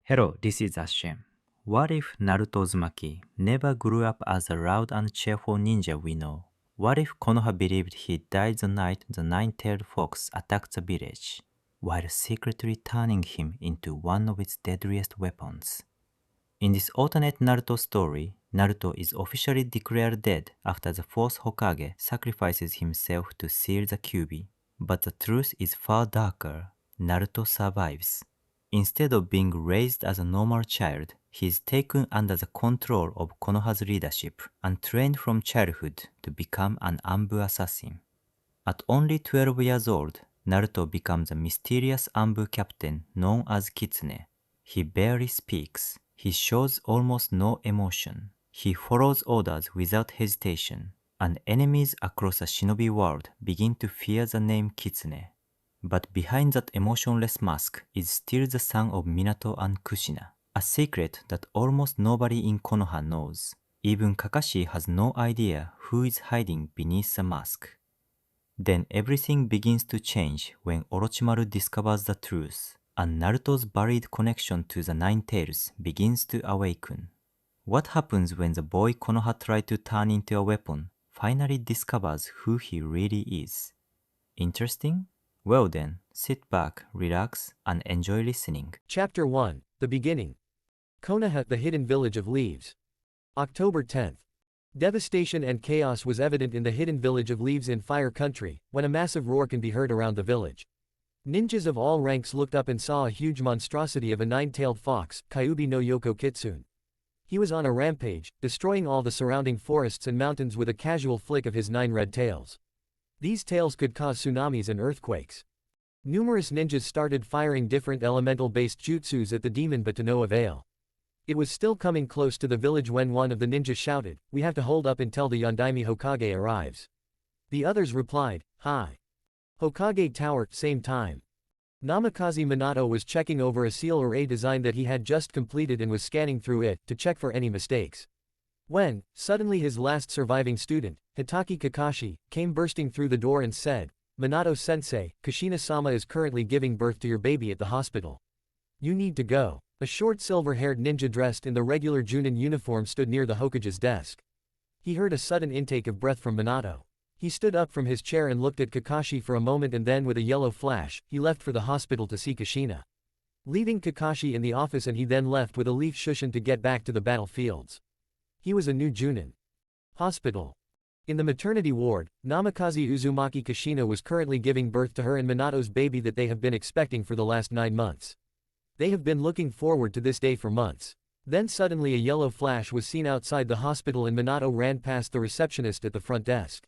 Hello, this is Ashen. What if Naruto Uzumaki never grew up as a loud and cheerful ninja we know? What if Konoha believed he died the night the nine-tailed fox attacked the village, while secretly turning him into one of its deadliest weapons? In this alternate Naruto story, Naruto is officially declared dead after the fourth Hokage sacrifices himself to seal the Kyuubi. But the truth is far darker. Naruto survives. Instead of being raised as a normal child, he is taken under the control of Konoha's leadership and trained from childhood to become an ANBU assassin. At only 12 years old, Naruto becomes a mysterious ANBU captain known as Kitsune. He barely speaks. He shows almost no emotion. He follows orders without hesitation, and enemies across the shinobi world begin to fear the name Kitsune. But behind that emotionless mask is still the son of Minato and Kushina, a secret that almost nobody in Konoha knows. Even Kakashi has no idea who is hiding beneath the mask. Then everything begins to change when Orochimaru discovers the truth, and Naruto's buried connection to the Nine Tails begins to awaken. What happens when the boy Konoha tried to turn into a weapon finally discovers who he really is? Interesting? Well then, sit back, relax, and enjoy listening. Chapter 1, The Beginning. Konoha, the Hidden Village of Leaves. October 10th. Devastation and chaos was evident in the hidden village of Leaves in Fire Country, when a massive roar can be heard around the village. Ninjas of all ranks looked up and saw a huge monstrosity of a nine-tailed fox, Kyuubi no Yoko Kitsune. He was on a rampage, destroying all the surrounding forests and mountains with a casual flick of his 9 red tails. These tails could cause tsunamis and earthquakes. Numerous ninjas started firing different elemental-based jutsus at the demon but to no avail. It was still coming close to the village when one of the ninjas shouted, "We have to hold up until the Yondaime Hokage arrives." The others replied, "Hi. Hokage Tower, same time." Namikaze Minato was checking over a seal array design that he had just completed and was scanning through it to check for any mistakes. When, suddenly his last surviving student, Hitaki Kakashi, came bursting through the door and said, "Minato-sensei, Kushina-sama is currently giving birth to your baby at the hospital. You need to go." A short silver-haired ninja dressed in the regular Junin uniform stood near the Hokage's desk. He heard a sudden intake of breath from Minato. He stood up from his chair and looked at Kakashi for a moment, and then with a yellow flash, he left for the hospital to see Kushina. Leaving Kakashi in the office, and he then left with a leaf shushin to get back to the battlefields. He was a new Junin. Hospital. In the maternity ward, Namikaze Uzumaki Kushina was currently giving birth to her and Minato's baby that they have been expecting for the last 9 months. They have been looking forward to this day for months. Then suddenly a yellow flash was seen outside the hospital and Minato ran past the receptionist at the front desk.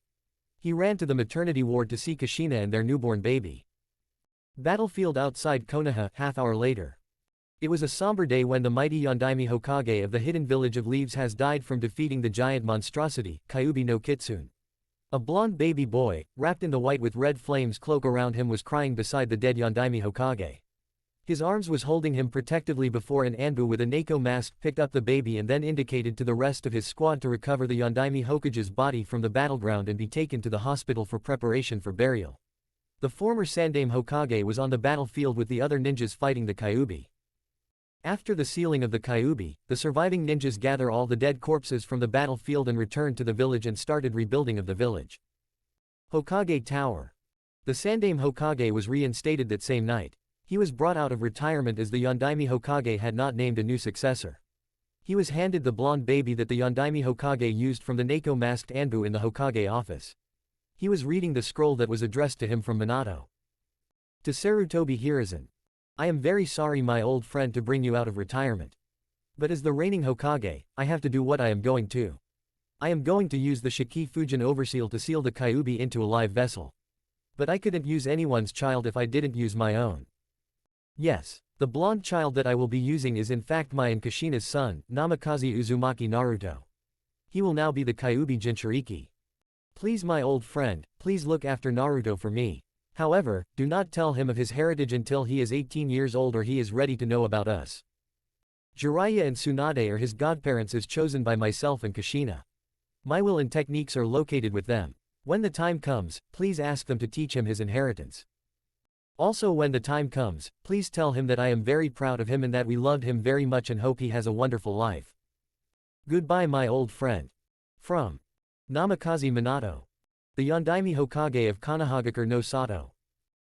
He ran to the maternity ward to see Kushina and their newborn baby. Battlefield outside Konoha, half-hour later. It was a somber day when the mighty Yondaime Hokage of the hidden village of Leaves has died from defeating the giant monstrosity, Kyuubi no Kitsune. A blonde baby boy, wrapped in the white with red flames cloak around him, was crying beside the dead Yondaime Hokage. His arms was holding him protectively before an ANBU with a Neko mask picked up the baby and then indicated to the rest of his squad to recover the Yondaime Hokage's body from the battleground and be taken to the hospital for preparation for burial. The former Sandaime Hokage was on the battlefield with the other ninjas fighting the Kyuubi. After the sealing of the Kyuubi, the surviving ninjas gather all the dead corpses from the battlefield and returned to the village and started rebuilding of the village. Hokage Tower. The Sandaime Hokage was reinstated that same night. He was brought out of retirement as the Yondaime Hokage had not named a new successor. He was handed the blonde baby that the Yondaime Hokage used from the Neko masked ANBU in the Hokage office. He was reading the scroll that was addressed to him from Minato. To Sarutobi Hiruzen. I am very sorry, my old friend, to bring you out of retirement. But as the reigning Hokage, I have to do what I am going to. I am going to use the Shiki Fujin overseal to seal the Kyuubi into a live vessel. But I couldn't use anyone's child if I didn't use my own. Yes, the blonde child that I will be using is in fact my and Kushina's son, Namikaze Uzumaki Naruto. He will now be the Kyuubi Jinchuriki. Please, my old friend, please look after Naruto for me. However, do not tell him of his heritage until he is 18 years old or he is ready to know about us. Jiraiya and Tsunade are his godparents as chosen by myself and Kushina. My will and techniques are located with them. When the time comes, please ask them to teach him his inheritance. Also when the time comes, please tell him that I am very proud of him and that we loved him very much and hope he has a wonderful life. Goodbye my old friend. From Namikaze Minato. The Yondaime Hokage of Konohagakure no Sato.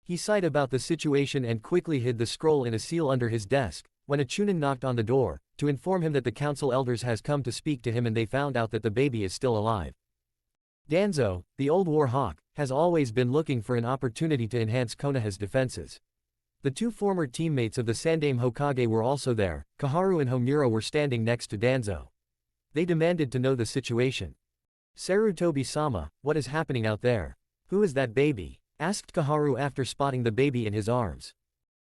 He sighed about the situation and quickly hid the scroll in a seal under his desk, when a chunin knocked on the door, to inform him that the council elders has come to speak to him and they found out that the baby is still alive. Danzo, the old war hawk, has always been looking for an opportunity to enhance Konoha's defenses. The two former teammates of the Sandaime Hokage were also there. Kaharu and Homura were standing next to Danzo. They demanded to know the situation. Sarutobi-sama, what is happening out there? Who is that baby? Asked Kaharu after spotting the baby in his arms.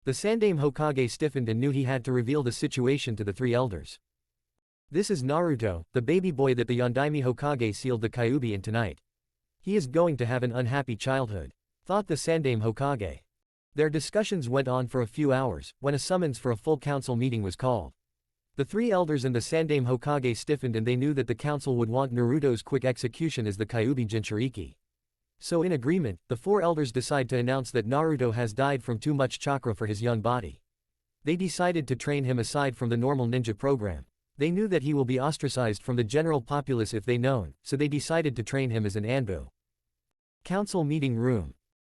The Sandaime Hokage stiffened and knew he had to reveal the situation to the three elders. This is Naruto, the baby boy that the Yondaime Hokage sealed the Kyuubi in tonight. He is going to have an unhappy childhood, thought the Sandaime Hokage. Their discussions went on for a few hours, when a summons for a full council meeting was called. The three elders and the Sandaime Hokage stiffened and they knew that the council would want Naruto's quick execution as the Kyuubi Jinchuriki. So in agreement, the four elders decide to announce that Naruto has died from too much chakra for his young body. They decided to train him aside from the normal ninja program. They knew that he will be ostracized from the general populace if they known, so they decided to train him as an ANBU. Council meeting room.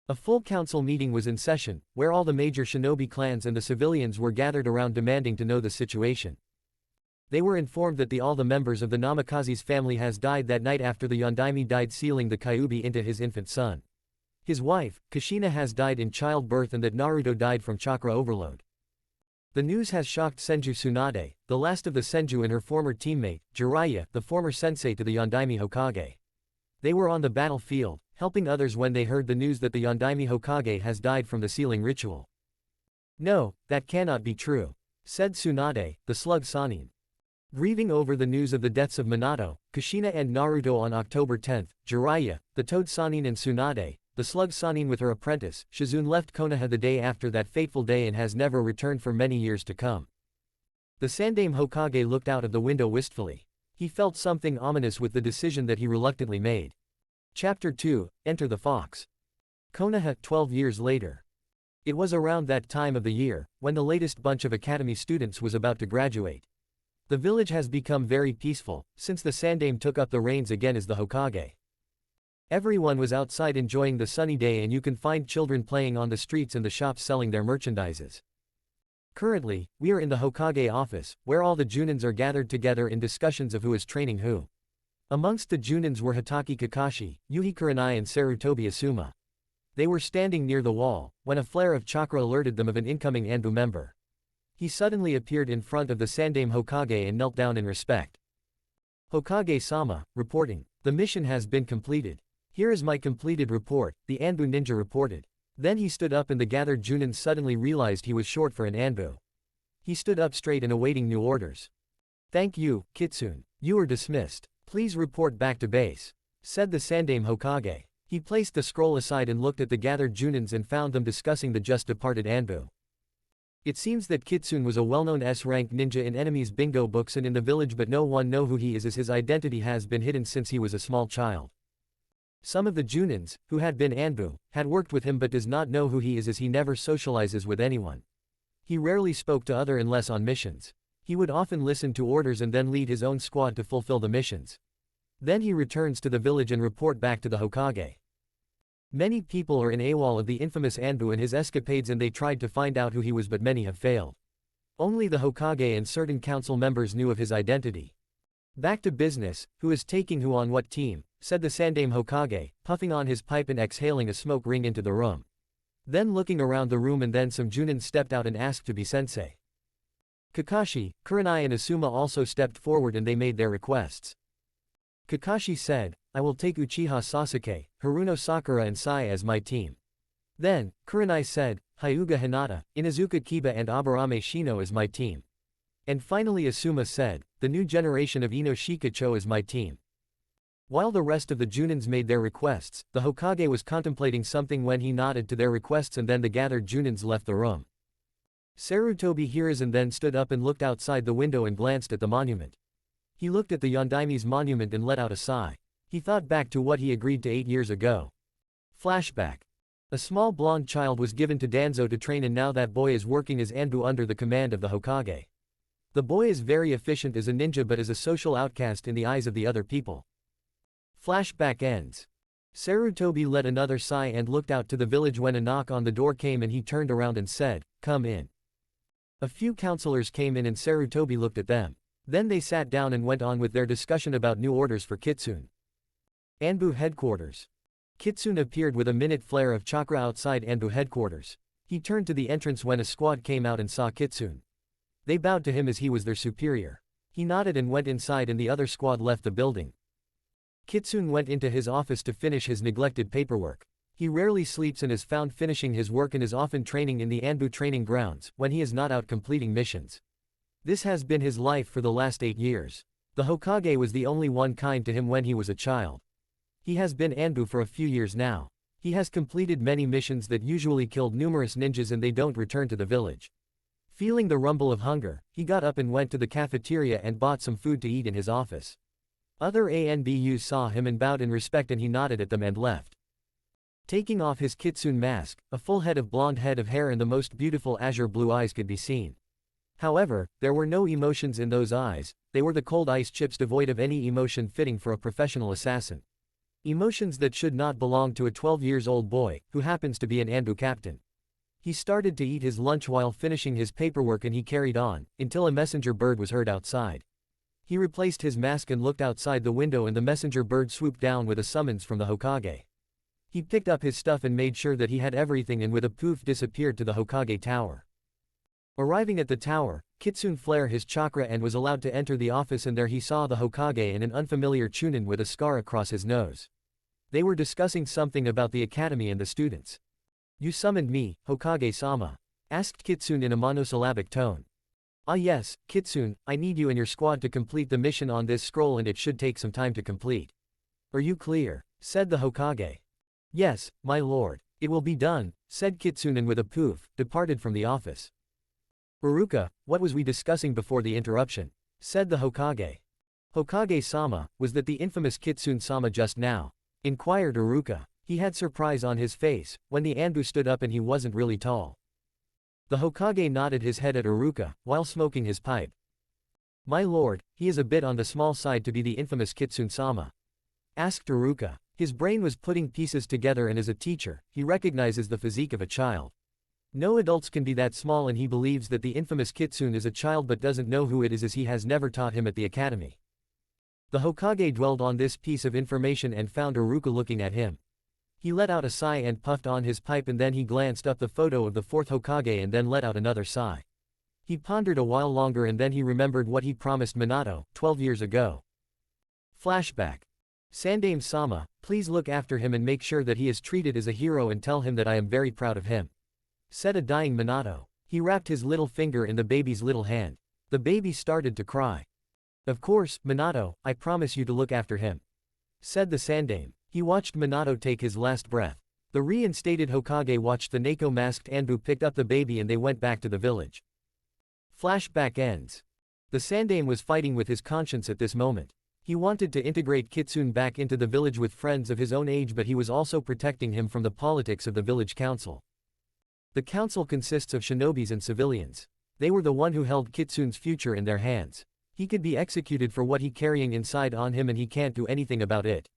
A full council meeting was in session, where all the major shinobi clans and the civilians were gathered around demanding to know the situation. They were informed that all the members of the Namikaze's family has died that night after the Yondaime died sealing the Kyuubi into his infant son. His wife, Kushina has died in childbirth and that Naruto died from chakra overload. The news has shocked Senju Tsunade, the last of the Senju and her former teammate, Jiraiya, the former sensei to the Yondaime Hokage. They were on the battlefield, helping others when they heard the news that the Yondaime Hokage has died from the sealing ritual. No, that cannot be true, said Tsunade, the slug Sanin. Grieving over the news of the deaths of Minato, Kushina and Naruto on October 10, Jiraiya, the toad Sanin and Tsunade, the slug Sanin with her apprentice, Shizune left Konoha the day after that fateful day and has never returned for many years to come. The Sandaime Hokage looked out of the window wistfully. He felt something ominous with the decision that he reluctantly made. Chapter 2, Enter the Fox. Konoha, 12 years later. It was around that time of the year, when the latest bunch of academy students was about to graduate. The village has become very peaceful, since the Sandaime took up the reins again as the Hokage. Everyone was outside enjoying the sunny day and you can find children playing on the streets and the shops selling their merchandises. Currently, we are in the Hokage office, where all the Junins are gathered together in discussions of who is training who. Amongst the Junins were Hitaki Kakashi, Yuhi Kurenai and Sarutobi Asuma. They were standing near the wall, when a flare of chakra alerted them of an incoming ANBU member. He suddenly appeared in front of the Sandaime Hokage and knelt down in respect. Hokage-sama, reporting. The mission has been completed. Here is my completed report, the ANBU ninja reported. Then he stood up and the gathered Junin suddenly realized he was short for an ANBU. He stood up straight and awaiting new orders. Thank you, Kitsune. You are dismissed. Please report back to base, said the Sandaime Hokage. He placed the scroll aside and looked at the gathered Junins and found them discussing the just departed ANBU. It seems that Kitsune was a well-known S-rank ninja in enemies' bingo books and in the village, but no one know who he is as his identity has been hidden since he was a small child. Some of the Junins, who had been ANBU, had worked with him but does not know who he is as he never socializes with anyone. He rarely spoke to other unless on missions. He would often listen to orders and then lead his own squad to fulfill the missions. Then he returns to the village and report back to the Hokage. Many people are in AWOL of the infamous ANBU and his escapades and they tried to find out who he was but many have failed. Only the Hokage and certain council members knew of his identity. Back to business, who is taking who on what team, said the Sandaime Hokage, puffing on his pipe and exhaling a smoke ring into the room. Then looking around the room and then some Junin stepped out and asked to be sensei. Kakashi, Kurenai and Asuma also stepped forward and they made their requests. Kakashi said, I will take Uchiha Sasuke, Haruno Sakura and Sai as my team. Then, Kurenai said, Hyuga Hinata, Inuzuka Kiba and Aburame Shino is my team. And finally Asuma said, the new generation of Ino Shikacho is my team. While the rest of the Junins made their requests, the Hokage was contemplating something when he nodded to their requests and then the gathered Junins left the room. Sarutobi Hiruzen then stood up and looked outside the window and glanced at the monument. He looked at the Yondaime's monument and let out a sigh. He thought back to what he agreed to 8 years ago. Flashback. A small blonde child was given to Danzo to train, and now that boy is working as ANBU under the command of the Hokage. The boy is very efficient as a ninja but is a social outcast in the eyes of the other people. Flashback ends. Sarutobi let another sigh and looked out to the village when a knock on the door came, and he turned around and said, "Come in." A few counselors came in and Sarutobi looked at them. Then they sat down and went on with their discussion about new orders for Kitsune. ANBU headquarters. Kitsune appeared with a minute flare of chakra outside ANBU headquarters. He turned to the entrance when a squad came out and saw Kitsune. They bowed to him as he was their superior. He nodded and went inside, and the other squad left the building. Kitsune went into his office to finish his neglected paperwork. He rarely sleeps and is found finishing his work and is often training in the ANBU training grounds when he is not out completing missions. This has been his life for the last 8 years. The Hokage was the only one kind to him when he was a child. He has been ANBU for a few years now. He has completed many missions that usually killed numerous ninjas and they don't return to the village. Feeling the rumble of hunger, he got up and went to the cafeteria and bought some food to eat in his office. Other ANBUs saw him and bowed in respect, and he nodded at them and left. Taking off his Kitsune mask, a full head of blonde head of hair and the most beautiful azure blue eyes could be seen. However, there were no emotions in those eyes. They were the cold ice chips devoid of any emotion, fitting for a professional assassin. Emotions that should not belong to a 12-year-old boy, who happens to be an ANBU captain. He started to eat his lunch while finishing his paperwork, and he carried on, until a messenger bird was heard outside. He replaced his mask and looked outside the window, and the messenger bird swooped down with a summons from the Hokage. He picked up his stuff and made sure that he had everything, and with a poof disappeared to the Hokage tower. Arriving at the tower, Kitsune flared his chakra and was allowed to enter the office, and there he saw the Hokage and an unfamiliar Chunin with a scar across his nose. They were discussing something about the academy and the students. "You summoned me, Hokage-sama?" asked Kitsune in a monosyllabic tone. "Ah yes, Kitsune, I need you and your squad to complete the mission on this scroll, and it should take some time to complete." "Are you clear?" said the Hokage. "Yes, my lord. It will be done," said Kitsune, and with a poof, departed from the office. "Uruka, what was we discussing before the interruption?" said the Hokage. "Hokage-sama, was that the infamous Kitsune-sama just now?" inquired Uruka. He had surprise on his face when the ANBU stood up, and he wasn't really tall. The Hokage nodded his head at Uruka, while smoking his pipe. "My lord, he is a bit on the small side to be the infamous Kitsune-sama," asked Uruka. His brain was putting pieces together, and as a teacher, he recognizes the physique of a child. No adults can be that small, and he believes that the infamous Kitsune is a child but doesn't know who it is, as he has never taught him at the academy. The Hokage dwelled on this piece of information and found Uruka looking at him. He let out a sigh and puffed on his pipe, and then he glanced up the photo of the fourth Hokage and then let out another sigh. He pondered a while longer, and then he remembered what he promised Minato 12 years ago. Flashback. "Sandaime-sama, please look after him and make sure that he is treated as a hero, and tell him that I am very proud of him," said a dying Minato. He wrapped his little finger in the baby's little hand. The baby started to cry. "Of course, Minato, I promise you to look after him," said the Sandaime. He watched Minato take his last breath. The reinstated Hokage watched the Neko-masked ANBU picked up the baby, and they went back to the village. Flashback ends. The Sandaime was fighting with his conscience at this moment. He wanted to integrate Kitsune back into the village with friends of his own age, but he was also protecting him from the politics of the village council. The council consists of shinobis and civilians. They were the one who held Kitsune's future in their hands. He could be executed for what he carrying inside on him, and he can't do anything about it.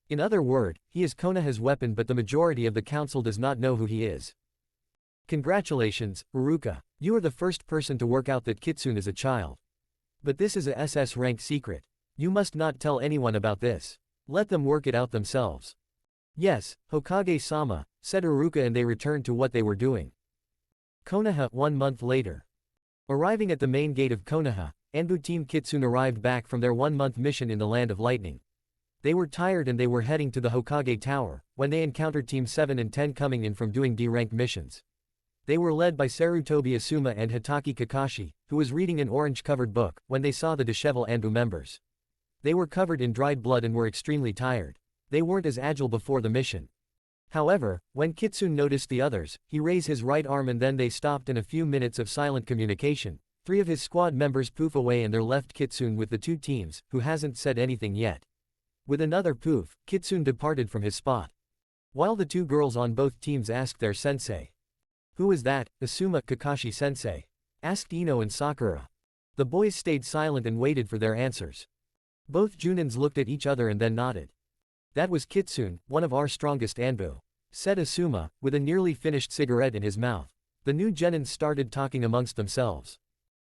In other words, he is Konoha's weapon, but the majority of the council does not know who he is. Congratulations, Uruka. You are the first person to work out that Kitsune is a child. But this is a SS rank secret. You must not tell anyone about this. Let them work it out themselves. "Yes, Hokage-sama," said Uruka, and they returned to what they were doing. Konoha 1 month later. Arriving at the main gate of Konoha, ANBU Team Kitsune arrived back from their 1-month mission in the Land of Lightning. They were tired and they were heading to the Hokage Tower, when they encountered Team 7 and 10 coming in from doing D-rank missions. They were led by Sarutobi Asuma and Hitaki Kakashi, who was reading an orange-covered book, when they saw the disheveled ANBU members. They were covered in dried blood and were extremely tired. They weren't as agile before the mission. However, when Kitsune noticed the others, he raised his right arm, and then they stopped. In a few minutes of silent communication, 3 of his squad members poof away, and there left Kitsune with the 2 teams, who hasn't said anything yet. With another poof, Kitsune departed from his spot. While the two girls on both teams asked their sensei. Who is that, Asuma Kakashi-sensei? Asked Ino and Sakura. The boys stayed silent and waited for their answers. Both Junins looked at each other and then nodded. That was Kitsune, one of our strongest ANBU, said Asuma, with a nearly finished cigarette in his mouth. The new genins started talking amongst themselves.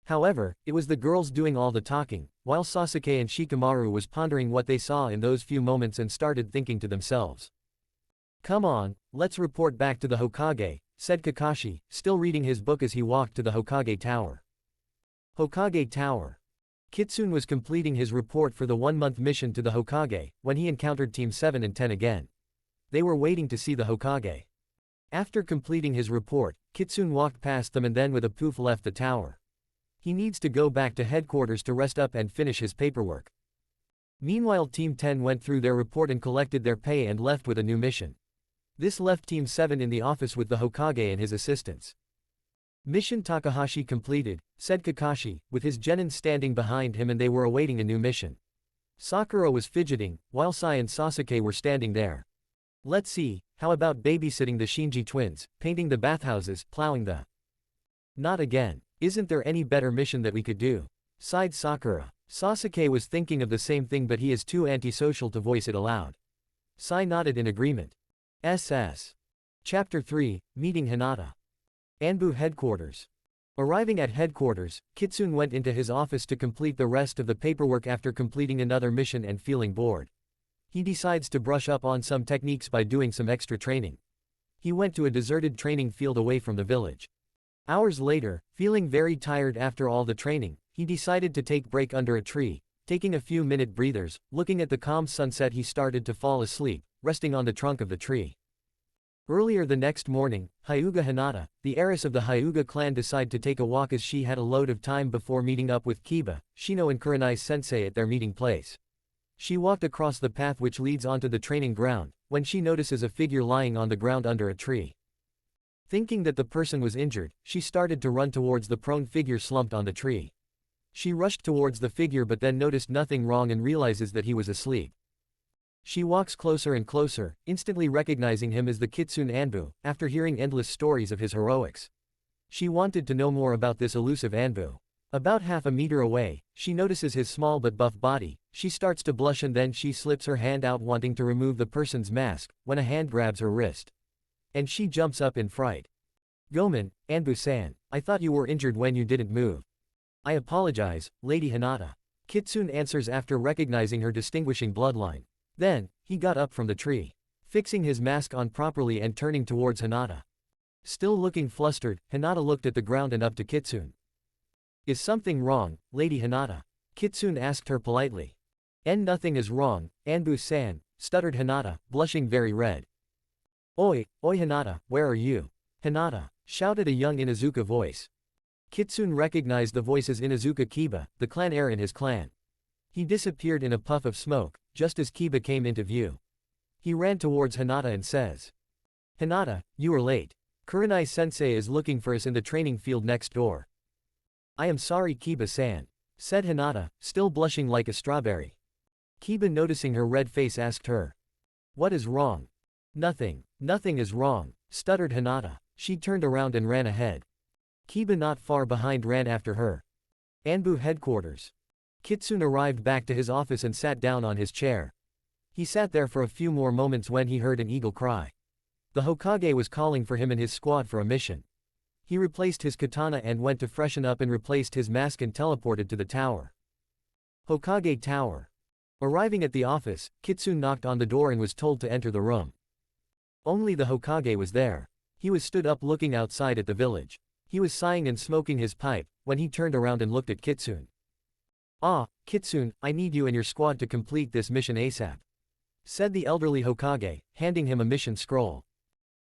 However, it was the girls doing all the talking, while Sasuke and Shikamaru was pondering what they saw in those few moments and started thinking to themselves. Come on, let's report back to the Hokage, said Kakashi, still reading his book as he walked to the Hokage Tower. Hokage Tower. Kitsune was completing his report for the one-month mission to the Hokage, when he encountered Team 7 and 10 again. They were waiting to see the Hokage. After completing his report, Kitsune walked past them and then with a poof left the tower. He needs to go back to headquarters to rest up and finish his paperwork. Meanwhile Team 10 went through their report and collected their pay and left with a new mission. This left Team 7 in the office with the Hokage and his assistants. Mission Takahashi completed, said Kakashi, with his genin standing behind him and they were awaiting a new mission. Sakura was fidgeting, while Sai and Sasuke were standing there. Let's see, how about babysitting the Shinji twins, painting the bathhouses, plowing the... Not again. Isn't there any better mission that we could do? Sighed Sakura. Sasuke was thinking of the same thing but he is too antisocial to voice it aloud. Sai nodded in agreement. SS. Chapter 3, Meeting Hinata. ANBU Headquarters. Arriving at headquarters, Kitsune went into his office to complete the rest of the paperwork after completing another mission and feeling bored. He decides to brush up on some techniques by doing some extra training. He went to a deserted training field away from the village. Hours later, feeling very tired after all the training, he decided to take a break under a tree. Taking a few minute breathers, looking at the calm sunset he started to fall asleep, resting on the trunk of the tree. Earlier the next morning, Hyuga Hinata, the heiress of the Hyuga clan, decided to take a walk as she had a load of time before meeting up with Kiba, Shino and Kurenai's sensei at their meeting place. She walked across the path which leads onto the training ground, when she notices a figure lying on the ground under a tree. Thinking that the person was injured, she started to run towards the prone figure slumped on the tree. She rushed towards the figure but then noticed nothing wrong and realizes that he was asleep. She walks closer and closer, instantly recognizing him as the Kitsune ANBU, after hearing endless stories of his heroics. She wanted to know more about this elusive ANBU. About half a meter away, she notices his small but buff body. She starts to blush and then she slips her hand out wanting to remove the person's mask, when a hand grabs her wrist. And she jumps up in fright. Gomen, ANBU-san, I thought you were injured when you didn't move. I apologize, Lady Hinata. Kitsune answers after recognizing her distinguishing bloodline. Then, he got up from the tree, fixing his mask on properly and turning towards Hinata. Still looking flustered, Hinata looked at the ground and up to Kitsune. Is something wrong, Lady Hinata? Kitsune asked her politely. Nothing is wrong, ANBU-san, stuttered Hinata, blushing very red. Oi Hinata, where are you? Hinata, shouted a young Inuzuka voice. Kitsune recognized the voice as Inuzuka Kiba, the clan heir in his clan. He disappeared in a puff of smoke, just as Kiba came into view. He ran towards Hinata and says, Hinata, you are late. Kurenai-sensei is looking for us in the training field next door. I am sorry Kiba-san, said Hinata, still blushing like a strawberry. Kiba, noticing her red face, asked her. What is wrong? Nothing is wrong, stuttered Hinata. She turned around and ran ahead. Kiba, not far behind, ran after her. ANBU Headquarters. Kitsune arrived back to his office and sat down on his chair. He sat there for a few more moments when he heard an eagle cry. The Hokage was calling for him and his squad for a mission. He replaced his katana and went to freshen up and replaced his mask and teleported to the tower. Hokage Tower. Arriving at the office, Kitsune knocked on the door and was told to enter the room. Only the Hokage was there. He was stood up looking outside at the village. He was sighing and smoking his pipe, when he turned around and looked at Kitsune. Ah, Kitsune, I need you and your squad to complete this mission ASAP, said the elderly Hokage, handing him a mission scroll.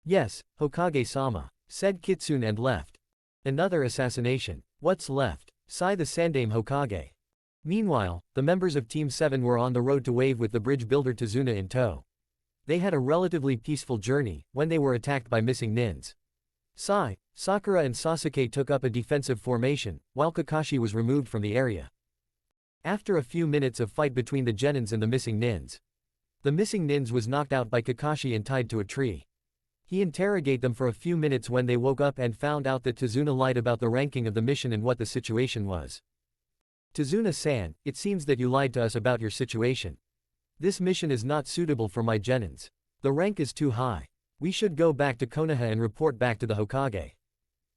Yes, Hokage-sama, said Kitsune and left. Another assassination. What's left? Sighed the Sandaime Hokage. Meanwhile, the members of Team 7 were on the road to Wave with the bridge builder Tazuna in tow. They had a relatively peaceful journey, when they were attacked by missing nins. Sakura and Sasuke took up a defensive formation, while Kakashi was removed from the area. After a few minutes of fight between the genins and the missing nins, The missing nins was knocked out by Kakashi and tied to a tree. He interrogated them for a few minutes when they woke up and found out that Tazuna lied about the ranking of the mission and what the situation was. Tazuna-san, it seems that you lied to us about your situation. This mission is not suitable for my genins. The rank is too high. We should go back to Konoha and report back to the Hokage,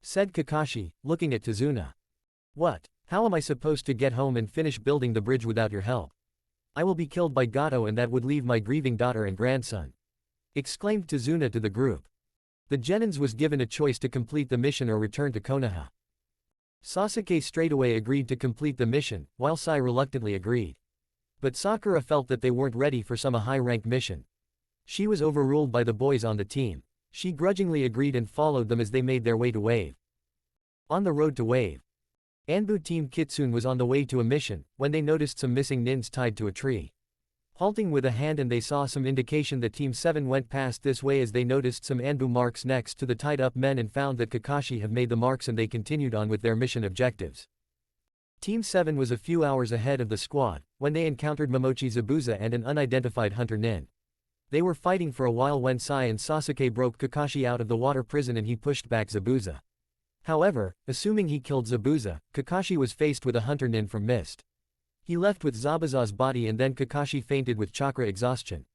said Kakashi, looking at Tazuna. What? How am I supposed to get home and finish building the bridge without your help? I will be killed by Gato and that would leave my grieving daughter and grandson, exclaimed Tazuna to the group. The genins was given a choice to complete the mission or return to Konoha. Sasuke straightaway agreed to complete the mission, while Sai reluctantly agreed. But Sakura felt that they weren't ready for some high-rank mission. She was overruled by the boys on the team. She grudgingly agreed and followed them as they made their way to Wave. On the road to Wave, ANBU Team Kitsune was on the way to a mission, when they noticed some missing nins tied to a tree. Halting with a hand and they saw some indication that Team 7 went past this way as they noticed some ANBU marks next to the tied-up men and found that Kakashi had made the marks and they continued on with their mission objectives. Team 7 was a few hours ahead of the squad, when they encountered Momochi Zabuza and an unidentified hunter nin. They were fighting for a while when Sai and Sasuke broke Kakashi out of the water prison and he pushed back Zabuza. However, assuming he killed Zabuza, Kakashi was faced with a hunter nin from Mist. He left with Zabuza's body and then Kakashi fainted with chakra exhaustion.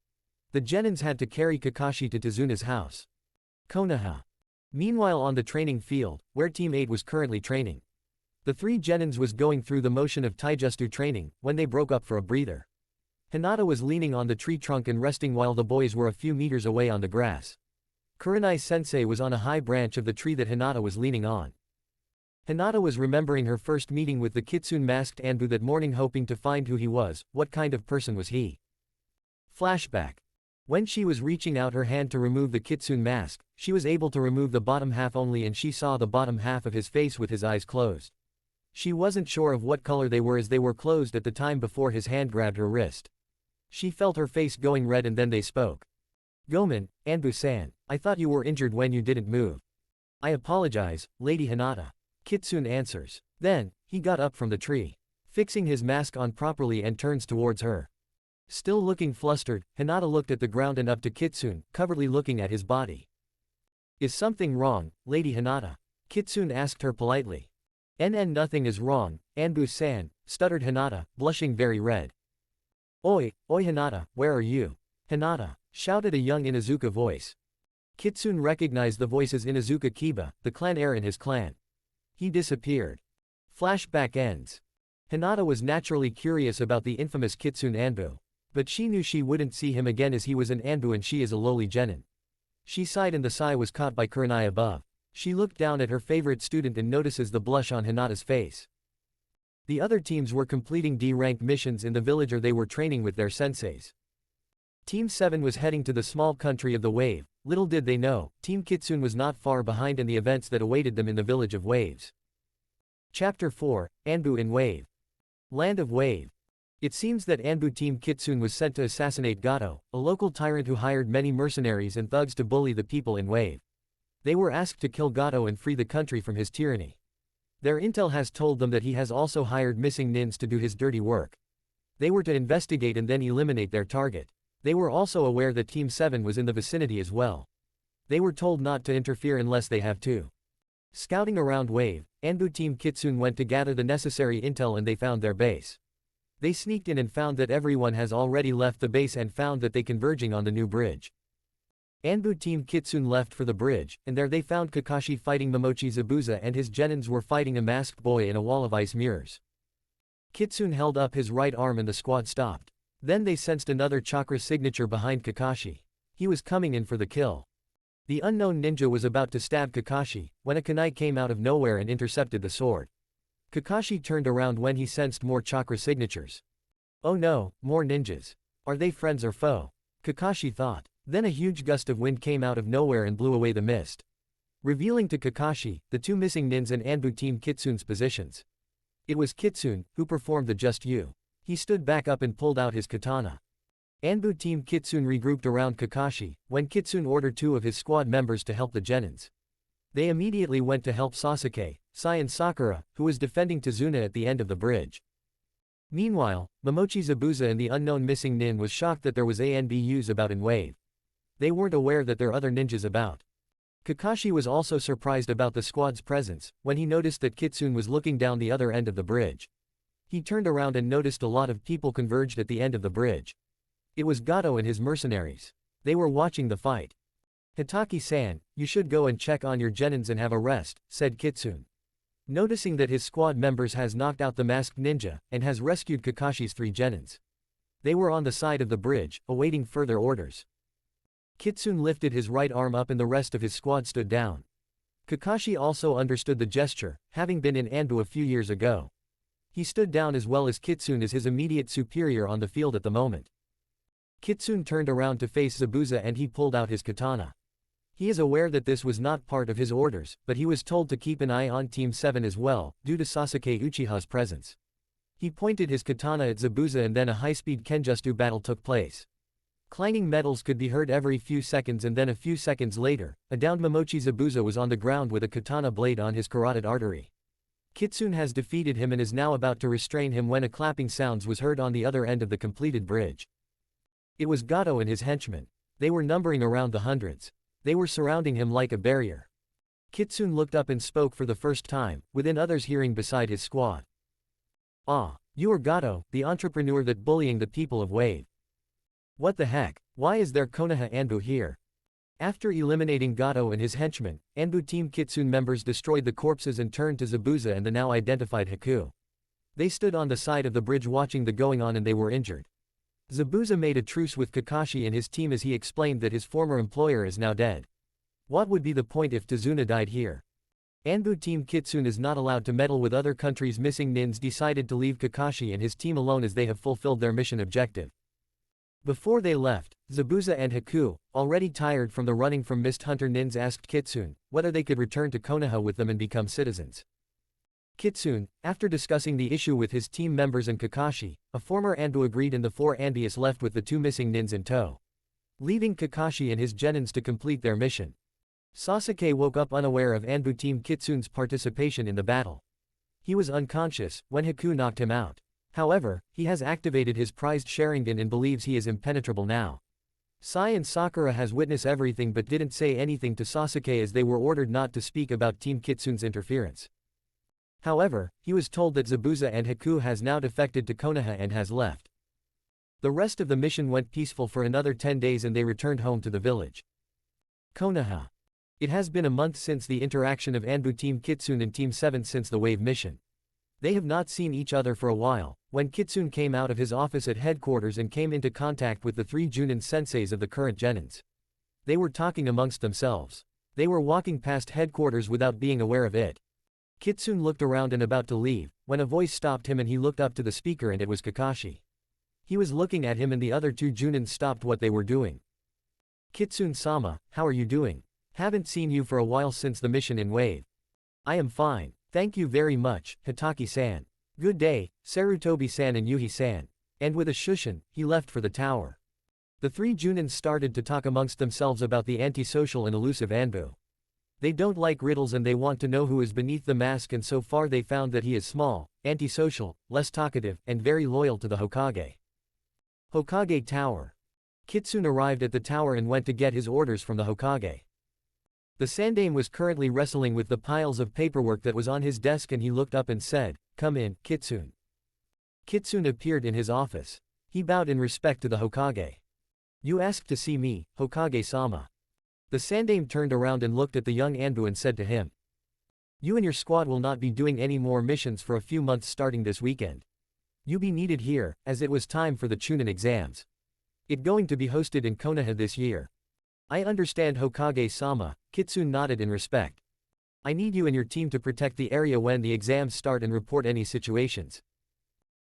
The genins had to carry Kakashi to Tazuna's house. Konoha. Meanwhile on the training field, where Team 8 was currently training, the three genins was going through the motion of taijutsu training, when they broke up for a breather. Hinata was leaning on the tree trunk and resting while the boys were a few meters away on the grass. Kurenai-sensei was on a high branch of the tree that Hinata was leaning on. Hinata was remembering her first meeting with the Kitsune masked ANBU that morning, hoping to find who he was. What kind of person was he? Flashback. When she was reaching out her hand to remove the Kitsune mask, she was able to remove the bottom half only and she saw the bottom half of his face with his eyes closed. She wasn't sure of what color they were as they were closed at the time before his hand grabbed her wrist. She felt her face going red and then they spoke. Gomen, ANBU-san, I thought you were injured when you didn't move. I apologize, Lady Hinata. Kitsune answers. Then, he got up from the tree, fixing his mask on properly and turns towards her. Still looking flustered, Hinata looked at the ground and up to Kitsune, covertly looking at his body. Is something wrong, Lady Hinata? Kitsune asked her politely. Nothing is wrong, ANBU-san, stuttered Hinata, blushing very red. Oi Hinata, where are you? Hinata, shouted a young Inuzuka voice. Kitsune recognized the voice as Inuzuka Kiba, the clan heir in his clan. He disappeared. Flashback ends. Hinata was naturally curious about the infamous Kitsune ANBU. But she knew she wouldn't see him again as he was an ANBU and she is a lowly genin. She sighed and the sigh was caught by Kurenai above. She looked down at her favorite student and notices the blush on Hinata's face. The other teams were completing D-ranked missions in the village or they were training with their senseis. Team 7 was heading to the small country of the Wave. Little did they know, Team Kitsune was not far behind in the events that awaited them in the village of Waves. Chapter 4, ANBU in Wave. Land of Wave. It seems that ANBU Team Kitsune was sent to assassinate Gato, a local tyrant who hired many mercenaries and thugs to bully the people in Wave. They were asked to kill Gato and free the country from his tyranny. Their intel has told them that he has also hired missing nins to do his dirty work. They were to investigate and then eliminate their target. They were also aware that Team 7 was in the vicinity as well. They were told not to interfere unless they have to. Scouting around Wave, ANBU Team Kitsune went to gather the necessary intel and they found their base. They sneaked in and found that everyone has already left the base and found that they converging on the new bridge. ANBU Team Kitsune left for the bridge, and there they found Kakashi fighting Momochi Zabuza and his genins were fighting a masked boy in a wall of ice mirrors. Kitsune held up his right arm and the squad stopped. Then they sensed another chakra signature behind Kakashi. He was coming in for the kill. The unknown ninja was about to stab Kakashi, when a kunai came out of nowhere and intercepted the sword. Kakashi turned around when he sensed more chakra signatures. Oh no, more ninjas. Are they friends or foe? Kakashi thought. Then a huge gust of wind came out of nowhere and blew away the mist, revealing to Kakashi the two missing nins and ANBU Team Kitsune's positions. It was Kitsune, who performed the just you. He stood back up and pulled out his katana. ANBU Team Kitsune regrouped around Kakashi, when Kitsune ordered two of his squad members to help the genins. They immediately went to help Sasuke, Sai and Sakura, who was defending Tazuna at the end of the bridge. Meanwhile, Momochi Zabuza and the unknown missing nin was shocked that there was ANBUs about in Wave. They weren't aware that there are other ninjas about. Kakashi was also surprised about the squad's presence, when he noticed that Kitsune was looking down the other end of the bridge. He turned around and noticed a lot of people converged at the end of the bridge. It was Gato and his mercenaries. They were watching the fight. "Hitaki-san, you should go and check on your genins and have a rest," said Kitsune. Noticing that his squad members has knocked out the masked ninja, and has rescued Kakashi's 3 genins. They were on the side of the bridge, awaiting further orders. Kitsune lifted his right arm up and the rest of his squad stood down. Kakashi also understood the gesture, having been in ANBU a few years ago. He stood down as well as Kitsune is his immediate superior on the field at the moment. Kitsune turned around to face Zabuza and he pulled out his katana. He is aware that this was not part of his orders, but he was told to keep an eye on Team 7 as well, due to Sasuke Uchiha's presence. He pointed his katana at Zabuza and then a high-speed Kenjutsu battle took place. Clanging metals could be heard every few seconds and then a few seconds later, a downed Momochi Zabuza was on the ground with a katana blade on his carotid artery. Kitsune has defeated him and is now about to restrain him when a clapping sounds was heard on the other end of the completed bridge. It was Gato and his henchmen. They were numbering around the hundreds. They were surrounding him like a barrier. Kitsune looked up and spoke for the first time, within others hearing beside his squad. "Ah, you are Gato, the entrepreneur that bullying the people of Wave. What the heck, why is there Konoha ANBU here?" After eliminating Gato and his henchmen, ANBU Team Kitsune members destroyed the corpses and turned to Zabuza and the now identified Haku. They stood on the side of the bridge watching the going on and they were injured. Zabuza made a truce with Kakashi and his team as he explained that his former employer is now dead. What would be the point if Tazuna died here? ANBU Team Kitsune is not allowed to meddle with other countries. Missing nins decided to leave Kakashi and his team alone as they have fulfilled their mission objective. Before they left, Zabuza and Haku, already tired from the running from Mist Hunter nins, asked Kitsune whether they could return to Konoha with them and become citizens. Kitsune, after discussing the issue with his team members and Kakashi, a former ANBU, agreed and the 4 ANBUs left with the 2 missing nins in tow, leaving Kakashi and his genins to complete their mission. Sasuke woke up unaware of ANBU Team Kitsune's participation in the battle. He was unconscious when Haku knocked him out. However, he has activated his prized Sharingan and believes he is impenetrable now. Sai and Sakura has witnessed everything but didn't say anything to Sasuke as they were ordered not to speak about Team Kitsune's interference. However, he was told that Zabuza and Haku has now defected to Konoha and has left. The rest of the mission went peaceful for another 10 days and they returned home to the village. Konoha. It has been a month since the interaction of ANBU Team Kitsune and Team 7 since the Wave mission. They have not seen each other for a while, when Kitsune came out of his office at headquarters and came into contact with the 3 Junin senseis of the current genins. They were talking amongst themselves. They were walking past headquarters without being aware of it. Kitsune looked around and about to leave, when a voice stopped him and he looked up to the speaker and it was Kakashi. He was looking at him and the other 2 Junins stopped what they were doing. "Kitsune-sama, how are you doing? Haven't seen you for a while since the mission in Wave." "I am fine, thank you very much, Hitaki-san." "Good day, Sarutobi-san and Yuhi-san." And with a shushin, he left for the tower. The 3 Junins started to talk amongst themselves about the antisocial and elusive ANBU. They don't like riddles and they want to know who is beneath the mask, and so far they found that he is small, antisocial, less talkative, and very loyal to the Hokage. Hokage Tower. Kitsune arrived at the tower and went to get his orders from the Hokage. The Sandaime was currently wrestling with the piles of paperwork that was on his desk and he looked up and said, "Come in, Kitsune." Kitsune appeared in his office. He bowed in respect to the Hokage. "You asked to see me, Hokage-sama." The Sandaime turned around and looked at the young ANBU and said to him, "You and your squad will not be doing any more missions for a few months starting this weekend. You be needed here, as it was time for the Chunin exams. It going to be hosted in Konoha this year." "I understand, Hokage-sama," Kitsune nodded in respect. "I need you and your team to protect the area when the exams start and report any situations."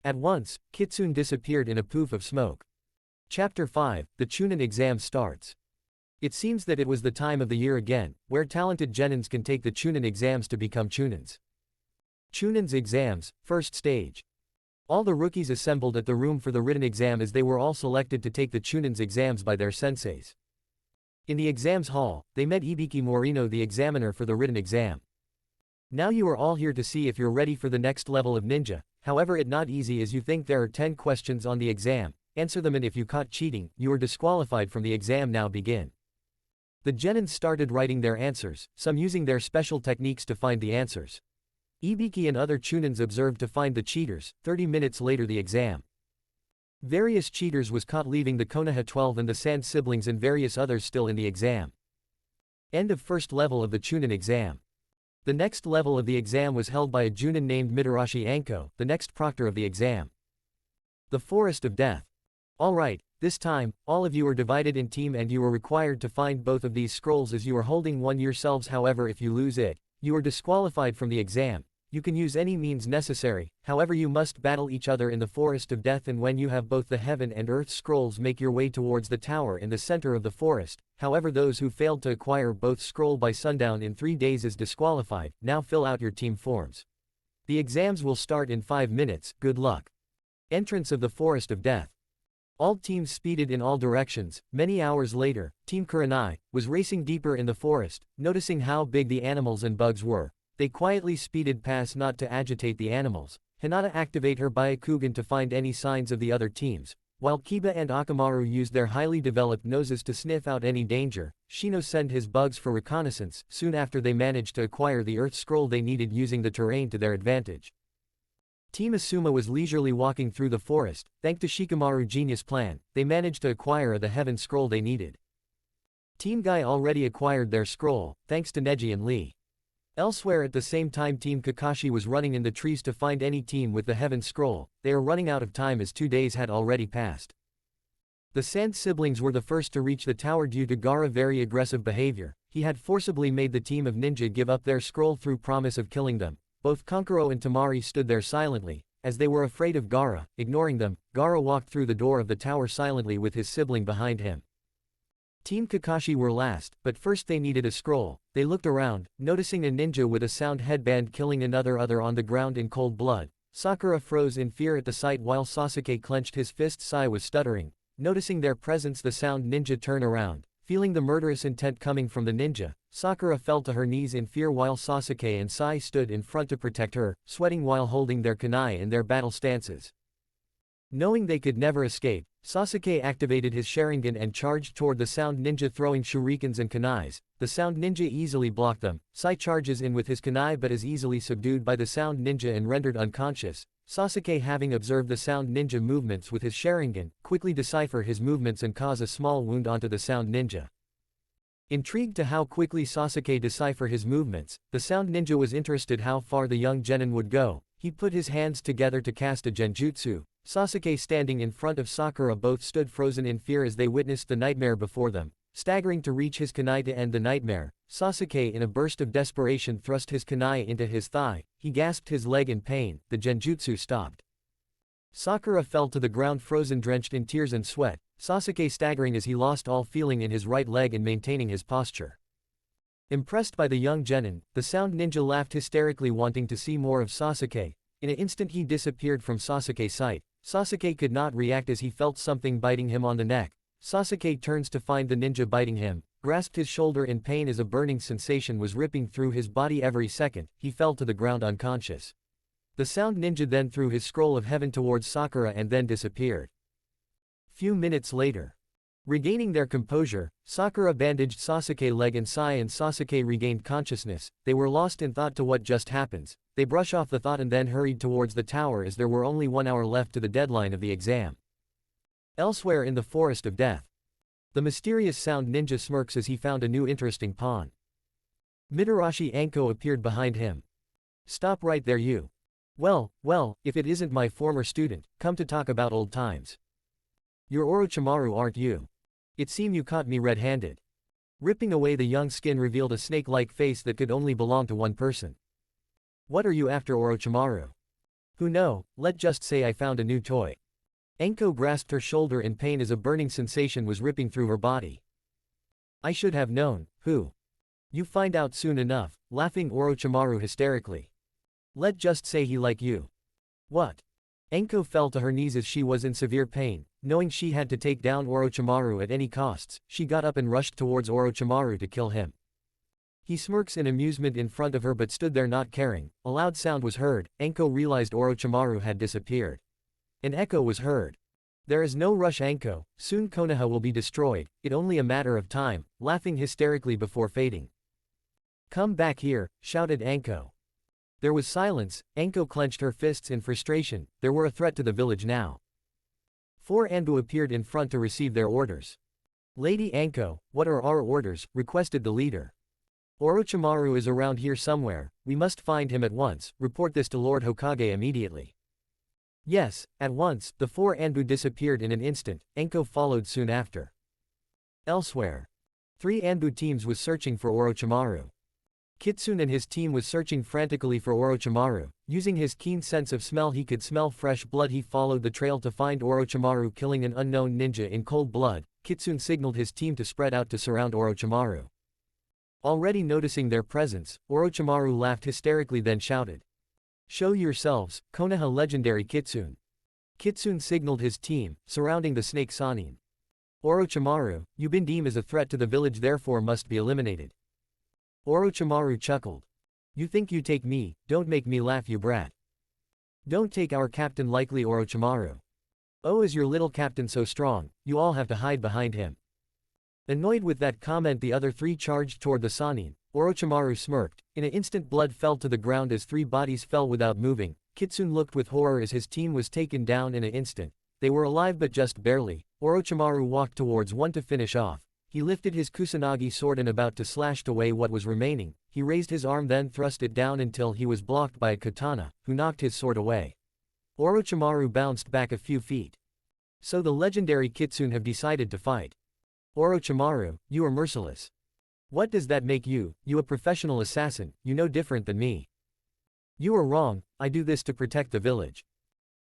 At once, Kitsune disappeared in a poof of smoke. Chapter 5, The Chunin exam starts. It seems that it was the time of the year again, where talented genins can take the Chunin exams to become Chunins. Chunin's exams, first stage. All the rookies assembled at the room for the written exam as they were all selected to take the Chunin's exams by their senseis. In the exams hall, they met Ibiki Morino, the examiner for the written exam. "Now you are all here to see if you're ready for the next level of ninja. However, it not easy as you think. There are 10 questions on the exam. Answer them, and if you caught cheating, you are disqualified from the exam. Now begin. The genin started writing their answers, some using their special techniques to find the answers. Ibiki and other chunins observed to find the cheaters. 30 minutes later, the exam. Various cheaters was caught leaving the Konoha 12 and the Sand siblings and various others still in the exam. End of first level of the chunin exam. The next level of the exam was held by a junin named Mitarashi Anko, the next proctor of the exam. The Forest of Death. Alright, this time, all of you are divided in team and you are required to find both of these scrolls as you are holding one yourselves. However, if you lose it, you are disqualified from the exam. You can use any means necessary, however you must battle each other in the Forest of Death, and when you have both the Heaven and Earth scrolls, make your way towards the tower in the center of the forest. However, those who failed to acquire both scroll by sundown in 3 days is disqualified. Now fill out your team forms. The exams will start in 5 minutes, good luck. Entrance of the Forest of Death. All teams speeded in all directions. Many hours later, Team Kurenai was racing deeper in the forest, noticing how big the animals and bugs were. They quietly speeded past not to agitate the animals. Hinata activate her Byakugan to find any signs of the other teams, while Kiba and Akamaru used their highly developed noses to sniff out any danger. Shino sent his bugs for reconnaissance. Soon after, they managed to acquire the Earth Scroll they needed using the terrain to their advantage. Team Asuma was leisurely walking through the forest. Thanks to Shikamaru's genius plan, they managed to acquire the Heaven Scroll they needed. Team Guy already acquired their scroll, thanks to Neji and Lee. Elsewhere at the same time, Team Kakashi was running in the trees to find any team with the Heaven Scroll. They are running out of time as 2 days had already passed. The Sand siblings were the first to reach the tower due to Gaara's very aggressive behavior. He had forcibly made the team of ninja give up their scroll through promise of killing them. Both Kankuro and Tamari stood there silently, as they were afraid of Gaara. Ignoring them, Gaara walked through the door of the tower silently with his sibling behind him. Team Kakashi were last, but first they needed a scroll. They looked around, noticing a ninja with a sound headband killing another on the ground in cold blood. Sakura froze in fear at the sight while Sasuke clenched his fist. Sai was stuttering. Noticing their presence, the sound ninja turned around. Feeling the murderous intent coming from the ninja, Sakura fell to her knees in fear while Sasuke and Sai stood in front to protect her, sweating while holding their kunai in their battle stances. Knowing they could never escape, Sasuke activated his Sharingan and charged toward the sound ninja, throwing shurikens and kunais. The sound ninja easily blocked them. Sai charges in with his kunai but is easily subdued by the sound ninja and rendered unconscious. Sasuke, having observed the sound ninja movements with his Sharingan, quickly decipher his movements and cause a small wound onto the sound ninja. Intrigued to how quickly Sasuke decipher his movements, the sound ninja was interested how far the young genin would go. He put his hands together to cast a genjutsu. Sasuke, standing in front of Sakura, both stood frozen in fear as they witnessed the nightmare before them. Staggering to reach his kunai to end the nightmare, Sasuke in a burst of desperation thrust his kunai into his thigh. He gasped his leg in pain. The genjutsu stopped. Sakura fell to the ground frozen, drenched in tears and sweat. Sasuke staggering as he lost all feeling in his right leg and maintaining his posture. Impressed by the young genin, the sound ninja laughed hysterically, wanting to see more of Sasuke. In an instant he disappeared from Sasuke's sight. Sasuke could not react as he felt something biting him on the neck. Sasuke turns to find the ninja biting him, grasped his shoulder in pain as a burning sensation was ripping through his body every second. He fell to the ground unconscious. The sound ninja then threw his scroll of heaven towards Sakura and then disappeared. Few minutes later. Regaining their composure, Sakura bandaged Sasuke's leg and Sasuke regained consciousness. They were lost in thought to what just happens. They brush off the thought and then hurried towards the tower as there were only 1 hour left to the deadline of the exam. Elsewhere in the Forest of Death. The mysterious sound ninja smirks as he found a new interesting pawn. Mitarashi Anko appeared behind him. Stop right there, you. Well, if it isn't my former student, come to talk about old times. You're Orochimaru, aren't you? It seemed you caught me red-handed. Ripping away the young skin revealed a snake-like face that could only belong to one person. What are you after, Orochimaru? Who know, let's just say I found a new toy. Anko grasped her shoulder in pain as a burning sensation was ripping through her body. I should have known. Who? You find out soon enough, laughing Orochimaru hysterically. Let's just say he like you. What? Anko fell to her knees as she was in severe pain. Knowing she had to take down Orochimaru at any costs, she got up and rushed towards Orochimaru to kill him. He smirks in amusement in front of her but stood there not caring. A loud sound was heard. Anko realized Orochimaru had disappeared. An echo was heard. There is no rush, Anko, soon Konoha will be destroyed, it only a matter of time, laughing hysterically before fading. Come back here, shouted Anko. There was silence. Anko clenched her fists in frustration. There were a threat to the village now. 4 ANBU appeared in front to receive their orders. Lady Anko, what are our orders? Requested the leader. Orochimaru is around here somewhere, we must find him at once, report this to Lord Hokage immediately. Yes, at once. The 4 ANBU disappeared in an instant. Anko followed soon after. Elsewhere. 3 ANBU teams was searching for Orochimaru. Kitsune and his team was searching frantically for Orochimaru. Using his keen sense of smell, he could smell fresh blood. He followed the trail to find Orochimaru killing an unknown ninja in cold blood. Kitsune signaled his team to spread out to surround Orochimaru. Already noticing their presence, Orochimaru laughed hysterically then shouted. Show yourselves, Konoha legendary Kitsune. Kitsune signaled his team, surrounding the snake Sanin. Orochimaru, you been deemed as a threat to the village, therefore must be eliminated. Orochimaru chuckled. You think you take me, don't make me laugh, you brat. Don't take our captain lightly, Orochimaru. Oh, is your little captain so strong, you all have to hide behind him. Annoyed with that comment, the other 3 charged toward the Sanin. Orochimaru smirked. In an instant blood fell to the ground as 3 bodies fell without moving. Kitsune looked with horror as his team was taken down in an instant. They were alive but just barely. Orochimaru walked towards one to finish off. He lifted his kusanagi sword and about to slash away what was remaining. He raised his arm then thrust it down until he was blocked by a katana, who knocked his sword away. Orochimaru bounced back a few feet. So the legendary Kitsune have decided to fight. Orochimaru, you are merciless. What does that make you? You a professional assassin, you no different than me. You are wrong, I do this to protect the village.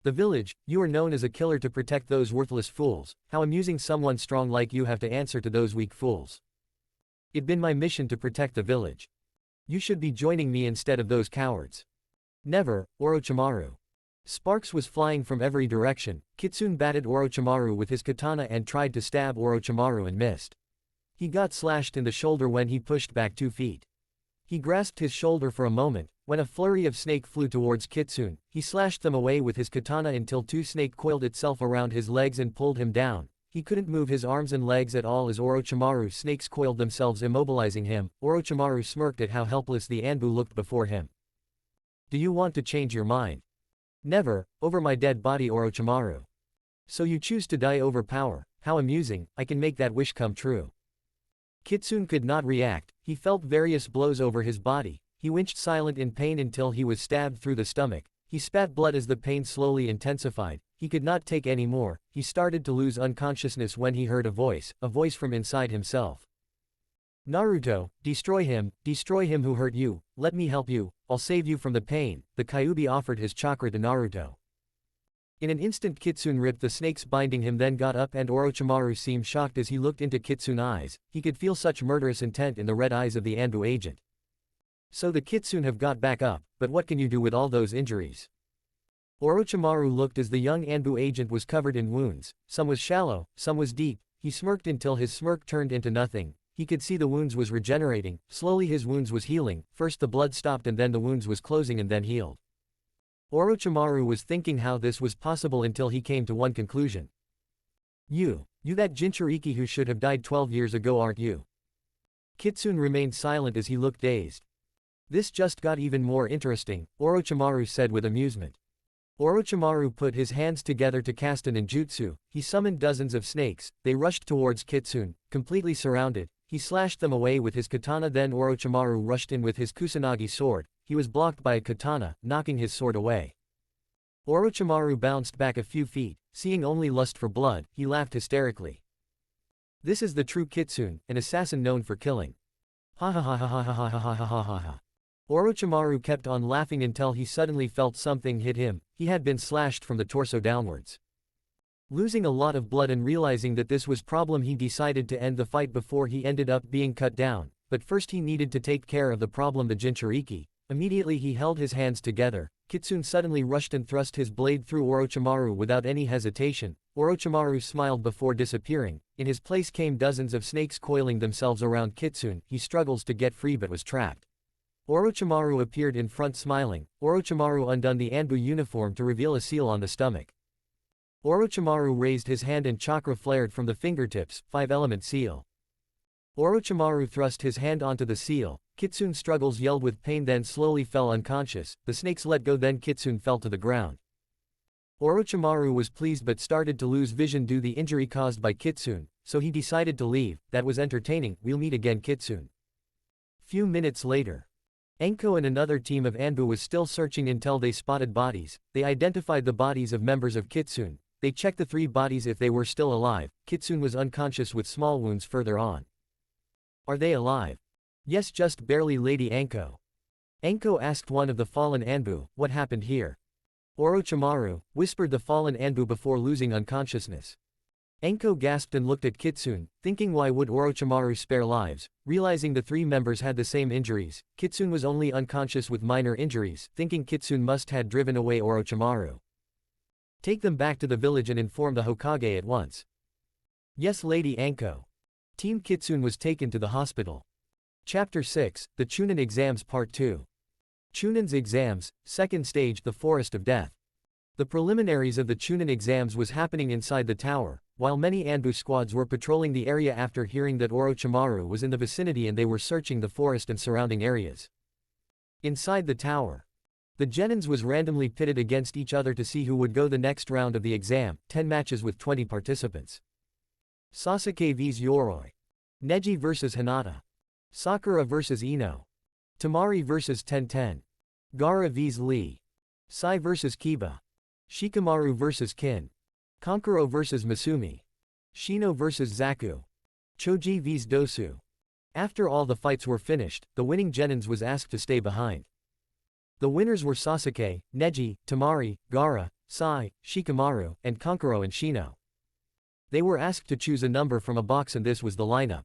The village, you are known as a killer to protect those worthless fools. How amusing someone strong like you have to answer to those weak fools. It been my mission to protect the village. You should be joining me instead of those cowards. Never, Orochimaru. Sparks was flying from every direction. Kitsune batted Orochimaru with his katana and tried to stab Orochimaru and missed. He got slashed in the shoulder when he pushed back 2 feet. He grasped his shoulder for a moment. When a flurry of snake flew towards Kitsune, he slashed them away with his katana until 2 snake coiled itself around his legs and pulled him down. He couldn't move his arms and legs at all as Orochimaru's snakes coiled themselves, immobilizing him. Orochimaru smirked at how helpless the ANBU looked before him. Do you want to change your mind? Never, over my dead body, Orochimaru. So you choose to die over power, how amusing, I can make that wish come true. Kitsune could not react, he felt various blows over his body, he winched silent in pain until he was stabbed through the stomach, he spat blood as the pain slowly intensified, he could not take any more, he started to lose unconsciousness when he heard a voice from inside himself. Naruto, destroy him who hurt you, let me help you, I'll save you from the pain. The Kyuubi offered his chakra to Naruto. In an instant Kitsune ripped the snakes binding him, then got up, and Orochimaru seemed shocked as he looked into Kitsune's eyes. He could feel such murderous intent in the red eyes of the ANBU agent. So the Kitsune have got back up, but what can you do with all those injuries? Orochimaru looked as the young ANBU agent was covered in wounds. Some was shallow, some was deep. He smirked until his smirk turned into nothing. He could see the wounds was regenerating. Slowly his wounds was healing. First the blood stopped and then the wounds was closing and then healed. Orochimaru was thinking how this was possible until he came to one conclusion. You that Jinchuriki who should have died 12 years ago, aren't you? Kitsune remained silent as he looked dazed. This just got even more interesting, Orochimaru said with amusement. Orochimaru put his hands together to cast an ninjutsu. He summoned dozens of snakes. They rushed towards Kitsune, completely surrounded. He slashed them away with his katana, then Orochimaru rushed in with his kusanagi sword. He was blocked by a katana, knocking his sword away. Orochimaru bounced back a few feet, seeing only lust for blood, he laughed hysterically. This is the true Kitsune, an assassin known for killing. Ha ha ha ha ha ha ha ha ha ha ha ha. Orochimaru kept on laughing until he suddenly felt something hit him. He had been slashed from the torso downwards. Losing a lot of blood and realizing that this was problem, he decided to end the fight before he ended up being cut down, but first he needed to take care of the problem, the Jinchuriki. Immediately he held his hands together. Kitsune suddenly rushed and thrust his blade through Orochimaru without any hesitation. Orochimaru smiled before disappearing. In his place came dozens of snakes coiling themselves around Kitsune. He struggles to get free but was trapped. Orochimaru appeared in front smiling. Orochimaru undone the ANBU uniform to reveal a seal on the stomach. Orochimaru raised his hand and chakra flared from the fingertips, 5-element seal. Orochimaru thrust his hand onto the seal. Kitsune struggles, yelled with pain, then slowly fell unconscious. The snakes let go, then Kitsune fell to the ground. Orochimaru was pleased but started to lose vision due to the injury caused by Kitsune, so he decided to leave. That was entertaining, we'll meet again, Kitsune. Few minutes later. Enko and another team of ANBU was still searching until they spotted bodies. They identified the bodies of members of Kitsune. They checked the 3 bodies if they were still alive. Kitsune was unconscious with small wounds further on. Are they alive? Yes, just barely, Lady Enko. Enko asked one of the fallen ANBU, what happened here? Orochimaru, whispered the fallen ANBU before losing unconsciousness. Enko gasped and looked at Kitsune, thinking why would Orochimaru spare lives. Realizing the 3 members had the same injuries, Kitsune was only unconscious with minor injuries, thinking Kitsune must had driven away Orochimaru. Take them back to the village and inform the Hokage at once. Yes, Lady Enko. Team Kitsune was taken to the hospital. Chapter 6, The Chunin Exams Part 2. Chunin's exams, second stage, the Forest of Death. The preliminaries of the Chunin exams was happening inside the tower, while many ANBU squads were patrolling the area after hearing that Orochimaru was in the vicinity, and they were searching the forest and surrounding areas. Inside the tower, the Genins was randomly pitted against each other to see who would go the next round of the exam, 10 matches with 20 participants. Sasuke vs Yoroi. Neji vs Hinata. Sakura vs Ino. Temari vs Tenten. Gaara vs Lee. Sai vs Kiba. Shikamaru vs Kin. Kankuro vs Masumi. Shino vs Zaku. Choji vs Dosu. After all the fights were finished, the winning Genins was asked to stay behind. The winners were Sasuke, Neji, Temari, Gaara, Sai, Shikamaru, and Kankuro and Shino. They were asked to choose a number from a box, and this was the lineup.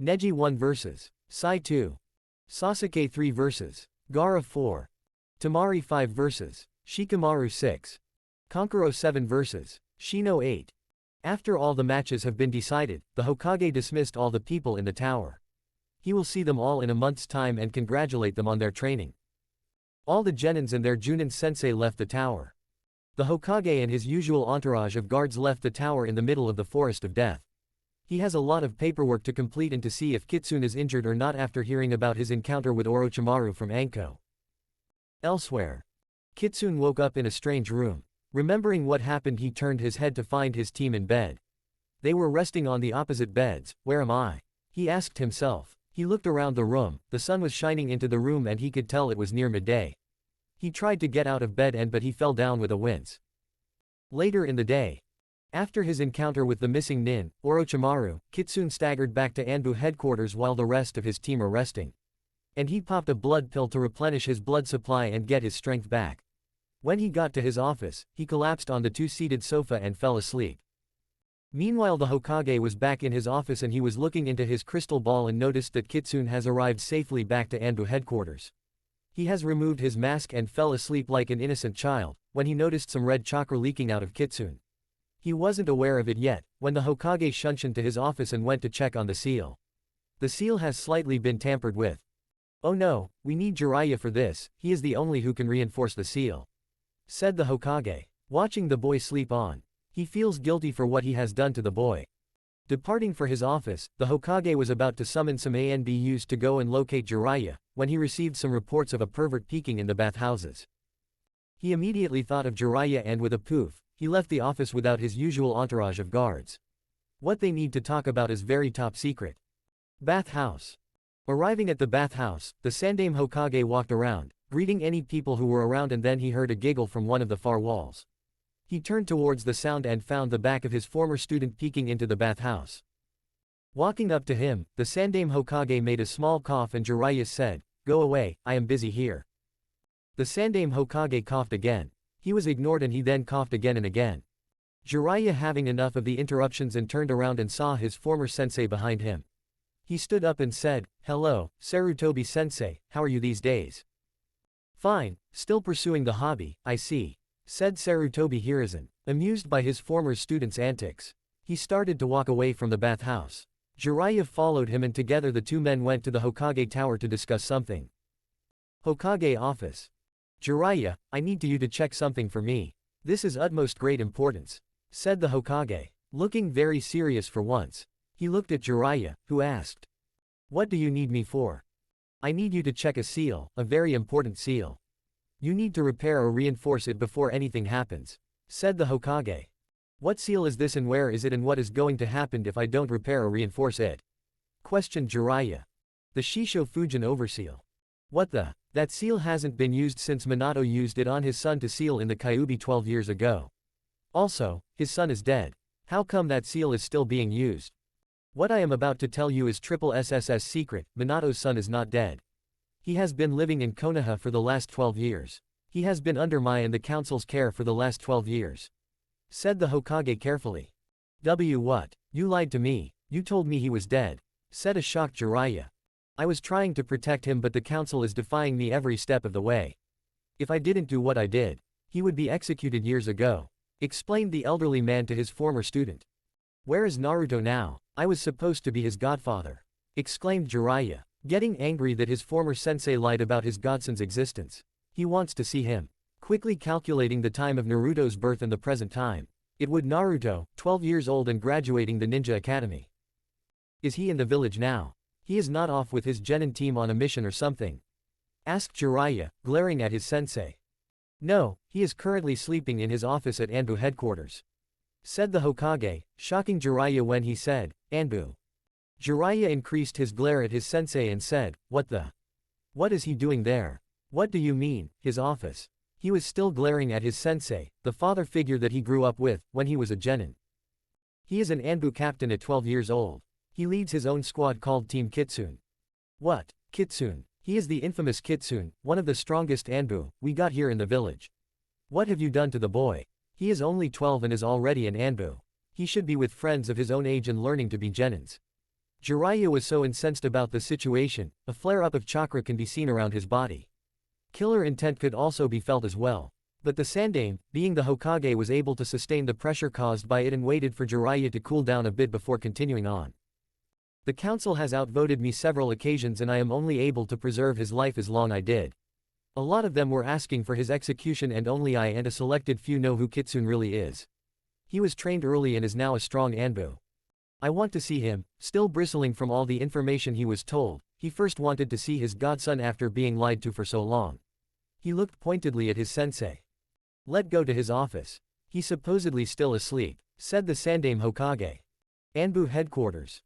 Neji 1 versus Sai 2. Sasuke 3 versus Gaara 4. Temari 5 versus Shikamaru 6. Kankuro 7 versus Shino 8. After all the matches have been decided, the Hokage dismissed all the people in the tower. He will see them all in a month's time and congratulate them on their training. All the Genins and their Junin sensei left the tower. The Hokage and his usual entourage of guards left the tower in the middle of the Forest of Death. He has a lot of paperwork to complete and to see if Kitsune is injured or not after hearing about his encounter with Orochimaru from Enko. Elsewhere. Kitsune woke up in a strange room. Remembering what happened, he turned his head to find his team in bed. They were resting on the opposite beds. Where am I? He asked himself. He looked around the room. The sun was shining into the room and he could tell it was near midday. He tried to get out of bed but he fell down with a wince. Later in the day. After his encounter with the missing nin, Orochimaru, Kitsune staggered back to ANBU headquarters while the rest of his team are resting. And he popped a blood pill to replenish his blood supply and get his strength back. When he got to his office, he collapsed on the 2-seated sofa and fell asleep. Meanwhile, the Hokage was back in his office and he was looking into his crystal ball and noticed that Kitsune has arrived safely back to ANBU headquarters. He has removed his mask and fell asleep like an innocent child, when he noticed some red chakra leaking out of Kitsune. He wasn't aware of it yet, when the Hokage shunshined to his office and went to check on the seal. The seal has slightly been tampered with. Oh no, we need Jiraiya for this, he is the only who can reinforce the seal, said the Hokage, watching the boy sleep on. He feels guilty for what he has done to the boy. Departing for his office, the Hokage was about to summon some ANBUs to go and locate Jiraiya, when he received some reports of a pervert peeking in the bathhouses. He immediately thought of Jiraiya and with a poof, he left the office without his usual entourage of guards. What they need to talk about is very top secret. Bathhouse. Arriving at the bathhouse, the Sandaime Hokage walked around, greeting any people who were around, and then he heard a giggle from one of the far walls. He turned towards the sound and found the back of his former student peeking into the bathhouse. Walking up to him, the Sandaime Hokage made a small cough and Jiraiya said, "Go away, I am busy here." The Sandaime Hokage coughed again. He was ignored and he then coughed again and again. Jiraiya, having enough of the interruptions, and turned around and saw his former sensei behind him. He stood up and said, "Hello, Sarutobi sensei, how are you these days?" "Fine, still pursuing the hobby, I see," said Sarutobi Hiruzen, amused by his former student's antics. He started to walk away from the bathhouse. Jiraiya followed him and together the two men went to the Hokage tower to discuss something. Hokage office. Jiraiya, I need you to check something for me. This is utmost great importance, said the Hokage, looking very serious for once. He looked at Jiraiya, who asked, "What do you need me for?" "I need you to check a seal, a very important seal. You need to repair or reinforce it before anything happens," said the Hokage. "What seal is this and where is it and what is going to happen if I don't repair or reinforce it?" questioned Jiraiya. "The Shisho Fujin overseal." "What the? That seal hasn't been used since Minato used it on his son to seal in the Kyuubi 12 years ago. Also, his son is dead. How come that seal is still being used?" "What I am about to tell you is triple SSS secret. Minato's son is not dead. He has been living in Konoha for the last 12 years. He has been under my and the council's care for the last 12 years. Said the Hokage carefully. What? You lied to me, you told me he was dead," said a shocked Jiraiya. "I was trying to protect him but the council is defying me every step of the way. If I didn't do what I did, he would be executed years ago," explained the elderly man to his former student. "Where is Naruto now? I was supposed to be his godfather," exclaimed Jiraiya, getting angry that his former sensei lied about his godson's existence. He wants to see him. Quickly calculating the time of Naruto's birth and the present time. It would Naruto, 12 years old and graduating the ninja academy. "Is he in the village now? He is not off with his genin team on a mission or something?" asked Jiraiya, glaring at his sensei. "No, he is currently sleeping in his office at ANBU headquarters," said the Hokage, shocking Jiraiya when he said, "ANBU." Jiraiya increased his glare at his sensei and said, "What the? What is he doing there? What do you mean, his office?" He was still glaring at his sensei, the father figure that he grew up with, when he was a genin. "He is an ANBU captain at 12 years old. He leads his own squad called Team Kitsune." "What? Kitsune? He is the infamous Kitsune, one of the strongest ANBU we got here in the village. What have you done to the boy? He is only 12 and is already an ANBU. He should be with friends of his own age and learning to be genins." Jiraiya was so incensed about the situation, a flare-up of chakra can be seen around his body. Killer intent could also be felt as well. But the Sandaime, being the Hokage, was able to sustain the pressure caused by it and waited for Jiraiya to cool down a bit before continuing on. "The council has outvoted me several occasions and I am only able to preserve his life as long I did. A lot of them were asking for his execution and only I and a selected few know who Kitsune really is. He was trained early and is now a strong ANBU. I want to see him." Still bristling from all the information he was told, he first wanted to see his godson after being lied to for so long. He looked pointedly at his sensei. "Let go to his office. He's supposedly still asleep," said the Sandaime Hokage. ANBU headquarters.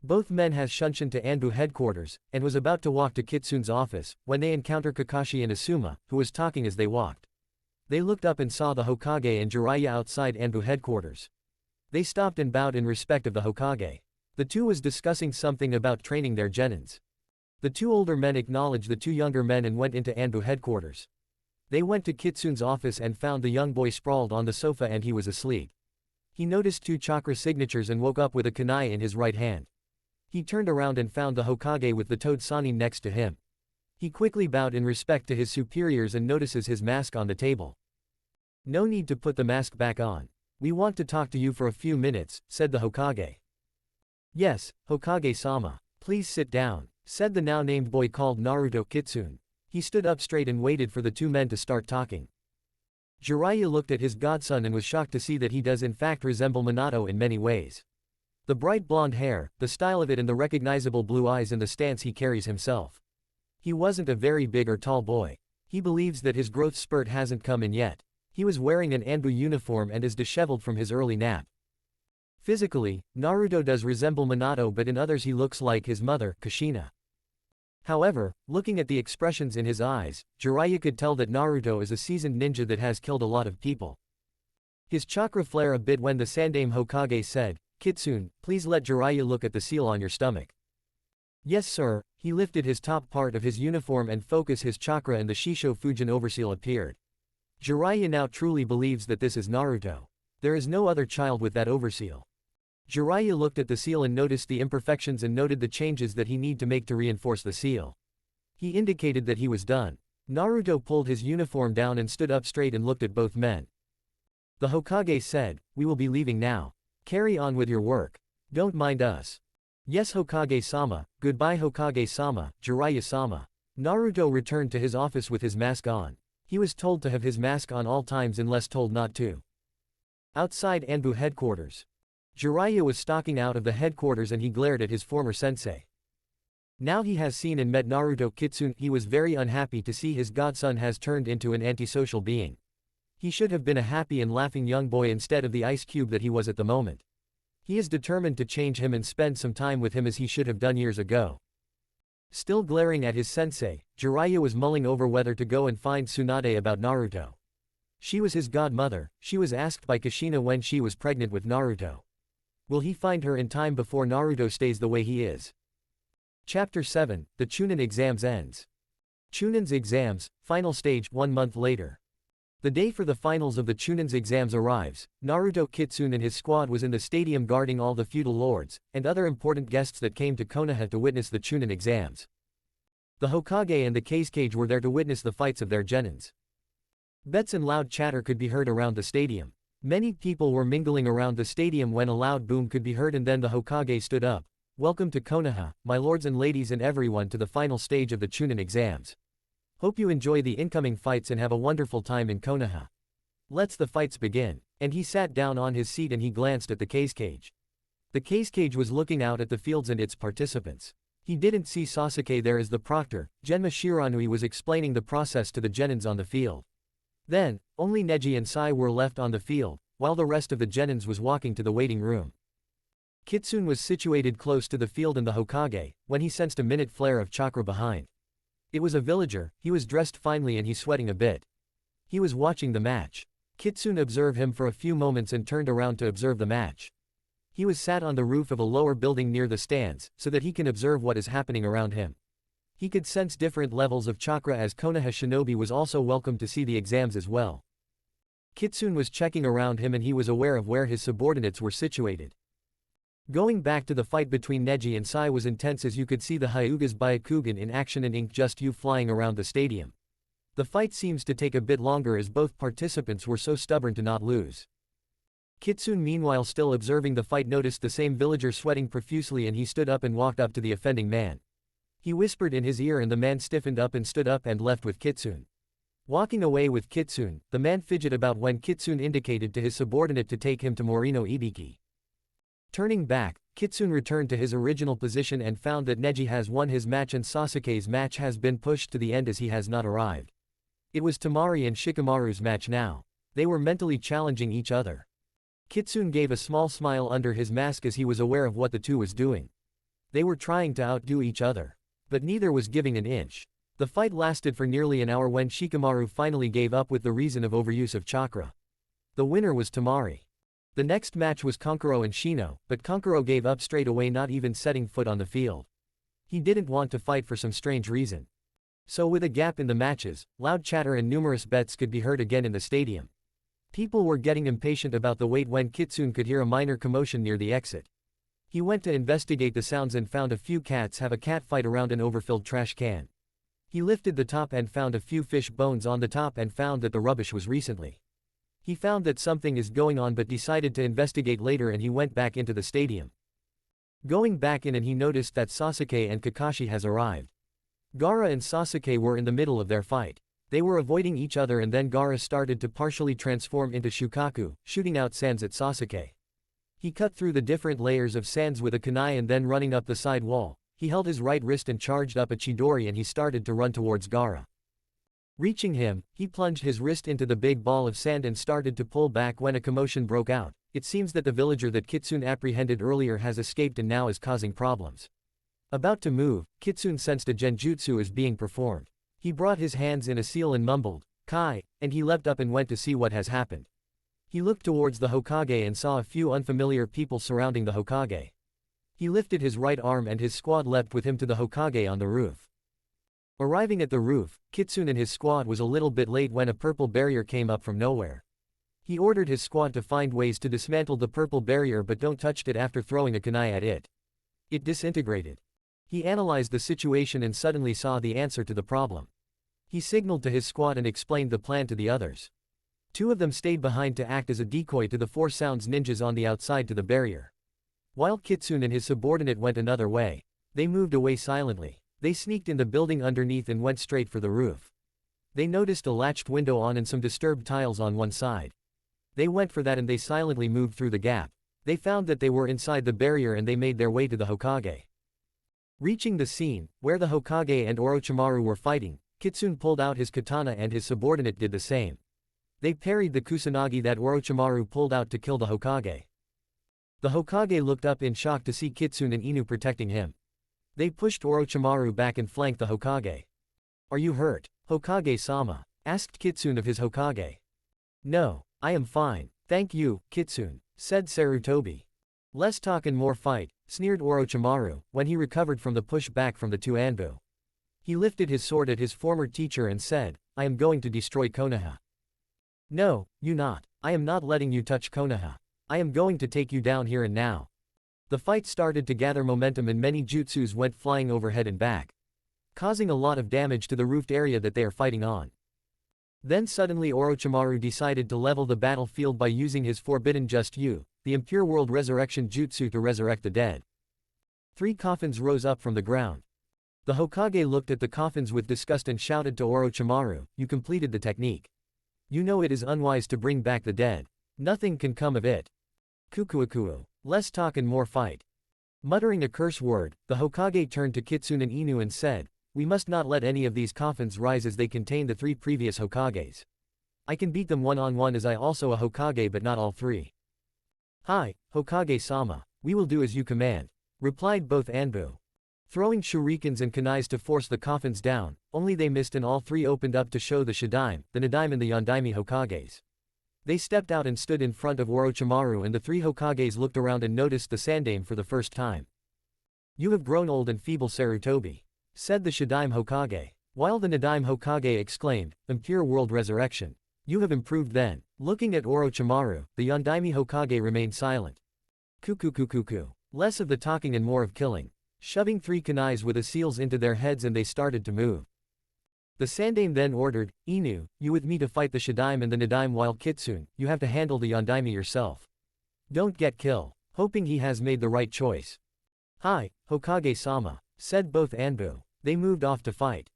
Both men has shunshin to ANBU headquarters, and was about to walk to Kitsune's office, when they encounter Kakashi and Asuma, who was talking as they walked. They looked up and saw the Hokage and Jiraiya outside ANBU headquarters. They stopped and bowed in respect of the Hokage. The two was discussing something about training their genins. The two older men acknowledged the two younger men and went into ANBU headquarters. They went to Kitsune's office and found the young boy sprawled on the sofa and he was asleep. He noticed 2 chakra signatures and woke up with a kunai in his right hand. He turned around and found the Hokage with the toad Sanin next to him. He quickly bowed in respect to his superiors and notices his mask on the table. "No need to put the mask back on. We want to talk to you for a few minutes," said the Hokage. "Yes, Hokage-sama. Please sit down," said the now-named boy called Naruto Kitsune. He stood up straight and waited for the two men to start talking. Jiraiya looked at his godson and was shocked to see that he does in fact resemble Minato in many ways. The bright blonde hair, the style of it and the recognizable blue eyes and the stance he carries himself. He wasn't a very big or tall boy. He believes that his growth spurt hasn't come in yet. He was wearing an ANBU uniform and is disheveled from his early nap. Physically, Naruto does resemble Minato but in others he looks like his mother, Kushina. However, looking at the expressions in his eyes, Jiraiya could tell that Naruto is a seasoned ninja that has killed a lot of people. His chakra flare a bit when the Sandaime Hokage said, "Kitsune, please let Jiraiya look at the seal on your stomach." "Yes sir." He lifted his top part of his uniform and focused his chakra and the Shisho Fujin overseal appeared. Jiraiya now truly believes that this is Naruto. There is no other child with that overseal. Jiraiya looked at the seal and noticed the imperfections and noted the changes that he need to make to reinforce the seal. He indicated that he was done. Naruto pulled his uniform down and stood up straight and looked at both men. The Hokage said, "We will be leaving now. Carry on with your work. Don't mind us. Yes Hokage-sama, goodbye Hokage-sama, Jiraiya-sama. Naruto returned to his office with his mask on. He was told to have his mask on all times unless told not to. Outside ANBU headquarters. Jiraiya was stalking out of the headquarters and he glared at his former sensei. Now he has seen and met Naruto Kitsune. He was very unhappy to see his godson has turned into an antisocial being. He should have been a happy and laughing young boy instead of the ice cube that he was at the moment. He is determined to change him and spend some time with him as he should have done years ago. Still glaring at his sensei, Jiraiya was mulling over whether to go and find Tsunade about Naruto. She was his godmother. She was asked by Kushina when she was pregnant with Naruto. Will he find her in time before Naruto stays the way he is? Chapter 7, The Chunin Exams ends. Chunin's exams, final stage, 1 month later. The day for the finals of the Chunin's exams arrives. Naruto Kitsune and his squad was in the stadium guarding all the feudal lords, and other important guests that came to Konoha to witness the Chunin exams. The Hokage and the Kazekage were there to witness the fights of their genins. Bets and loud chatter could be heard around the stadium. Many people were mingling around the stadium when a loud boom could be heard and then the Hokage stood up. Welcome to Konoha, my lords and ladies and everyone to the final stage of the Chunin exams. Hope you enjoy the incoming fights and have a wonderful time in Konoha. Let's the fights begin. And he sat down on his seat and he glanced at the Kazekage. The Kazekage was looking out at the fields and its participants. He didn't see Sasuke there as the proctor. Genma Shiranui was explaining the process to the genins on the field. Then, only Neji and Sai were left on the field, while the rest of the genins was walking to the waiting room. Kitsune was situated close to the field and the Hokage, when he sensed a minute flare of chakra behind. It was a villager. He was dressed finely and he's sweating a bit. He was watching the match. Kitsune observed him for a few moments and turned around to observe the match. He was sat on the roof of a lower building near the stands, so that he can observe what is happening around him. He could sense different levels of chakra as Konoha Shinobi was also welcome to see the exams as well. Kitsune was checking around him and he was aware of where his subordinates were situated. Going back to the fight between Neji and Sai was intense as you could see the Hyuga's Byakugan in action and ink just you flying around the stadium. The fight seems to take a bit longer as both participants were so stubborn to not lose. Kitsune meanwhile still observing the fight noticed the same villager sweating profusely and he stood up and walked up to the offending man. He whispered in his ear and the man stiffened up and stood up and left with Kitsune. Walking away with Kitsune, the man fidgeted about when Kitsune indicated to his subordinate to take him to Morino Ibiki. Turning back, Kitsune returned to his original position and found that Neji has won his match and Sasuke's match has been pushed to the end as he has not arrived. It was Temari and Shikamaru's match now. They were mentally challenging each other. Kitsune gave a small smile under his mask as he was aware of what the two was doing. They were trying to outdo each other. But neither was giving an inch. The fight lasted for nearly an hour when Shikamaru finally gave up with the reason of overuse of chakra. The winner was Temari. The next match was Kankuro and Shino, but Kankuro gave up straight away, not even setting foot on the field. He didn't want to fight for some strange reason. So with a gap in the matches, loud chatter and numerous bets could be heard again in the stadium. People were getting impatient about the wait when Kitsune could hear a minor commotion near the exit. He went to investigate the sounds and found a few cats have a cat fight around an overfilled trash can. He lifted the top and found a few fish bones on the top and found that the rubbish was recently. He found that something is going on but decided to investigate later and he went back into the stadium. Going back in and he noticed that Sasuke and Kakashi has arrived. Gaara and Sasuke were in the middle of their fight. They were avoiding each other and then Gaara started to partially transform into Shukaku, shooting out sands at Sasuke. He cut through the different layers of sands with a kunai and then running up the side wall, he held his right wrist and charged up a Chidori and he started to run towards Gaara. Reaching him, he plunged his wrist into the big ball of sand and started to pull back when a commotion broke out. It seems that the villager that Kitsune apprehended earlier has escaped and now is causing problems. About to move, Kitsune sensed a genjutsu is being performed. He brought his hands in a seal and mumbled, "Kai," and he leapt up and went to see what has happened. He looked towards the Hokage and saw a few unfamiliar people surrounding the Hokage. He lifted his right arm and his squad leapt with him to the Hokage on the roof. Arriving at the roof, Kitsune and his squad was a little bit late when a purple barrier came up from nowhere. He ordered his squad to find ways to dismantle the purple barrier but don't touch it after throwing a kunai at it. It disintegrated. He analyzed the situation and suddenly saw the answer to the problem. He signaled to his squad and explained the plan to the others. Two of them stayed behind to act as a decoy to the four sounds ninjas on the outside to the barrier. While Kitsune and his subordinate went another way. They moved away silently. They sneaked in the building underneath and went straight for the roof. They noticed a latched window on and some disturbed tiles on one side. They went for that and they silently moved through the gap. They found that they were inside the barrier and they made their way to the Hokage. Reaching the scene, where the Hokage and Orochimaru were fighting, Kitsune pulled out his katana and his subordinate did the same. They parried the kusanagi that Orochimaru pulled out to kill the Hokage. The Hokage looked up in shock to see Kitsune and Inu protecting him. They pushed Orochimaru back and flanked the Hokage. "Are you hurt, Hokage-sama?" asked Kitsune of his Hokage. "No, I am fine, thank you, Kitsune," said Sarutobi. "Less talk and more fight," sneered Orochimaru, when he recovered from the push back from the two ANBU. He lifted his sword at his former teacher and said, "I am going to destroy Konoha." "No, you not. I am not letting you touch Konoha. I am going to take you down here and now." The fight started to gather momentum and many jutsus went flying overhead and back, causing a lot of damage to the roofed area that they are fighting on. Then suddenly Orochimaru decided to level the battlefield by using his forbidden Just You, the impure world resurrection jutsu to resurrect the dead. 3 coffins rose up from the ground. The Hokage looked at the coffins with disgust and shouted to Orochimaru, "You completed the technique. You know it is unwise to bring back the dead. Nothing can come of it. Kukuaku. Less talk and more fight." Muttering a curse word, the Hokage turned to Kitsune and Inu and said, "We must not let any of these coffins rise as they contain the 3 previous Hokages. I can beat them one-on-one as I also a Hokage but not all 3. "Hi, Hokage-sama, we will do as you command," replied both ANBU. Throwing shurikens and kunais to force the coffins down, only they missed and all 3 opened up to show the Shidaime, the Nadaime and the Yondaime Hokages. They stepped out and stood in front of Orochimaru and the 3 Hokages looked around and noticed the Sandaime for the first time. "You have grown old and feeble, Sarutobi," said the Shidaime Hokage. While the Nadaime Hokage exclaimed, "Impure world resurrection. You have improved then." Looking at Orochimaru, the Yondaime Hokage remained silent. Kukukukuku. Less of the talking and more of killing. Shoving 3 kunais with the seals into their heads and they started to move. The Sandaime then ordered, "Inu, you with me to fight the Shidaime and the Nadaime while Kitsune, you have to handle the Yondaime yourself. Don't get killed." Hoping he has made the right choice. "Hi, Hokage-sama," said both ANBU. They moved off to fight.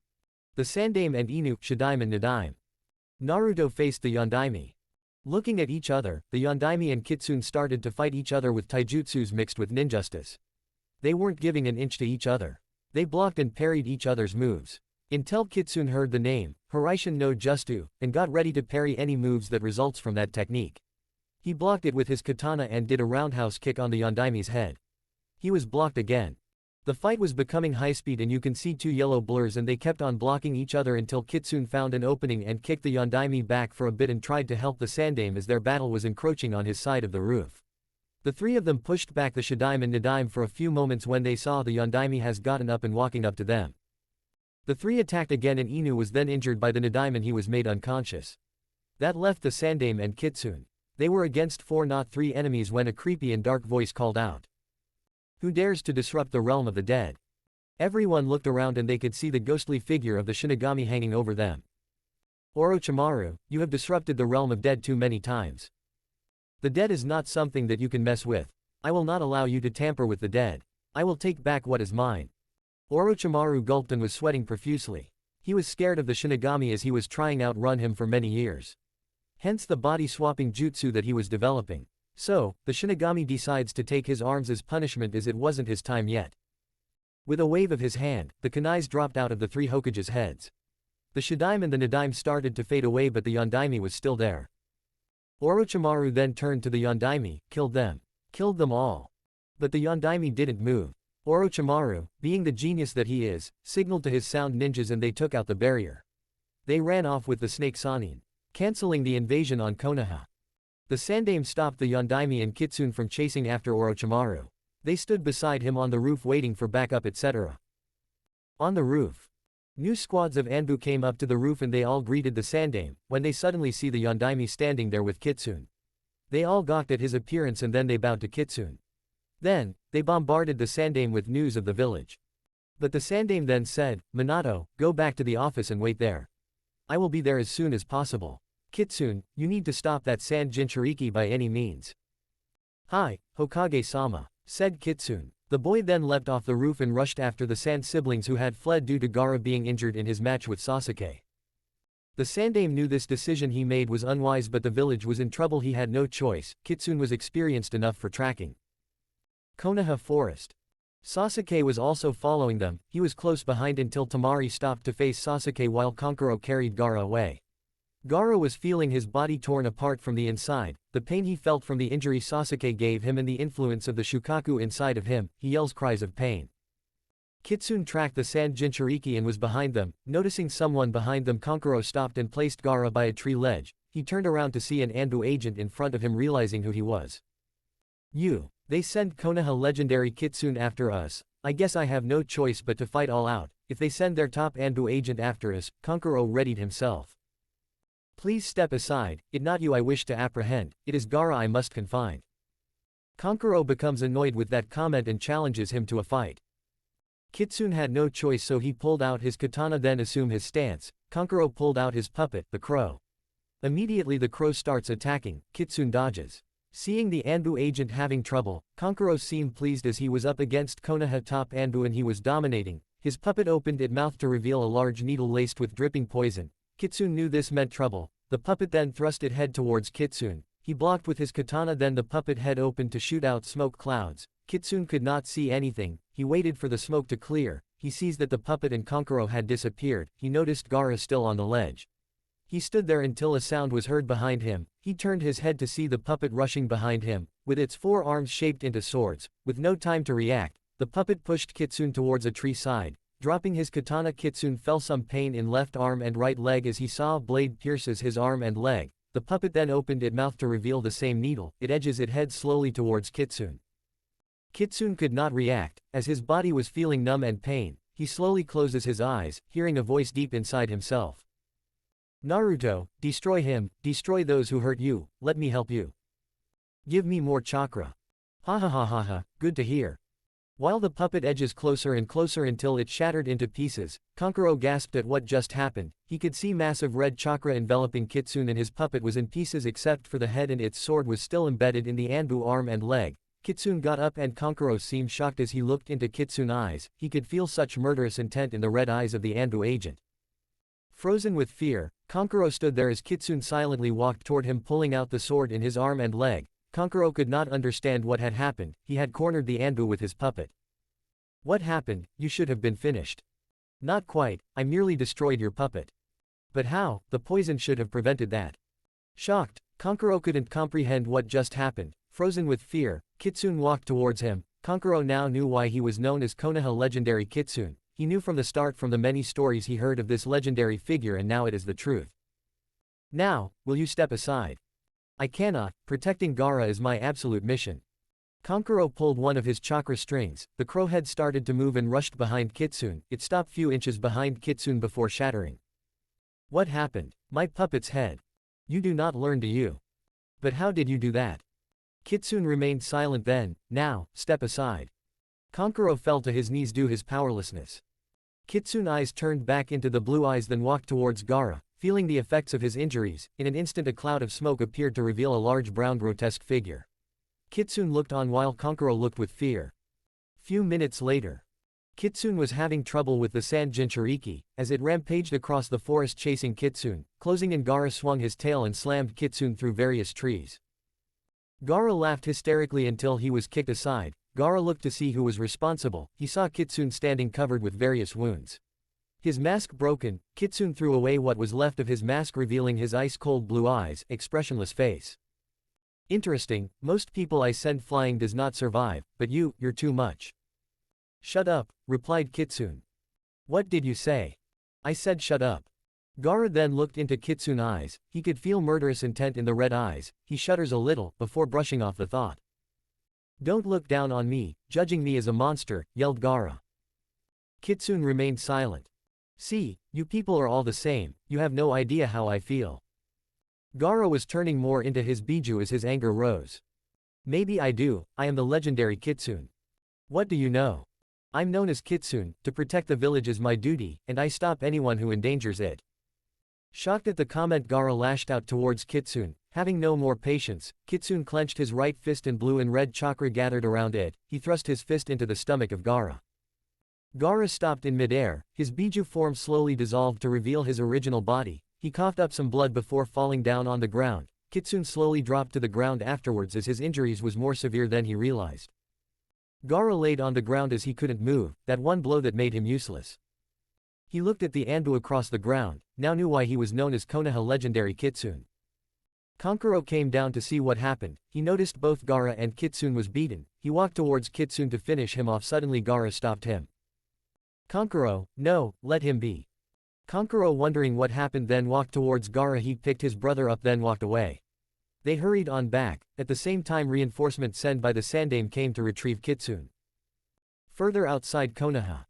The Sandaime and Inu, Shidaime and Nadaime. Naruto faced the Yondaime. Looking at each other, the Yondaime and Kitsune started to fight each other with taijutsus mixed with ninjustice. They weren't giving an inch to each other. They blocked and parried each other's moves. Until Kitsune heard the name, Hiraishin no Justu, and got ready to parry any moves that results from that technique. He blocked it with his katana and did a roundhouse kick on the Yondaime's head. He was blocked again. The fight was becoming high-speed and you can see 2 yellow blurs and they kept on blocking each other until Kitsune found an opening and kicked the Yondaime back for a bit and tried to help the Sandaime as their battle was encroaching on his side of the roof. The 3 of them pushed back the Shidaime and Nadaime for a few moments when they saw the Yondaime has gotten up and walking up to them. The 3 attacked again and Inu was then injured by the Nadaime and he was made unconscious. That left the Sandaime and Kitsune. They were against 4 not 3 enemies when a creepy and dark voice called out, "Who dares to disrupt the realm of the dead?" Everyone looked around and they could see the ghostly figure of the Shinigami hanging over them. "Orochimaru, you have disrupted the realm of dead too many times. The dead is not something that you can mess with. I will not allow you to tamper with the dead. I will take back what is mine." Orochimaru gulped and was sweating profusely. He was scared of the Shinigami as he was trying outrun him for many years. Hence the body-swapping jutsu that he was developing. So, the Shinigami decides to take his arms as punishment as it wasn't his time yet. With a wave of his hand, the kunais dropped out of the 3 Hokages' heads. The Shidaime and the Nadaime started to fade away but the Yondaime was still there. Orochimaru then turned to the Yondaime, killed them. Killed them all. But the Yondaime didn't move. Orochimaru, being the genius that he is, signaled to his sound ninjas and they took out the barrier. They ran off with the snake Sanin, cancelling the invasion on Konoha. The Sandaime stopped the Yondaime and Kitsune from chasing after Orochimaru. They stood beside him on the roof waiting for backup etc. On the roof. New squads of ANBU came up to the roof and they all greeted the Sandaime, when they suddenly see the Yondaime standing there with Kitsune. They all gawked at his appearance and then they bowed to Kitsune. Then, they bombarded the Sandaime with news of the village. But the Sandaime then said, "Minato, go back to the office and wait there. I will be there as soon as possible." Kitsune, you need to stop that sand Jinchuriki by any means. Hi, Hokage-sama, said Kitsune. The boy then leapt off the roof and rushed after the sand siblings who had fled due to Gaara being injured in his match with Sasuke. The Sandaime knew this decision he made was unwise, but the village was in trouble. He had no choice. Kitsune was experienced enough for tracking. Konoha Forest. Sasuke was also following them. He was close behind until Temari stopped to face Sasuke while Kankuro carried Gaara away. Gaara was feeling his body torn apart from the inside. The pain he felt from the injury Sasuke gave him and the influence of the Shukaku inside of him, he yells cries of pain. Kitsune tracked the sand Jinchuriki and was behind them. Noticing someone behind them, Kankuro stopped and placed Gaara by a tree ledge. He turned around to see an ANBU agent in front of him, realizing who he was. They send Konoha legendary Kitsune after us. I guess I have no choice but to fight all out. If they send their top ANBU agent after us, Kankuro readied himself. Please step aside, it not you I wish to apprehend, it is Gaara I must confine. Kankuro becomes annoyed with that comment and challenges him to a fight. Kitsune had no choice, so he pulled out his katana, then assumed his stance. Kankuro pulled out his puppet, the crow. Immediately the crow starts attacking. Kitsune dodges. Seeing the ANBU agent having trouble, Kankuro seemed pleased as he was up against Konoha top ANBU and he was dominating. His puppet opened its mouth to reveal a large needle laced with dripping poison. Kitsune knew this meant trouble. The puppet then thrust its head towards Kitsune. He blocked with his katana, then the puppet head opened to shoot out smoke clouds. Kitsune could not see anything. He waited for the smoke to clear. He sees that the puppet and Kankuro had disappeared. He noticed Gaara still on the ledge. He stood there until a sound was heard behind him. He turned his head to see the puppet rushing behind him, with its 4 arms shaped into swords. With no time to react, the puppet pushed Kitsune towards a tree side. Dropping his katana, Kitsune felt some pain in left arm and right leg as he saw a blade pierces his arm and leg. The puppet then opened its mouth to reveal the same needle. It edges its head slowly towards Kitsune. Kitsune could not react, as his body was feeling numb and pain. He slowly closes his eyes, hearing a voice deep inside himself. Naruto, destroy him, destroy those who hurt you, let me help you. Give me more chakra. Ha ha ha ha ha, good to hear. While the puppet edges closer and closer until it shattered into pieces, Kankuro gasped at what just happened. He could see massive red chakra enveloping Kitsune and his puppet was in pieces except for the head, and its sword was still embedded in the ANBU arm and leg. Kitsune got up and Kankuro seemed shocked as he looked into Kitsune's eyes. He could feel such murderous intent in the red eyes of the ANBU agent. Frozen with fear, Kankuro stood there as Kitsune silently walked toward him, pulling out the sword in his arm and leg. Kankuro could not understand what had happened. He had cornered the ANBU with his puppet. What happened? You should have been finished. Not quite, I merely destroyed your puppet. But how? The poison should have prevented that. Shocked, Kankuro couldn't comprehend what just happened. Frozen with fear, Kitsune walked towards him. Kankuro now knew why he was known as Konoha legendary Kitsune. He knew from the start from the many stories he heard of this legendary figure, and now it is the truth. Now, will you step aside? I cannot, protecting Gaara is my absolute mission. Kankuro pulled one of his chakra strings. The crow head started to move and rushed behind Kitsune. It stopped few inches behind Kitsune before shattering. What happened? My puppet's head. You do not learn, do you? But how did you do that? Kitsune remained silent then. Now, step aside. Kankuro fell to his knees due his powerlessness. Kitsune's eyes turned back into the blue eyes, then walked towards Gaara. Feeling the effects of his injuries, in an instant a cloud of smoke appeared to reveal a large brown grotesque figure. Kitsune looked on while Kankuro looked with fear. Few minutes later, Kitsune was having trouble with the sand Jinchuriki, as it rampaged across the forest chasing Kitsune. Closing in, Gaara swung his tail and slammed Kitsune through various trees. Gaara laughed hysterically until he was kicked aside. Gaara looked to see who was responsible. He saw Kitsune standing covered with various wounds. His mask broken, Kitsune threw away what was left of his mask, revealing his ice-cold blue eyes, expressionless face. Interesting, most people I send flying does not survive, but you're too much. Shut up, replied Kitsune. What did you say? I said shut up. Gaara then looked into Kitsune's eyes. He could feel murderous intent in the red eyes. He shudders a little, before brushing off the thought. Don't look down on me, judging me as a monster, yelled Gaara. Kitsune remained silent. See, you people are all the same, you have no idea how I feel. Gaara was turning more into his biju as his anger rose. Maybe I do, I am the legendary Kitsune. What do you know? I'm known as Kitsune. To protect the village is my duty, and I stop anyone who endangers it. Shocked at the comment, Gaara lashed out towards Kitsune. Having no more patience, Kitsune clenched his right fist and blue and red chakra gathered around it. He thrust his fist into the stomach of Gaara. Gaara stopped in midair, his Biju form slowly dissolved to reveal his original body. He coughed up some blood before falling down on the ground. Kitsune slowly dropped to the ground afterwards as his injuries was more severe than he realized. Gaara laid on the ground as he couldn't move, that one blow that made him useless. He looked at the ANBU across the ground, now knew why he was known as Konoha legendary Kitsune. Kankuro came down to see what happened. He noticed both Gaara and Kitsune was beaten. He walked towards Kitsune to finish him off. Suddenly Gaara stopped him. Kankuro, no, let him be. Kankuro, wondering what happened, then walked towards Gaara. He picked his brother up then walked away. They hurried on back. At the same time, reinforcements sent by the Sandame came to retrieve Kitsune. Further outside Konoha,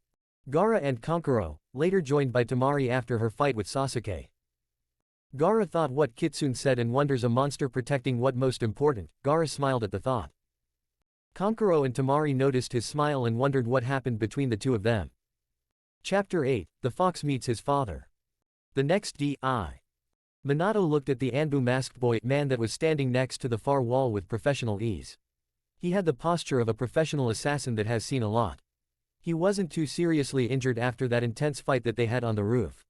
Gaara and Kankuro, later joined by Temari after her fight with Sasuke. Gaara thought what Kitsune said and wonders, a monster protecting what most important. Gaara smiled at the thought. Kankuro and Temari noticed his smile and wondered what happened between the two of them. Chapter 8, The Fox Meets His Father. The next D.I. Minato looked at the ANBU masked boy man that was standing next to the far wall with professional ease. He had the posture of a professional assassin that has seen a lot. He wasn't too seriously injured after that intense fight that they had on the roof.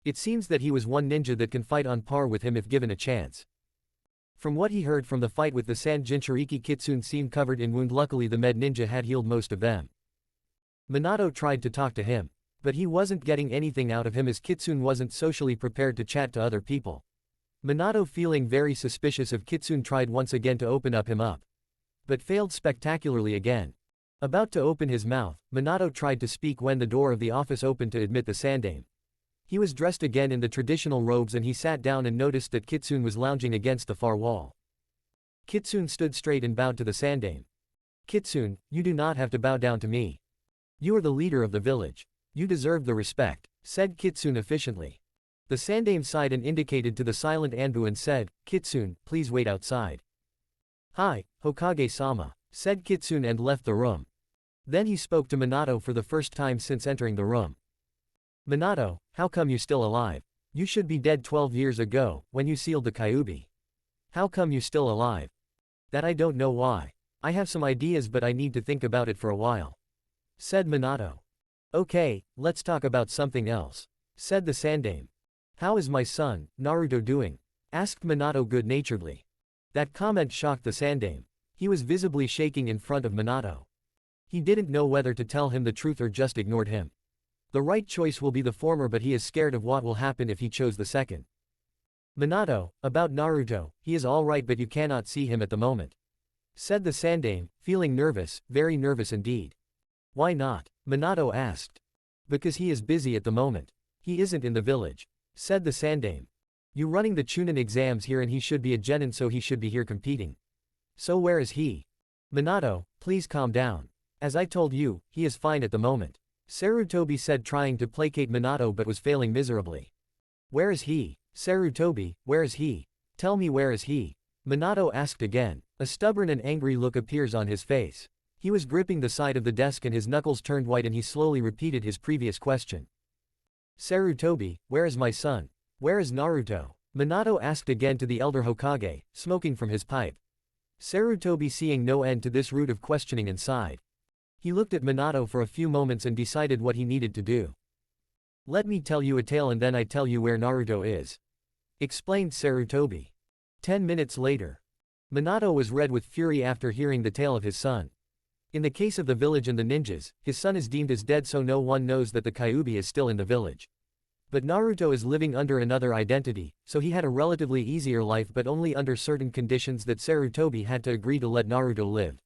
It seems that he was one ninja that can fight on par with him if given a chance. From what he heard from the fight with the Sand Jinchuriki, Kitsune seemed covered in wound. Luckily the med ninja had healed most of them. Minato tried to talk to him, but he wasn't getting anything out of him as Kitsune wasn't socially prepared to chat to other people. Minato, feeling very suspicious of Kitsune, tried once again to open him up, but failed spectacularly again. About to open his mouth, Minato tried to speak when the door of the office opened to admit the Sandame. He was dressed again in the traditional robes and he sat down and noticed that Kitsune was lounging against the far wall. Kitsune stood straight and bowed to the Sandame. Kitsune, you do not have to bow down to me. You are the leader of the village. You deserve the respect, said Kitsune efficiently. The Sandame sighed and indicated to the silent ANBU and said, Kitsune, please wait outside. Hi, Hokage-sama, said Kitsune and left the room. Then he spoke to Minato for the first time since entering the room. Minato, how come you still alive? You should be dead 12 years ago, when you sealed the Kyuubi. How come you still alive? That I don't know why. I have some ideas but I need to think about it for a while, said Minato. Okay, let's talk about something else, said the Sandame. How is my son, Naruto, doing? Asked Minato good-naturedly. That comment shocked the Sandame. He was visibly shaking in front of Minato. He didn't know whether to tell him the truth or just ignored him. The right choice will be the former, but he is scared of what will happen if he chose the second. Minato, about Naruto, he is alright but you cannot see him at the moment, said the Sandame, feeling nervous, very nervous indeed. Why not? Minato asked. Because he is busy at the moment. He isn't in the village, said the Sandame. You running the Chunin exams here and he should be a genin, so he should be here competing. So where is he? Minato, please calm down. As I told you, he is fine at the moment, Sarutobi said, trying to placate Minato but was failing miserably. Where is he? Sarutobi, where is he? Tell me, where is he? Minato asked again. A stubborn and angry look appears on his face. He was gripping the side of the desk and his knuckles turned white and he slowly repeated his previous question. Sarutobi, where is my son? Where is Naruto? Minato asked again to the elder Hokage, smoking from his pipe. Sarutobi, seeing no end to this route of questioning, and sighed. He looked at Minato for a few moments and decided what he needed to do. Let me tell you a tale and then I tell you where Naruto is, explained Sarutobi. 10 minutes later. Minato was red with fury after hearing the tale of his son. In the case of the village and the ninjas, his son is deemed as dead, so no one knows that the Kyuubi is still in the village. But Naruto is living under another identity, so he had a relatively easier life, but only under certain conditions that Sarutobi had to agree to let Naruto live.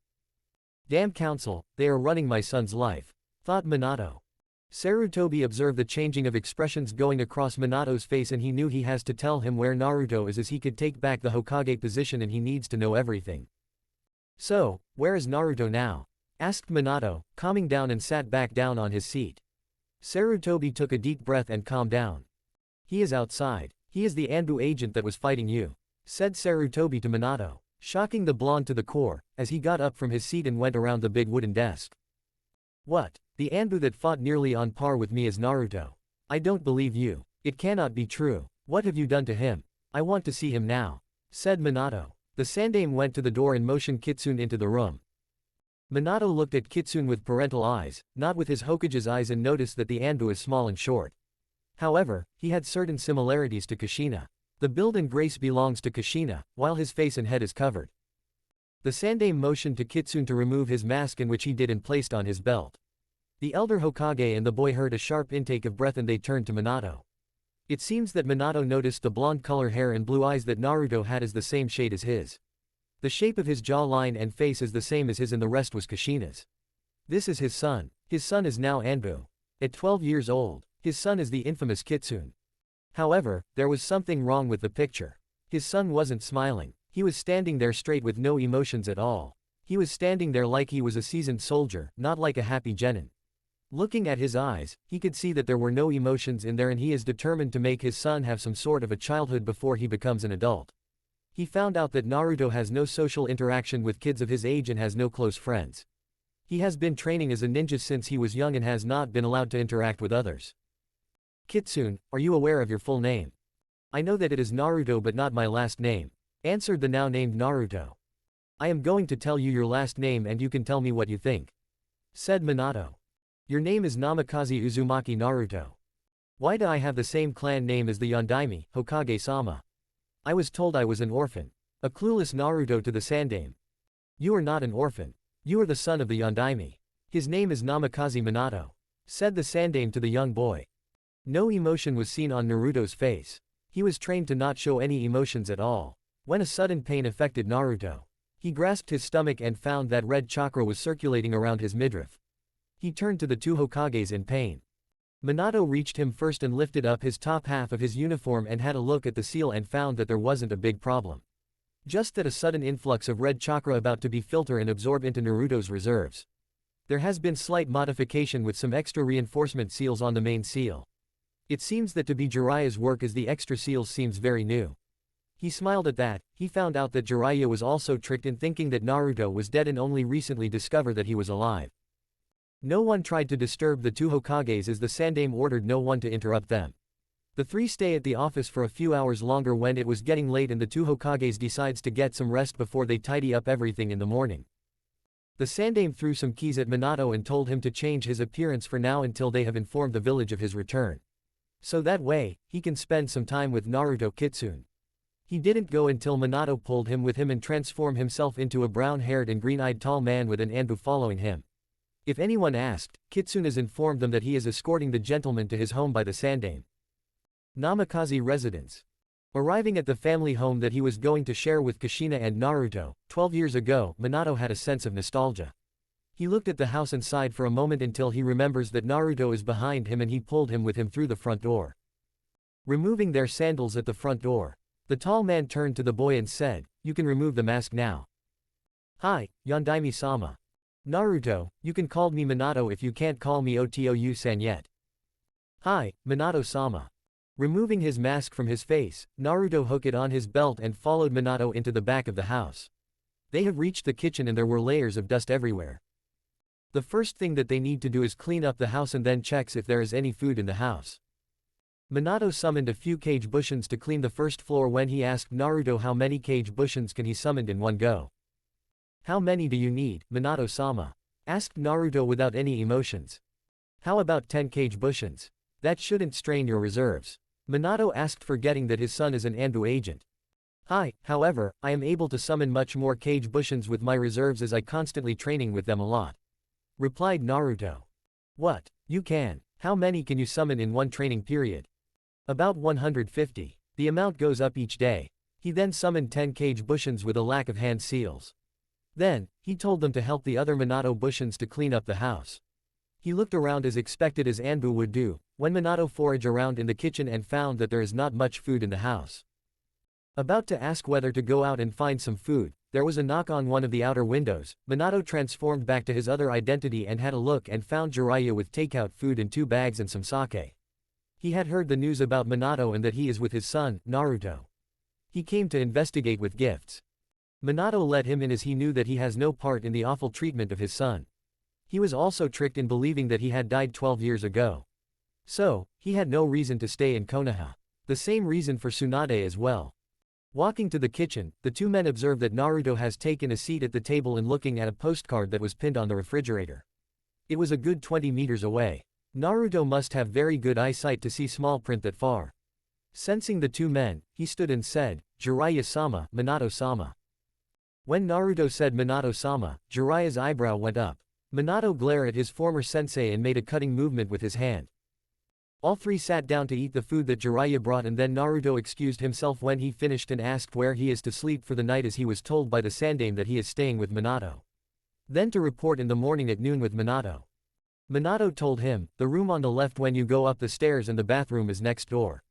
Damn council, they are running my son's life, thought Minato. Sarutobi observed the changing of expressions going across Minato's face and he knew he has to tell him where Naruto is, as he could take back the Hokage position and he needs to know everything. So, where is Naruto now? Asked Minato, calming down and sat back down on his seat. Sarutobi took a deep breath and calmed down. He is outside. He is the ANBU agent that was fighting you, said Sarutobi to Minato, shocking the blonde to the core, as he got up from his seat and went around the big wooden desk. What? The ANBU that fought nearly on par with me is Naruto? I don't believe you. It cannot be true. What have you done to him? I want to see him now, said Minato. The Sandaime went to the door and motioned Kitsune into the room. Minato looked at Kitsune with parental eyes, not with his Hokage's eyes, and noticed that the ANBU is small and short. However, he had certain similarities to Kushina. The build and grace belongs to Kushina, while his face and head is covered. The Sandaime motioned to Kitsune to remove his mask, in which he did, and placed on his belt. The elder Hokage and the boy heard a sharp intake of breath and they turned to Minato. It seems that Minato noticed the blonde color hair and blue eyes that Naruto had as the same shade as his. The shape of his jawline and face is the same as his, and the rest was Kushina's. This is his son. His son is now ANBU. At 12 years old, his son is the infamous Kitsune. However, there was something wrong with the picture. His son wasn't smiling. He was standing there straight with no emotions at all. He was standing there like he was a seasoned soldier, not like a happy genin. Looking at his eyes, he could see that there were no emotions in there, and he is determined to make his son have some sort of a childhood before he becomes an adult. He found out that Naruto has no social interaction with kids of his age and has no close friends. He has been training as a ninja since he was young and has not been allowed to interact with others. Kitsune, are you aware of your full name? I know that it is Naruto, but not my last name, answered the now named Naruto. I am going to tell you your last name and you can tell me what you think, said Minato. Your name is Namikaze Uzumaki Naruto. Why do I have the same clan name as the Yondaime, Hokage-sama? I was told I was an orphan. A clueless Naruto to the Sandaime. You are not an orphan. You are the son of the Yondaime. His name is Namikaze Minato, said the Sandaime to the young boy. No emotion was seen on Naruto's face. He was trained to not show any emotions at all. When a sudden pain affected Naruto, he grasped his stomach and found that red chakra was circulating around his midriff. He turned to the two Hokages in pain. Minato reached him first and lifted up his top half of his uniform and had a look at the seal and found that there wasn't a big problem. Just that a sudden influx of red chakra about to be filtered and absorb into Naruto's reserves. There has been slight modification with some extra reinforcement seals on the main seal. It seems that to be Jiraiya's work as the extra seals seems very new. He smiled at that. He found out that Jiraiya was also tricked in thinking that Naruto was dead and only recently discovered that he was alive. No one tried to disturb the two Hokages as the Sandaime ordered no one to interrupt them. The three stay at the office for a few hours longer when it was getting late, and the two Hokages decides to get some rest before they tidy up everything in the morning. The Sandaime threw some keys at Minato and told him to change his appearance for now until they have informed the village of his return. So that way, he can spend some time with Naruto Kitsune. He didn't go until Minato pulled him with him and transformed himself into a brown-haired and green-eyed tall man with an ANBU following him. If anyone asked, Kitsune has informed them that he is escorting the gentleman to his home by the Sandaime. Namikaze residence. Arriving at the family home that he was going to share with Kushina and Naruto, 12 years ago, Minato had a sense of nostalgia. He looked at the house and sighed for a moment until he remembers that Naruto is behind him and he pulled him with him through the front door. Removing their sandals at the front door, the tall man turned to the boy and said, "You can remove the mask now." "Hi, Yondaime-sama. Naruto, you can call me Minato if you can't call me Otou-san yet." "Hi, Minato-sama." Removing his mask from his face, Naruto hooked it on his belt and followed Minato into the back of the house. They have reached the kitchen and there were layers of dust everywhere. The first thing that they need to do is clean up the house and then checks if there is any food in the house. Minato summoned a few cage bushins to clean the first floor when he asked Naruto how many cage bushins can he summon in one go. "How many do you need, Minato-sama?" asked Naruto without any emotions. "How about 10 cage bushins? That shouldn't strain your reserves." Minato asked, forgetting that his son is an ANBU agent. "Hi, however, I am able to summon much more cage bushins with my reserves as I constantly training with them a lot," replied Naruto. "What? You can? How many can you summon in one training period?" "About 150. The amount goes up each day." He then summoned 10 cage bushins with a lack of hand seals. Then, he told them to help the other Minato bushins to clean up the house. He looked around as expected as ANBU would do, when Minato foraged around in the kitchen and found that there is not much food in the house. About to ask whether to go out and find some food, there was a knock on one of the outer windows. Minato transformed back to his other identity and had a look and found Jiraiya with takeout food in 2 bags and some sake. He had heard the news about Minato and that he is with his son, Naruto. He came to investigate with gifts. Minato let him in as he knew that he has no part in the awful treatment of his son. He was also tricked in believing that he had died 12 years ago. So, he had no reason to stay in Konoha. The same reason for Tsunade as well. Walking to the kitchen, the two men observe that Naruto has taken a seat at the table and looking at a postcard that was pinned on the refrigerator. It was a good 20 meters away. Naruto must have very good eyesight to see small print that far. Sensing the two men, he stood and said, "Jiraiya-sama, Minato-sama." When Naruto said Minato-sama, Jiraiya's eyebrow went up. Minato glared at his former sensei and made a cutting movement with his hand. All three sat down to eat the food that Jiraiya brought, and then Naruto excused himself when he finished and asked where he is to sleep for the night, as he was told by the Sandame that he is staying with Minato. Then to report in the morning at noon with Minato. Minato told him, "The room on the left when you go up the stairs and the bathroom is next door.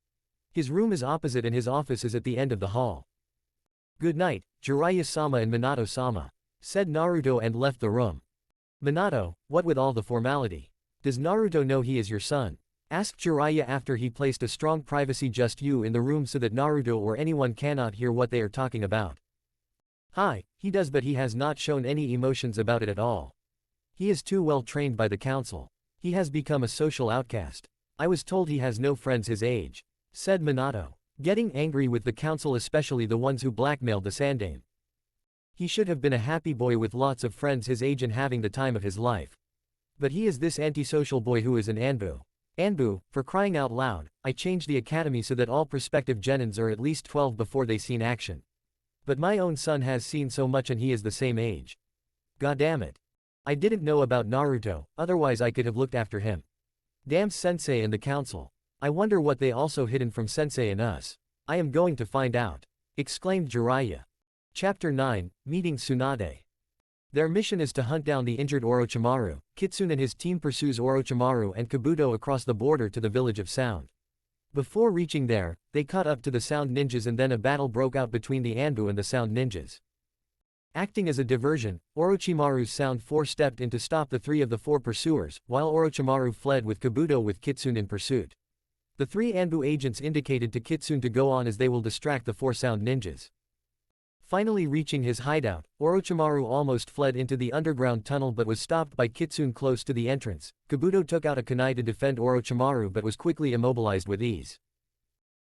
His room is opposite and his office is at the end of the hall." "Good night, Jiraiya-sama and Minato-sama," said Naruto and left the room. "Minato, what with all the formality? Does Naruto know he is your son?" asked Jiraiya after he placed a strong privacy just you in the room so that Naruto or anyone cannot hear what they are talking about. "Hi, he does, but he has not shown any emotions about it at all. He is too well trained by the council. He has become a social outcast. I was told he has no friends his age," said Minato, getting angry with the council, especially the ones who blackmailed the Sandame. He should have been a happy boy with lots of friends his age and having the time of his life. But he is this antisocial boy who is an ANBU. ANBU, for crying out loud, I changed the academy so that all prospective genins are at least 12 before they seen action. But my own son has seen so much and he is the same age. Goddammit. I didn't know about Naruto, otherwise I could have looked after him. Damn Sensei and the council. I wonder what they also hidden from Sensei and us. I am going to find out," exclaimed Jiraiya. Chapter 9, Meeting Tsunade. Their mission is to hunt down the injured Orochimaru. Kitsune and his team pursues Orochimaru and Kabuto across the border to the village of Sound. Before reaching there, they caught up to the Sound ninjas and then a battle broke out between the ANBU and the Sound ninjas. Acting as a diversion, Orochimaru's Sound 4 stepped in to stop the 3 of the 4 pursuers, while Orochimaru fled with Kabuto with Kitsune in pursuit. The 3 ANBU agents indicated to Kitsune to go on as they will distract the 4 Sound ninjas. Finally reaching his hideout, Orochimaru almost fled into the underground tunnel but was stopped by Kitsune close to the entrance. Kabuto took out a kunai to defend Orochimaru but was quickly immobilized with ease.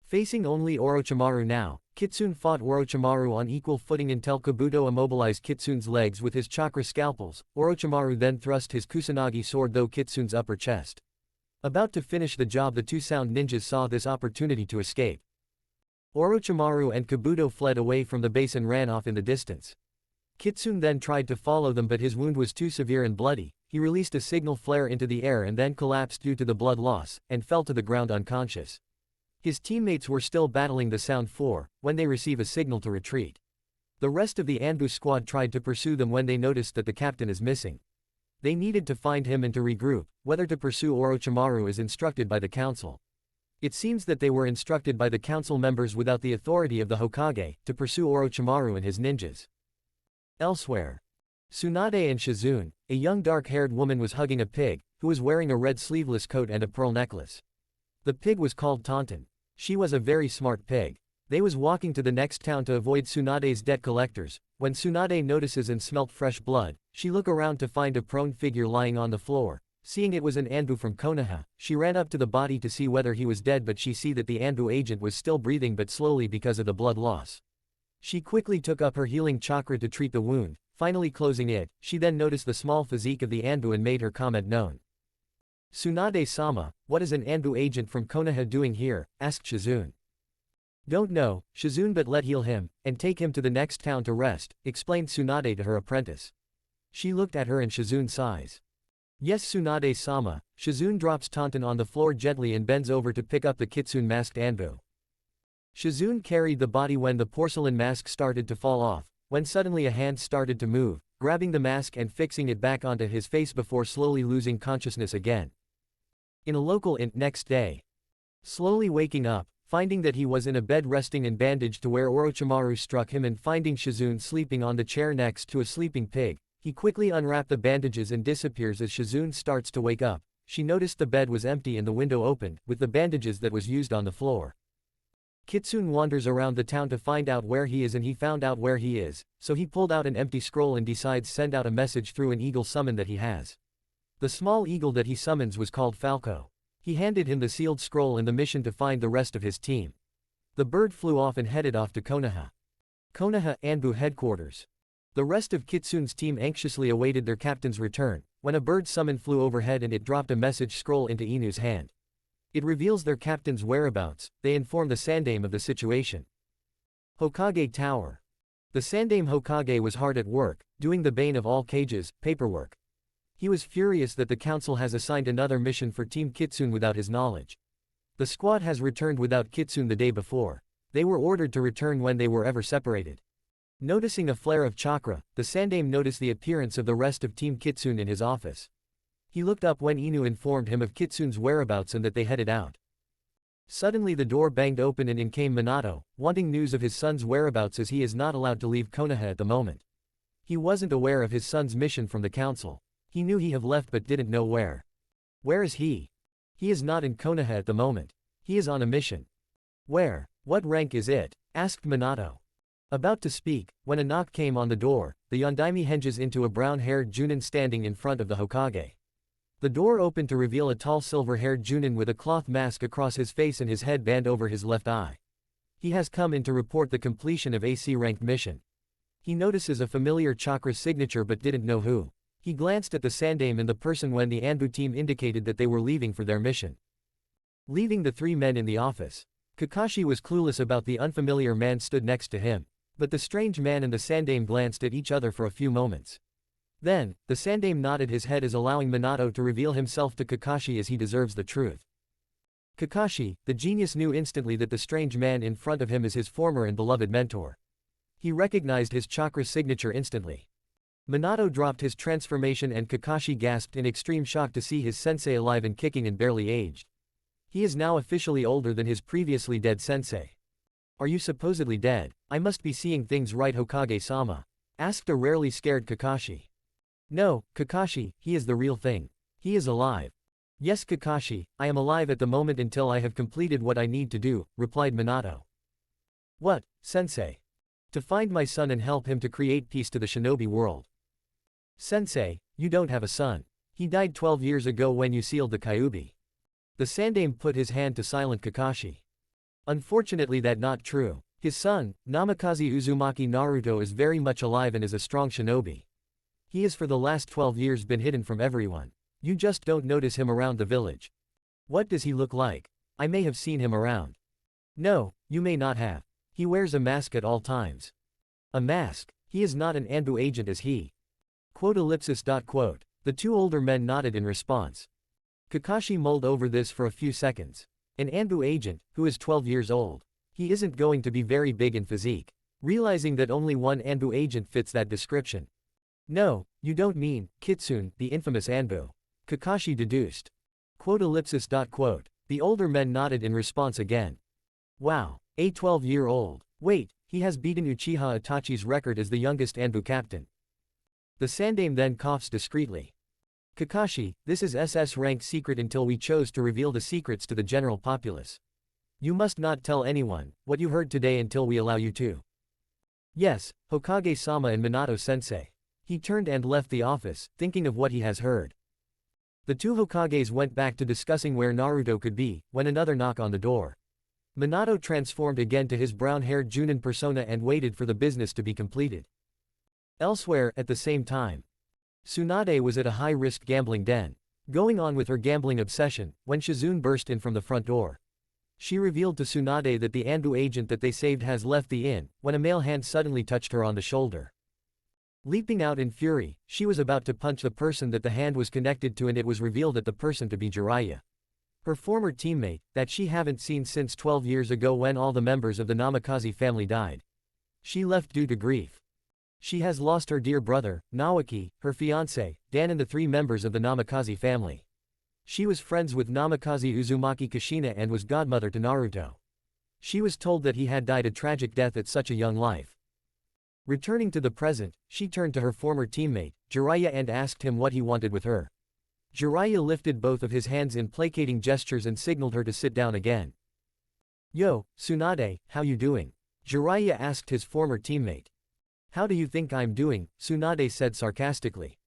Facing only Orochimaru now, Kitsune fought Orochimaru on equal footing until Kabuto immobilized Kitsune's legs with his chakra scalpels. Orochimaru then thrust his kusanagi sword through Kitsune's upper chest. About to finish the job, the 2 Sound ninjas saw this opportunity to escape. Orochimaru and Kabuto fled away from the base and ran off in the distance. Kitsune then tried to follow them but his wound was too severe and bloody. He released a signal flare into the air and then collapsed due to the blood loss, and fell to the ground unconscious. His teammates were still battling the Sound 4, when they receive a signal to retreat. The rest of the ANBU squad tried to pursue them when they noticed that the captain is missing. They needed to find him and to regroup. Whether to pursue Orochimaru is instructed by the council. It seems that they were instructed by the council members without the authority of the Hokage, to pursue Orochimaru and his ninjas. Elsewhere. Tsunade and Shizune, a young dark-haired woman, was hugging a pig, who was wearing a red sleeveless coat and a pearl necklace. The pig was called Tauntaun. She was a very smart pig. They was walking to the next town to avoid Tsunade's debt collectors. When Tsunade notices and smelt fresh blood, she look around to find a prone figure lying on the floor. Seeing it was an ANBU from Konoha, she ran up to the body to see whether he was dead, but she see that the ANBU agent was still breathing but slowly because of the blood loss. She quickly took up her healing chakra to treat the wound, finally closing it. She then noticed the small physique of the ANBU and made her comment known. "Tsunade-sama, what is an ANBU agent from Konoha doing here?" asked Shizune. "Don't know, Shizune, but let heal him, and take him to the next town to rest," explained Tsunade to her apprentice. She looked at her and Shizune sighs. "Yes, Tsunade-sama." Shizune drops Tauntaun on the floor gently and bends over to pick up the Kitsune masked ANBU. Shizune carried the body when the porcelain mask started to fall off, when suddenly a hand started to move, grabbing the mask and fixing it back onto his face before slowly losing consciousness again. In a local inn next day. Slowly waking up, finding that he was in a bed resting and bandaged to where Orochimaru struck him, and finding Shizune sleeping on the chair next to a sleeping pig, he quickly unwrapped the bandages and disappears. As Shizune starts to wake up, she noticed the bed was empty and the window open, with the bandages that was used on the floor. Kitsune wanders around the town to find out where he is, and he found out where he is, so he pulled out an empty scroll and decides send out a message through an eagle summon that he has. The small eagle that he summons was called Falco. He handed him the sealed scroll and the mission to find the rest of his team. The bird flew off and headed off to Konoha. Konoha ANBU headquarters. The rest of Kitsune's team anxiously awaited their captain's return, when a bird summon flew overhead and it dropped a message scroll into Inu's hand. It reveals their captain's whereabouts. They inform the Sandaime of the situation. Hokage Tower. The Sandaime Hokage was hard at work, doing the bane of all cages, paperwork. He was furious that the council has assigned another mission for Team Kitsune without his knowledge. The squad has returned without Kitsune the day before. They were ordered to return when they were ever separated. Noticing a flare of chakra, the Sandaime noticed the appearance of the rest of Team Kitsune in his office. He looked up when Inu informed him of Kitsune's whereabouts and that they headed out. Suddenly the door banged open and in came Minato, wanting news of his son's whereabouts as he is not allowed to leave Konoha at the moment. He wasn't aware of his son's mission from the council. He knew he have left but didn't know where. Where is he? He is not in Konoha at the moment. He is on a mission. Where? What rank is it? Asked Minato. About to speak, when a knock came on the door, the Yondaime henges into a brown-haired Junin standing in front of the Hokage. The door opened to reveal a tall silver-haired Junin with a cloth mask across his face and his headband over his left eye. He has come in to report the completion of AC-ranked mission. He notices a familiar chakra signature but didn't know who. He glanced at the Sandaime and the person when the ANBU team indicated that they were leaving for their mission. Leaving the three men in the office. Kakashi was clueless about the unfamiliar man stood next to him. But the strange man and the Sandaime glanced at each other for a few moments. Then, the Sandaime nodded his head as allowing Minato to reveal himself to Kakashi as he deserves the truth. Kakashi, the genius, knew instantly that the strange man in front of him is his former and beloved mentor. He recognized his chakra signature instantly. Minato dropped his transformation and Kakashi gasped in extreme shock to see his sensei alive and kicking and barely aged. He is now officially older than his previously dead sensei. Are you supposedly dead? I must be seeing things right, Hokage-sama? Asked a rarely scared Kakashi. No, Kakashi, he is the real thing. He is alive. Yes, Kakashi, I am alive at the moment until I have completed what I need to do, replied Minato. What, sensei? To find my son and help him to create peace to the shinobi world. Sensei, you don't have a son. He died 12 years ago when you sealed the Kyuubi. The Sandaime put his hand to silent Kakashi. Unfortunately, that's not true. His son, Namikaze Uzumaki Naruto, is very much alive and is a strong shinobi. He has for the last 12 years been hidden from everyone. You just don't notice him around the village. What does he look like? I may have seen him around. No, you may not have. He wears a mask at all times. A mask? He is not an ANBU agent, is he? Quote. The two older men nodded in response. Kakashi mulled over this for a few seconds. An ANBU agent, who is 12 years old. He isn't going to be very big in physique. Realizing that only one ANBU agent fits that description. No, you don't mean Kitsune, the infamous ANBU. Kakashi deduced. Quote. The older men nodded in response again. Wow, a 12-year-old. Wait, he has beaten Uchiha Itachi's record as the youngest ANBU captain. The Sandaime then coughs discreetly. Kakashi, this is SS rank secret until we chose to reveal the secrets to the general populace. You must not tell anyone what you heard today until we allow you to. Yes, Hokage-sama and Minato-sensei. He turned and left the office, thinking of what he has heard. The two Hokages went back to discussing where Naruto could be, when another knock on the door. Minato transformed again to his brown-haired Junin persona and waited for the business to be completed. Elsewhere, at the same time, Tsunade was at a high-risk gambling den, going on with her gambling obsession, when Shizune burst in from the front door. She revealed to Tsunade that the ANBU agent that they saved has left the inn, when a male hand suddenly touched her on the shoulder. Leaping out in fury, she was about to punch the person that the hand was connected to, and it was revealed that the person to be Jiraiya. Her former teammate, that she haven't seen since 12 years ago when all the members of the Namikaze family died. She left due to grief. She has lost her dear brother, Naoki, her fiancé, Dan, and the 3 members of the Namikaze family. She was friends with Namikaze Uzumaki Kushina and was godmother to Naruto. She was told that he had died a tragic death at such a young life. Returning to the present, she turned to her former teammate, Jiraiya, and asked him what he wanted with her. Jiraiya lifted both of his hands in placating gestures and signaled her to sit down again. Yo, Tsunade, how you doing? Jiraiya asked his former teammate. How do you think I'm doing? Tsunade said sarcastically.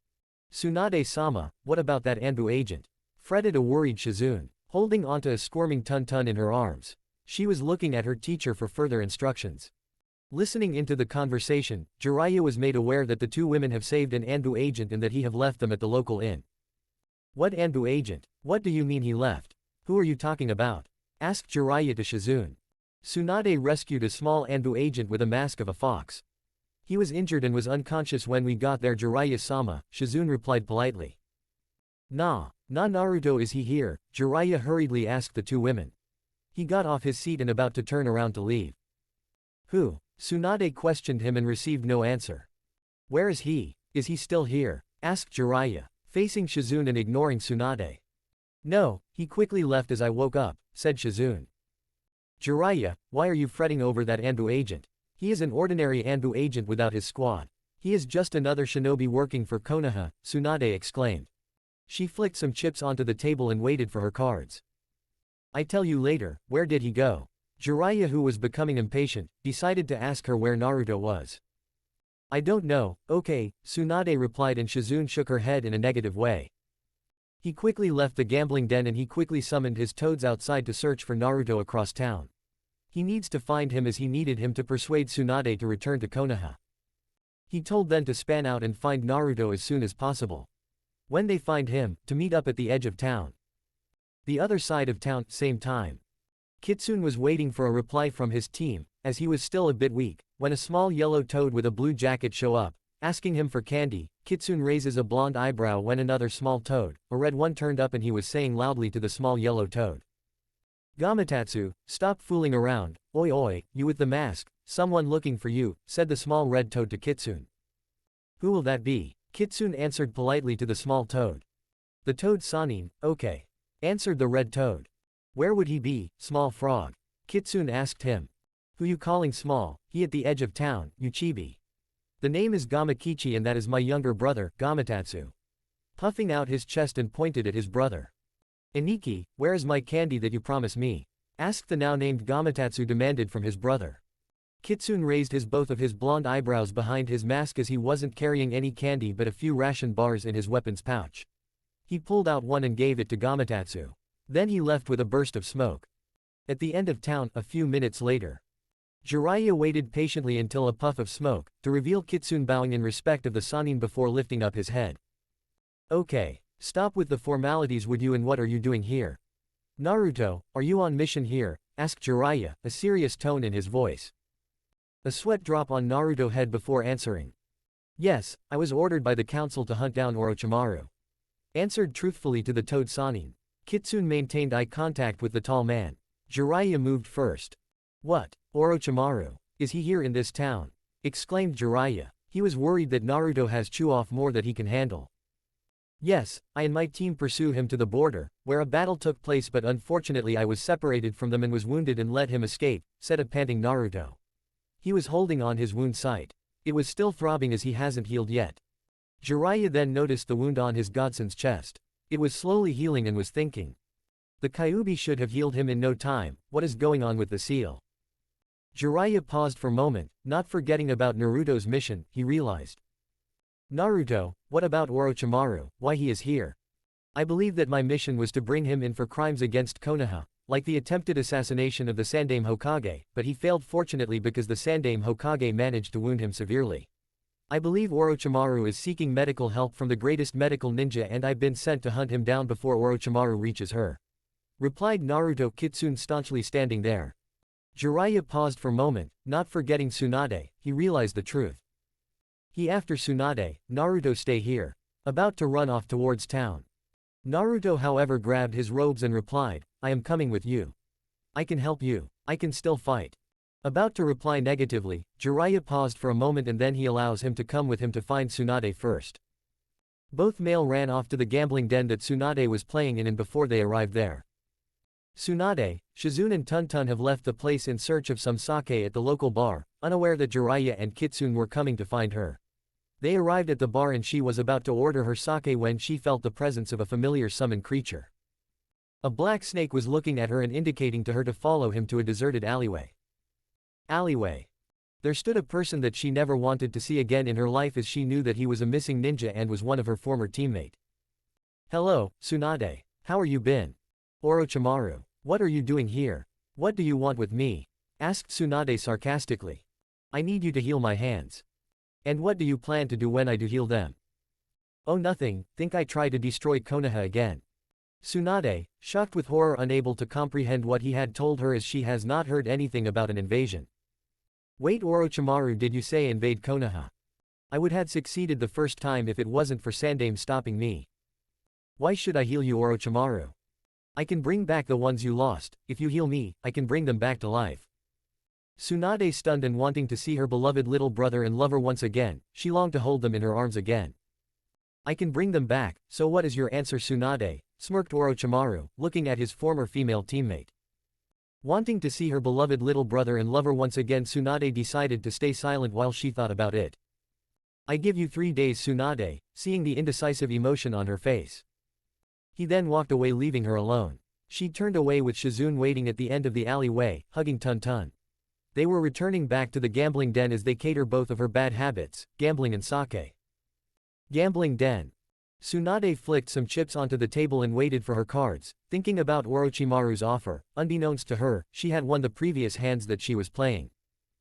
Tsunade-sama, what about that ANBU agent? Fretted a worried Shizune. holding onto a squirming Tun-Tun in her arms. She was looking at her teacher for further instructions. Listening into the conversation, Jiraiya was made aware that the two women have saved an ANBU agent and that he have left them at the local inn. What ANBU agent? What do you mean he left? Who are you talking about? Asked Jiraiya to Shizune. Tsunade rescued a small ANBU agent with a mask of a fox. He was injured and was unconscious when we got there, Jiraiya-sama, Shizune replied politely. Na Naruto, is he here? Jiraiya hurriedly asked the two women. He got off his seat and about to turn around to leave. Who? Tsunade questioned him and received no answer. Where is he? Is he still here? Asked Jiraiya, facing Shizune and ignoring Tsunade. No, he quickly left as I woke up, said Shizune. Jiraiya, why are you fretting over that ANBU agent? He is an ordinary ANBU agent without his squad. He is just another shinobi working for Konoha, Tsunade exclaimed. She flicked some chips onto the table and waited for her cards. I tell you later, where did he go? Jiraiya, who was becoming impatient, decided to ask her where Naruto was. I don't know, okay, Tsunade replied, and Shizune shook her head in a negative way. He quickly left the gambling den and he quickly summoned his toads outside to search for Naruto across town. He needs to find him as he needed him to persuade Tsunade to return to Konoha. He told them to span out and find Naruto as soon as possible. When they find him, to meet up at the edge of town. The other side of town, same time. Kitsune was waiting for a reply from his team, as he was still a bit weak, when a small yellow toad with a blue jacket show up, asking him for candy. Kitsune raises a blonde eyebrow when another small toad, a red one, turned up and he was saying loudly to the small yellow toad. Gamatsu, stop fooling around, oi oi, you with the mask, someone looking for you, said the small red toad to Kitsune. Who will that be? Kitsune answered politely to the small toad. The toad Sanin, okay. Answered the red toad. Where would he be, small frog? Kitsune asked him. Who you calling small? He at the edge of town, Uchibi. The name is Gamakichi and that is my younger brother, Gamatatsu. Puffing out his chest and pointed at his brother. Aniki, where is my candy that you promised me? Asked the now named Gamatatsu, demanded from his brother. Kitsune raised both of his blonde eyebrows behind his mask as he wasn't carrying any candy but a few ration bars in his weapons pouch. He pulled out one and gave it to Gamatatsu. Then he left with a burst of smoke. At the end of town, a few minutes later. Jiraiya waited patiently until a puff of smoke, to reveal Kitsune bowing in respect of the Sanin before lifting up his head. Okay. Stop with the formalities, would you, and what are you doing here? Naruto, are you on mission here? Asked Jiraiya, a serious tone in his voice. A sweat drop on Naruto's head before answering. Yes, I was ordered by the council to hunt down Orochimaru. Answered truthfully to the toad Sanin. Kitsune maintained eye contact with the tall man. Jiraiya moved first. What? Orochimaru? Is he here in this town? Exclaimed Jiraiya. He was worried that Naruto has chew-off more that he can handle. Yes, I and my team pursue him to the border, where a battle took place, but unfortunately I was separated from them and was wounded and let him escape, said a panting Naruto. He was holding on his wound site. It was still throbbing as he hasn't healed yet. Jiraiya then noticed the wound on his godson's chest. It was slowly healing and was thinking. The Kyuubi should have healed him in no time, what is going on with the seal? Jiraiya paused for a moment, not forgetting about Naruto's mission, he realized. Naruto, what about Orochimaru, why he is here? I believe that my mission was to bring him in for crimes against Konoha, like the attempted assassination of the Sandaime Hokage, but he failed fortunately because the Sandaime Hokage managed to wound him severely. I believe Orochimaru is seeking medical help from the greatest medical ninja and I've been sent to hunt him down before Orochimaru reaches her. Replied Naruto, Kitsune staunchly standing there. Jiraiya paused for a moment, not forgetting Tsunade, he realized the truth. He after Tsunade, Naruto stay here. About to run off towards town. Naruto however grabbed his robes and replied, I am coming with you. I can help you, I can still fight. About to reply negatively, Jiraiya paused for a moment and then he allows him to come with him to find Tsunade first. Both male ran off to the gambling den that Tsunade was playing in and before they arrived there. Tsunade, Shizune and Tun-Tun have left the place in search of some sake at the local bar, unaware that Jiraiya and Kitsune were coming to find her. They arrived at the bar and she was about to order her sake when she felt the presence of a familiar summoned creature. A black snake was looking at her and indicating to her to follow him to a deserted alleyway. There stood a person that she never wanted to see again in her life as she knew that he was a missing ninja and was one of her former teammate. Hello, Tsunade. How are you been? Orochimaru, what are you doing here? What do you want with me? Asked Tsunade sarcastically. I need you to heal my hands. And what do you plan to do when I do heal them? Oh nothing, think I try to destroy Konoha again. Tsunade, shocked with horror, unable to comprehend what he had told her, as she has not heard anything about an invasion. Wait, Orochimaru, did you say invade Konoha? I would have succeeded the first time if it wasn't for Sandame stopping me. Why should I heal you, Orochimaru? I can bring back the ones you lost. If you heal me, I can bring them back to life. Tsunade, stunned and wanting to see her beloved little brother and lover once again, she longed to hold them in her arms again. I can bring them back, so what is your answer, Tsunade? Smirked Orochimaru, looking at his former female teammate. Wanting to see her beloved little brother and lover once again, Tsunade decided to stay silent while she thought about it. I give you 3 days, Tsunade, seeing the indecisive emotion on her face. He then walked away, leaving her alone. She turned away with Shizune waiting at the end of the alleyway, hugging Tun. They were returning back to the gambling den as they cater both of her bad habits, gambling and sake. Gambling den. Tsunade flicked some chips onto the table and waited for her cards, thinking about Orochimaru's offer. Unbeknownst to her, she had won the previous hands that she was playing.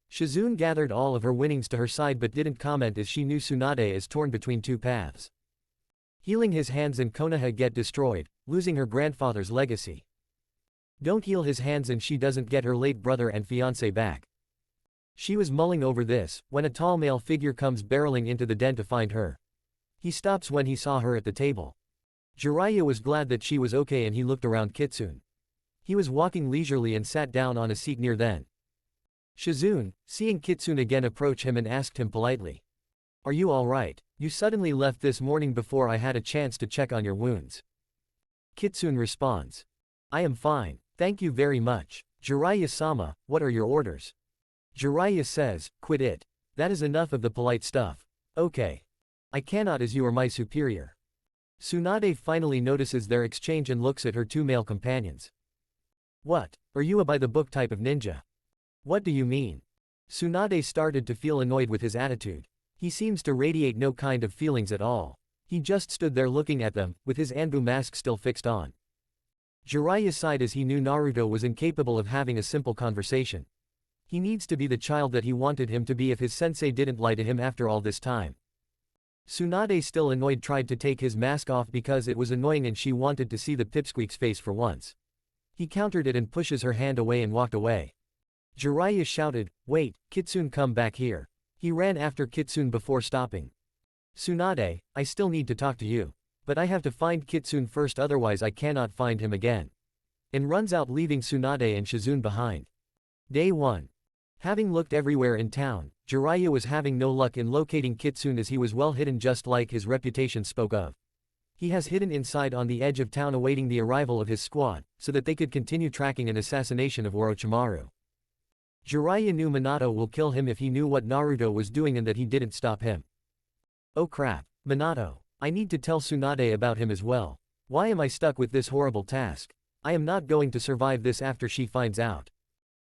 Shizune gathered all of her winnings to her side but didn't comment, as she knew Tsunade is torn between two paths. Healing his hands and Konoha get destroyed, losing her grandfather's legacy. Don't heal his hands and she doesn't get her late brother and fiancé back. She was mulling over this, when a tall male figure comes barreling into the den to find her. He stops when he saw her at the table. Jiraiya was glad that she was okay and he looked around Kitsune. He was walking leisurely and sat down on a seat near them. Shizune, seeing Kitsune again, approached him and asked him politely. Are you alright? You suddenly left this morning before I had a chance to check on your wounds. Kitsune responds. I am fine, thank you very much. Jiraiya-sama, what are your orders? Jiraiya says, quit it. That is enough of the polite stuff. Okay. I cannot, as you are my superior. Tsunade finally notices their exchange and looks at her two male companions. What? Are you a by-the-book type of ninja? What do you mean? Tsunade started to feel annoyed with his attitude. He seems to radiate no kind of feelings at all. He just stood there looking at them, with his ANBU mask still fixed on. Jiraiya sighed as he knew Naruto was incapable of having a simple conversation. He needs to be the child that he wanted him to be if his sensei didn't lie to him after all this time. Tsunade, still annoyed, tried to take his mask off because it was annoying and she wanted to see the pipsqueak's face for once. He countered it and pushes her hand away and walked away. Jiraiya shouted, wait, Kitsune, come back here. He ran after Kitsune before stopping. Tsunade, I still need to talk to you. But I have to find Kitsune first, otherwise I cannot find him again. And runs out, leaving Tsunade and Shizune behind. Day 1. Having looked everywhere in town, Jiraiya was having no luck in locating Kitsune as he was well hidden, just like his reputation spoke of. He has hidden inside on the edge of town awaiting the arrival of his squad, so that they could continue tracking an assassination of Orochimaru. Jiraiya knew Minato will kill him if he knew what Naruto was doing and that he didn't stop him. Oh crap, Minato. I need to tell Tsunade about him as well. Why am I stuck with this horrible task? I am not going to survive this after she finds out.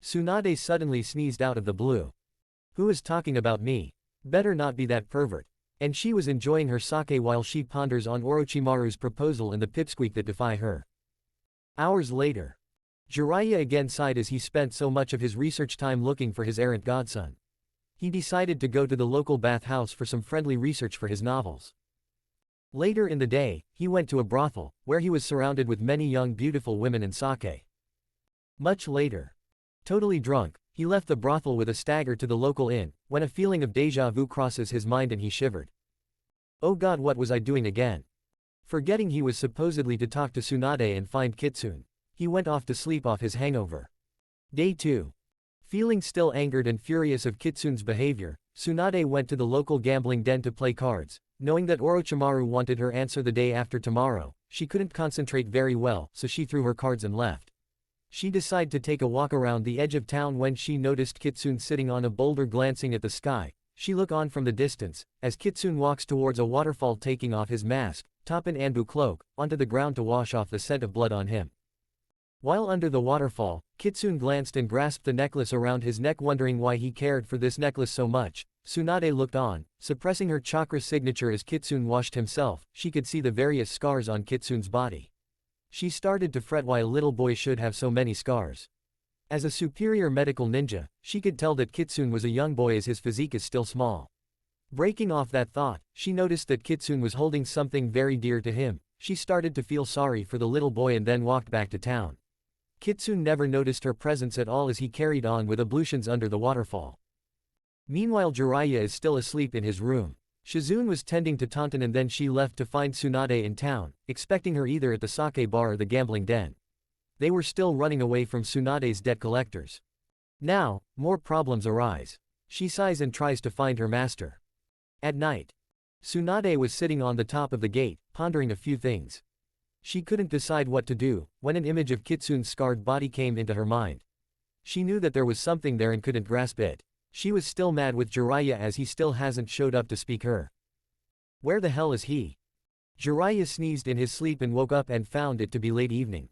Tsunade suddenly sneezed out of the blue. Who is talking about me? Better not be that pervert. And she was enjoying her sake while she ponders on Orochimaru's proposal and the pipsqueak that defy her. Hours later. Jiraiya again sighed as he spent so much of his research time looking for his errant godson. He decided to go to the local bathhouse for some friendly research for his novels. Later in the day, he went to a brothel, where he was surrounded with many young beautiful women and sake. Much later. Totally drunk, he left the brothel with a stagger to the local inn, when a feeling of déjà vu crosses his mind and he shivered. Oh god, what was I doing again? Forgetting he was supposedly to talk to Tsunade and find Kitsune. He went off to sleep off his hangover. Day 2. Feeling still angered and furious of Kitsune's behavior, Tsunade went to the local gambling den to play cards. Knowing that Orochimaru wanted her answer the day after tomorrow, she couldn't concentrate very well, so she threw her cards and left. She decided to take a walk around the edge of town when she noticed Kitsune sitting on a boulder glancing at the sky. She looked on from the distance, as Kitsune walks towards a waterfall, taking off his mask, top and ANBU cloak, onto the ground to wash off the scent of blood on him. While under the waterfall, Kitsune glanced and grasped the necklace around his neck, wondering why he cared for this necklace so much. Tsunade looked on, suppressing her chakra signature as Kitsune washed himself. She could see the various scars on Kitsune's body. She started to fret why a little boy should have so many scars. As a superior medical ninja, she could tell that Kitsune was a young boy as his physique is still small. Breaking off that thought, she noticed that Kitsune was holding something very dear to him. She started to feel sorry for the little boy and then walked back to town. Kitsune never noticed her presence at all as he carried on with ablutions under the waterfall. Meanwhile, Jiraiya is still asleep in his room. Shizune was tending to Tonton and then she left to find Tsunade in town, expecting her either at the sake bar or the gambling den. They were still running away from Tsunade's debt collectors. Now, more problems arise. She sighs and tries to find her master. At night, Tsunade was sitting on the top of the gate, pondering a few things. She couldn't decide what to do, when an image of Kitsune's scarred body came into her mind. She knew that there was something there and couldn't grasp it. She was still mad with Jiraiya as he still hasn't showed up to speak her. Where the hell is he? Jiraiya sneezed in his sleep and woke up and found it to be late evening.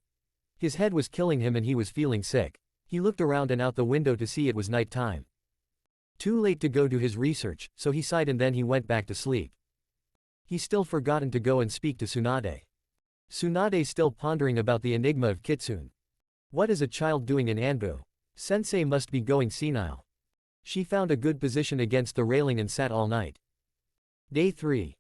His head was killing him and he was feeling sick. He looked around and out the window to see it was night time. Too late to go do his research, so he sighed and then he went back to sleep. He still forgotten to go and speak to Tsunade. Tsunade still pondering about the enigma of Kitsune. What is a child doing in ANBU? Sensei must be going senile. She found a good position against the railing and sat all night. Day 3.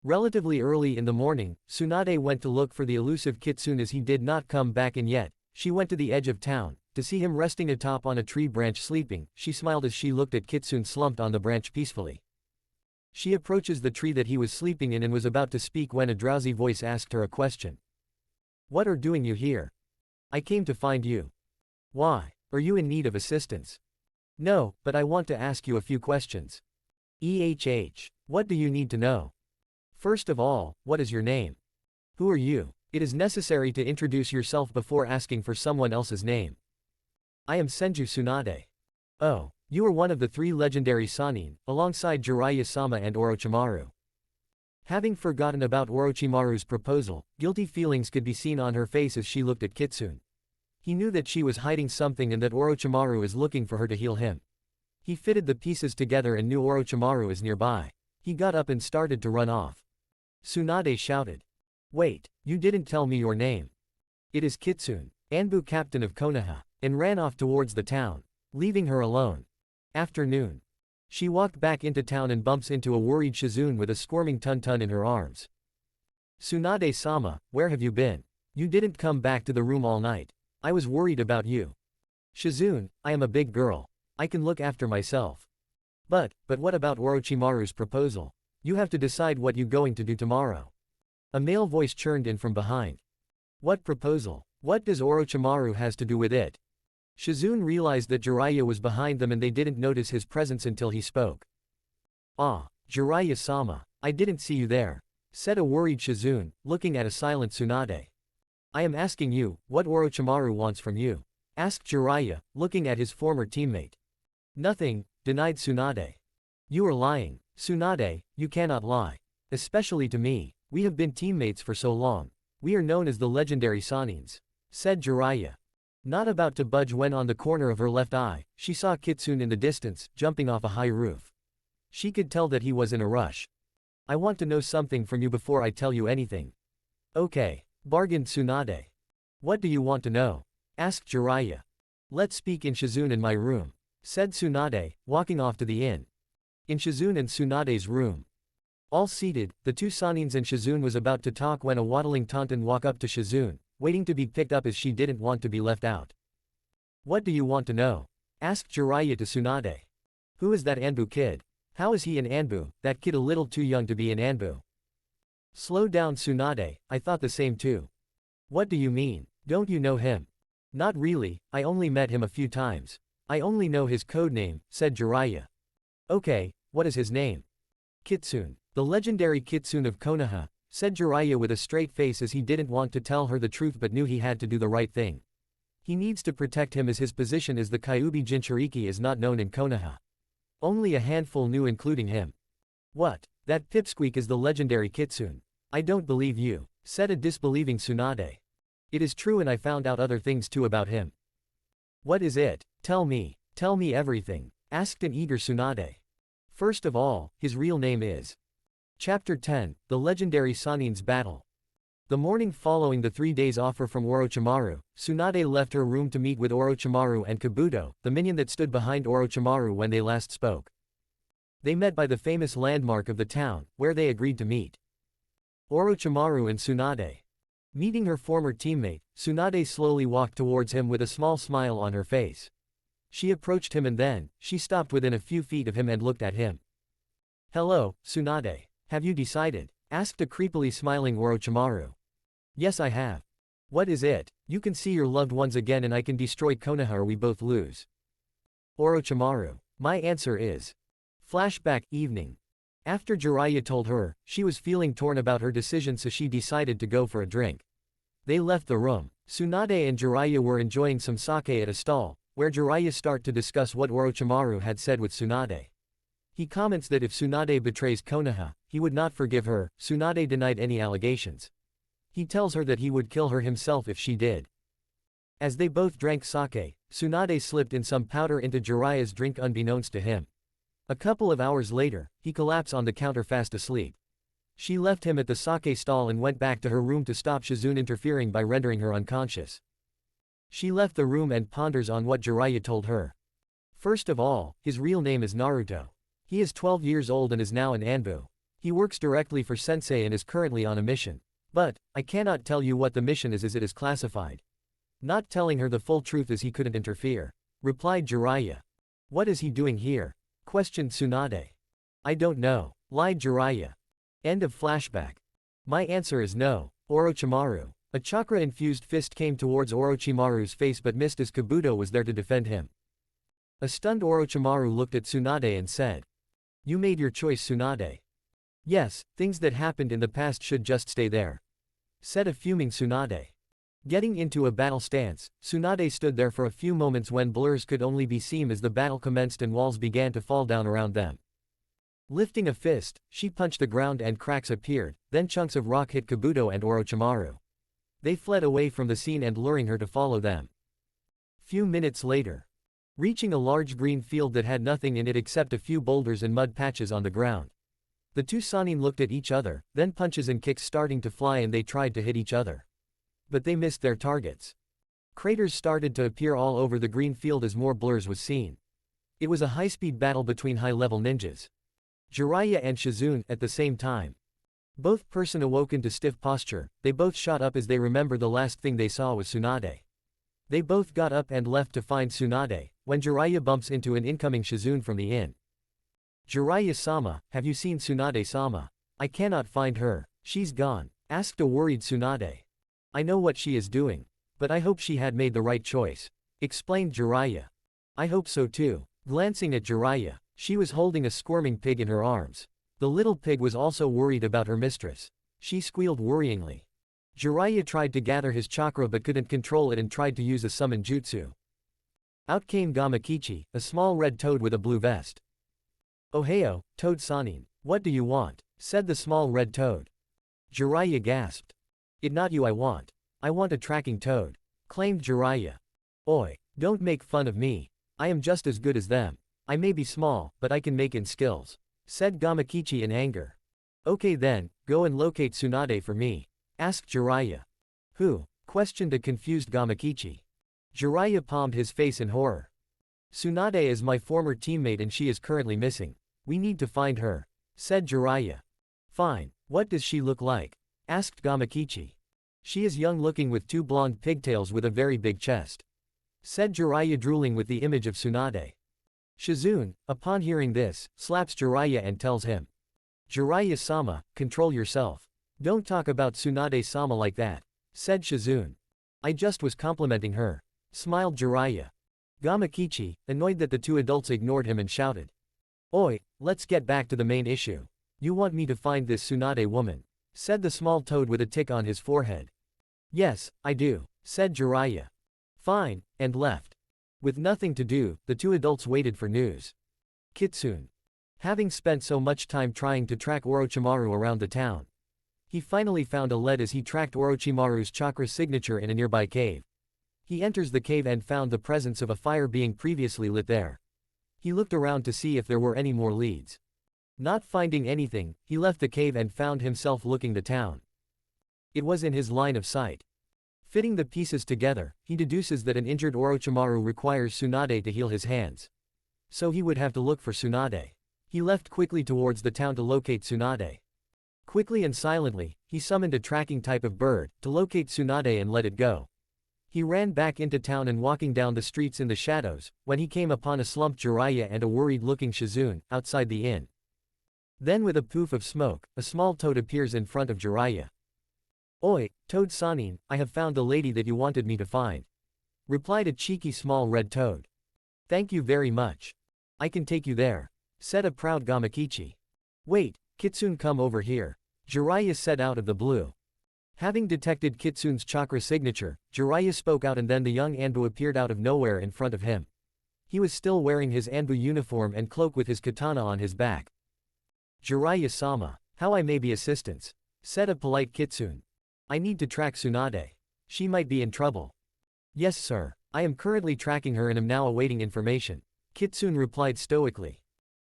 Relatively early in the morning, Tsunade went to look for the elusive Kitsune as he did not come back in yet. She went to the edge of town. To see him resting atop on a tree branch sleeping, she smiled as she looked at Kitsune slumped on the branch peacefully. She approaches the tree that he was sleeping in and was about to speak when a drowsy voice asked her a question. What are doing you here? I came to find you. Why? Are you in need of assistance? No, but I want to ask you a few questions. What do you need to know? First of all, what is your name? Who are you? It is necessary to introduce yourself before asking for someone else's name. I am Senju Tsunade. Oh, you are one of the 3 legendary Sannin, alongside Jiraiya-sama and Orochimaru. Having forgotten about Orochimaru's proposal, guilty feelings could be seen on her face as she looked at Kitsune. He knew that she was hiding something and that Orochimaru is looking for her to heal him. He fitted the pieces together and knew Orochimaru is nearby. He got up and started to run off. Tsunade shouted. Wait, you didn't tell me your name. It is Kitsune, ANBU captain of Konoha, and ran off towards the town, leaving her alone. Afternoon. She walked back into town and bumps into a worried Shizune with a squirming Tun-Tun in her arms. Tsunade-sama, where have you been? You didn't come back to the room all night. I was worried about you. Shizune, I am a big girl. I can look after myself. But what about Orochimaru's proposal? You have to decide what you going to do tomorrow. A male voice churned in from behind. What proposal? What does Orochimaru has to do with it? Shizune realized that Jiraiya was behind them and they didn't notice his presence until he spoke. Ah, Jiraiya-sama, I didn't see you there, said a worried Shizune, looking at a silent Tsunade. I am asking you, what Orochimaru wants from you? Asked Jiraiya, looking at his former teammate. Nothing, denied Tsunade. You are lying, Tsunade, you cannot lie. Especially to me, we have been teammates for so long. We are known as the legendary Sannins, said Jiraiya. Not about to budge when on the corner of her left eye, she saw Kitsune in the distance, jumping off a high roof. She could tell that he was in a rush. I want to know something from you before I tell you anything. Okay, bargained Tsunade. What do you want to know? Asked Jiraiya. Let's speak in Shizune in my room, said Tsunade, walking off to the inn. In Shizune and Tsunade's room. All seated, the 2 Sannins and Shizune was about to talk when a waddling Tonton walked up to Shizune, waiting to be picked up as she didn't want to be left out. What do you want to know? Asked Jiraiya to Tsunade. Who is that ANBU kid? How is he in ANBU, that kid a little too young to be in ANBU? Slow down Tsunade, I thought the same too. What do you mean? Don't you know him? Not really, I only met him a few times. I only know his code name, said Jiraiya. Okay, what is his name? Kitsune, the legendary Kitsune of Konoha, said Jiraiya with a straight face as he didn't want to tell her the truth but knew he had to do the right thing. He needs to protect him as his position as the Kyuubi Jinchuriki is not known in Konoha. Only a handful knew including him. What? That pipsqueak is the legendary Kitsune. I don't believe you, said a disbelieving Tsunade. It is true and I found out other things too about him. What is it? Tell me everything, asked an eager Tsunade. First of all, his real name is. Chapter 10, The Legendary Sannin's Battle. The morning following the 3 days offer from Orochimaru, Tsunade left her room to meet with Orochimaru and Kabuto, the minion that stood behind Orochimaru when they last spoke. They met by the famous landmark of the town, where they agreed to meet. Orochimaru and Tsunade. Meeting her former teammate, Tsunade slowly walked towards him with a small smile on her face. She approached him and then, she stopped within a few feet of him and looked at him. "Hello, Tsunade. Have you decided?" asked a creepily smiling Orochimaru. "Yes, I have." "What is it?" "You can see your loved ones again and I can destroy Konoha or we both lose." Orochimaru. "My answer is." Flashback, evening. After Jiraiya told her, she was feeling torn about her decision so she decided to go for a drink. They left the room. Tsunade and Jiraiya were enjoying some sake at a stall, where Jiraiya started to discuss what Orochimaru had said with Tsunade. He comments that if Tsunade betrays Konoha, he would not forgive her. Tsunade denied any allegations. He tells her that he would kill her himself if she did. As they both drank sake, Tsunade slipped in some powder into Jiraiya's drink unbeknownst to him. A couple of hours later, he collapsed on the counter fast asleep. She left him at the sake stall and went back to her room to stop Shizune interfering by rendering her unconscious. She left the room and ponders on what Jiraiya told her. First of all, his real name is Naruto. He is 12 years old and is now an ANBU. He works directly for Sensei and is currently on a mission. But, I cannot tell you what the mission is as it is classified. Not telling her the full truth as he couldn't interfere. Replied Jiraiya. What is he doing here? Questioned Tsunade. I don't know. Lied Jiraiya. End of flashback. My answer is no. Orochimaru. A chakra-infused fist came towards Orochimaru's face but missed as Kabuto was there to defend him. A stunned Orochimaru looked at Tsunade and said. You made your choice, Tsunade. Yes, things that happened in the past should just stay there. Said a fuming Tsunade. Getting into a battle stance, Tsunade stood there for a few moments when blurs could only be seen as the battle commenced and walls began to fall down around them. Lifting a fist, she punched the ground and cracks appeared, then chunks of rock hit Kabuto and Orochimaru. They fled away from the scene and luring her to follow them. Few minutes later. Reaching a large green field that had nothing in it except a few boulders and mud patches on the ground. The two Sannin looked at each other, then punches and kicks starting to fly and they tried to hit each other. But they missed their targets. Craters started to appear all over the green field as more blurs was seen. It was a high-speed battle between high-level ninjas. Jiraiya and Shizune at the same time. Both person awoke into stiff posture, they both shot up as they remember the last thing they saw was Tsunade. They both got up and left to find Tsunade, when Jiraiya bumps into an incoming Shizune from the inn. Jiraiya-sama, have you seen Tsunade-sama? I cannot find her. She's gone. Asked a worried Tsunade. I know what she is doing. But I hope she had made the right choice. Explained Jiraiya. I hope so too. Glancing at Jiraiya, she was holding a squirming pig in her arms. The little pig was also worried about her mistress. She squealed worryingly. Jiraiya tried to gather his chakra but couldn't control it and tried to use a summon jutsu. Out came Gamakichi, a small red toad with a blue vest. Oheo, Toad Sannin, what do you want? Said the small red toad. Jiraiya gasped. It not you I want. I want a tracking toad. Claimed Jiraiya. Oi, don't make fun of me. I am just as good as them. I may be small, but I can make in skills. Said Gamakichi in anger. Okay then, go and locate Tsunade for me. Asked Jiraiya. Who? Questioned a confused Gamakichi. Jiraiya palmed his face in horror. Tsunade is my former teammate and she is currently missing. We need to find her. Said Jiraiya. Fine, what does she look like? Asked Gamakichi. She is young looking with two blonde pigtails with a very big chest. Said Jiraiya drooling with the image of Tsunade. Shizune, upon hearing this, slaps Jiraiya and tells him. Jiraiya-sama, control yourself. Don't talk about Tsunade-sama like that. Said Shizune. I just was complimenting her. Smiled Jiraiya. Gamakichi, annoyed that the two adults ignored him and shouted. Oi, let's get back to the main issue. You want me to find this Tsunade woman? Said the small toad with a tick on his forehead. Yes, I do. Said Jiraiya. Fine, and left. With nothing to do, the two adults waited for news. Kitsune. Having spent so much time trying to track Orochimaru around the town. He finally found a lead as he tracked Orochimaru's chakra signature in a nearby cave. He enters the cave and found the presence of a fire being previously lit there. He looked around to see if there were any more leads. Not finding anything, he left the cave and found himself looking the town. It was in his line of sight. Fitting the pieces together, he deduces that an injured Orochimaru requires Tsunade to heal his hands. So he would have to look for Tsunade. He left quickly towards the town to locate Tsunade. Quickly and silently, he summoned a tracking type of bird, to locate Tsunade and let it go. He ran back into town and walking down the streets in the shadows, when he came upon a slumped Jiraiya and a worried-looking Shizune, outside the inn. Then with a poof of smoke, a small toad appears in front of Jiraiya. "Oi, Toad Sanin, I have found the lady that you wanted me to find," replied a cheeky small red toad. "Thank you very much. I can take you there," said a proud Gamakichi. "Wait, Kitsune, come over here," Jiraiya said out of the blue. Having detected Kitsune's chakra signature, Jiraiya spoke out and then the young ANBU appeared out of nowhere in front of him. He was still wearing his ANBU uniform and cloak with his katana on his back. "Jiraiya-sama, how I may be assistance," said a polite Kitsune. "I need to track Tsunade. She might be in trouble." "Yes sir, I am currently tracking her and am now awaiting information," Kitsune replied stoically.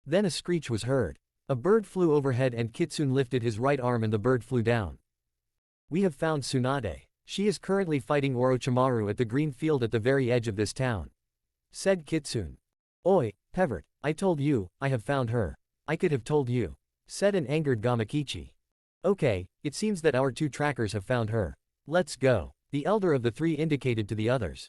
Then a screech was heard. A bird flew overhead and Kitsune lifted his right arm and the bird flew down. "We have found Tsunade. She is currently fighting Orochimaru at the green field at the very edge of this town," said Kitsune. "Oi, Pevert, I told you, I have found her. I could have told you," said an angered Gamakichi. "Okay, it seems that our two trackers have found her. Let's go," the elder of the three indicated to the others.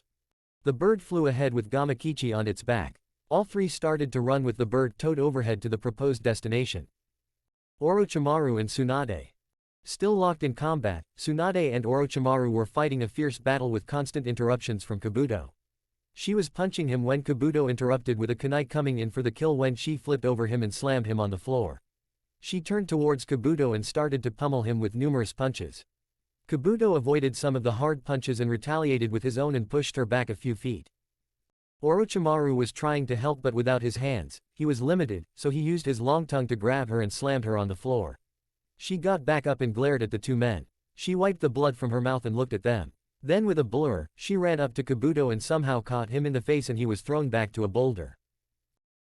The bird flew ahead with Gamakichi on its back. All three started to run with the bird towed overhead to the proposed destination. Orochimaru and Tsunade. Still locked in combat, Tsunade and Orochimaru were fighting a fierce battle with constant interruptions from Kabuto. She was punching him when Kabuto interrupted with a kunai coming in for the kill when she flipped over him and slammed him on the floor. She turned towards Kabuto and started to pummel him with numerous punches. Kabuto avoided some of the hard punches and retaliated with his own and pushed her back a few feet. Orochimaru was trying to help but without his hands, he was limited, so he used his long tongue to grab her and slammed her on the floor. She got back up and glared at the two men. She wiped the blood from her mouth and looked at them. Then with a blur, she ran up to Kabuto and somehow caught him in the face and he was thrown back to a boulder.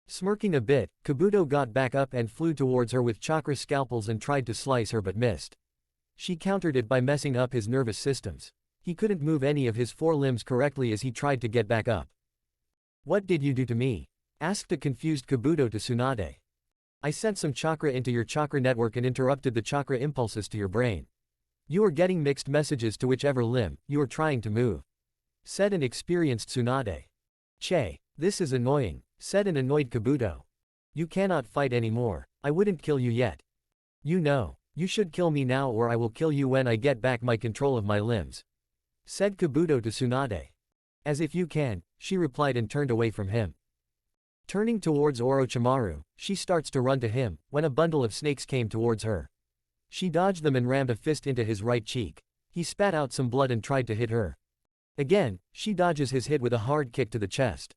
Smirking a bit, Kabuto got back up and flew towards her with chakra scalpels and tried to slice her but missed. She countered it by messing up his nervous systems. He couldn't move any of his four limbs correctly as he tried to get back up. "What did you do to me?" asked a confused Kabuto to Tsunade. "I sent some chakra into your chakra network and interrupted the chakra impulses to your brain. You are getting mixed messages to whichever limb you are trying to move," said an experienced Tsunade. "Che, this is annoying," said an annoyed Kabuto. "You cannot fight anymore. I wouldn't kill you yet. You know, you should kill me now or I will kill you when I get back my control of my limbs," said Kabuto to Tsunade. "As if you can," she replied and turned away from him. Turning towards Orochimaru, she starts to run to him, when a bundle of snakes came towards her. She dodged them and rammed a fist into his right cheek. He spat out some blood and tried to hit her. Again, she dodges his hit with a hard kick to the chest.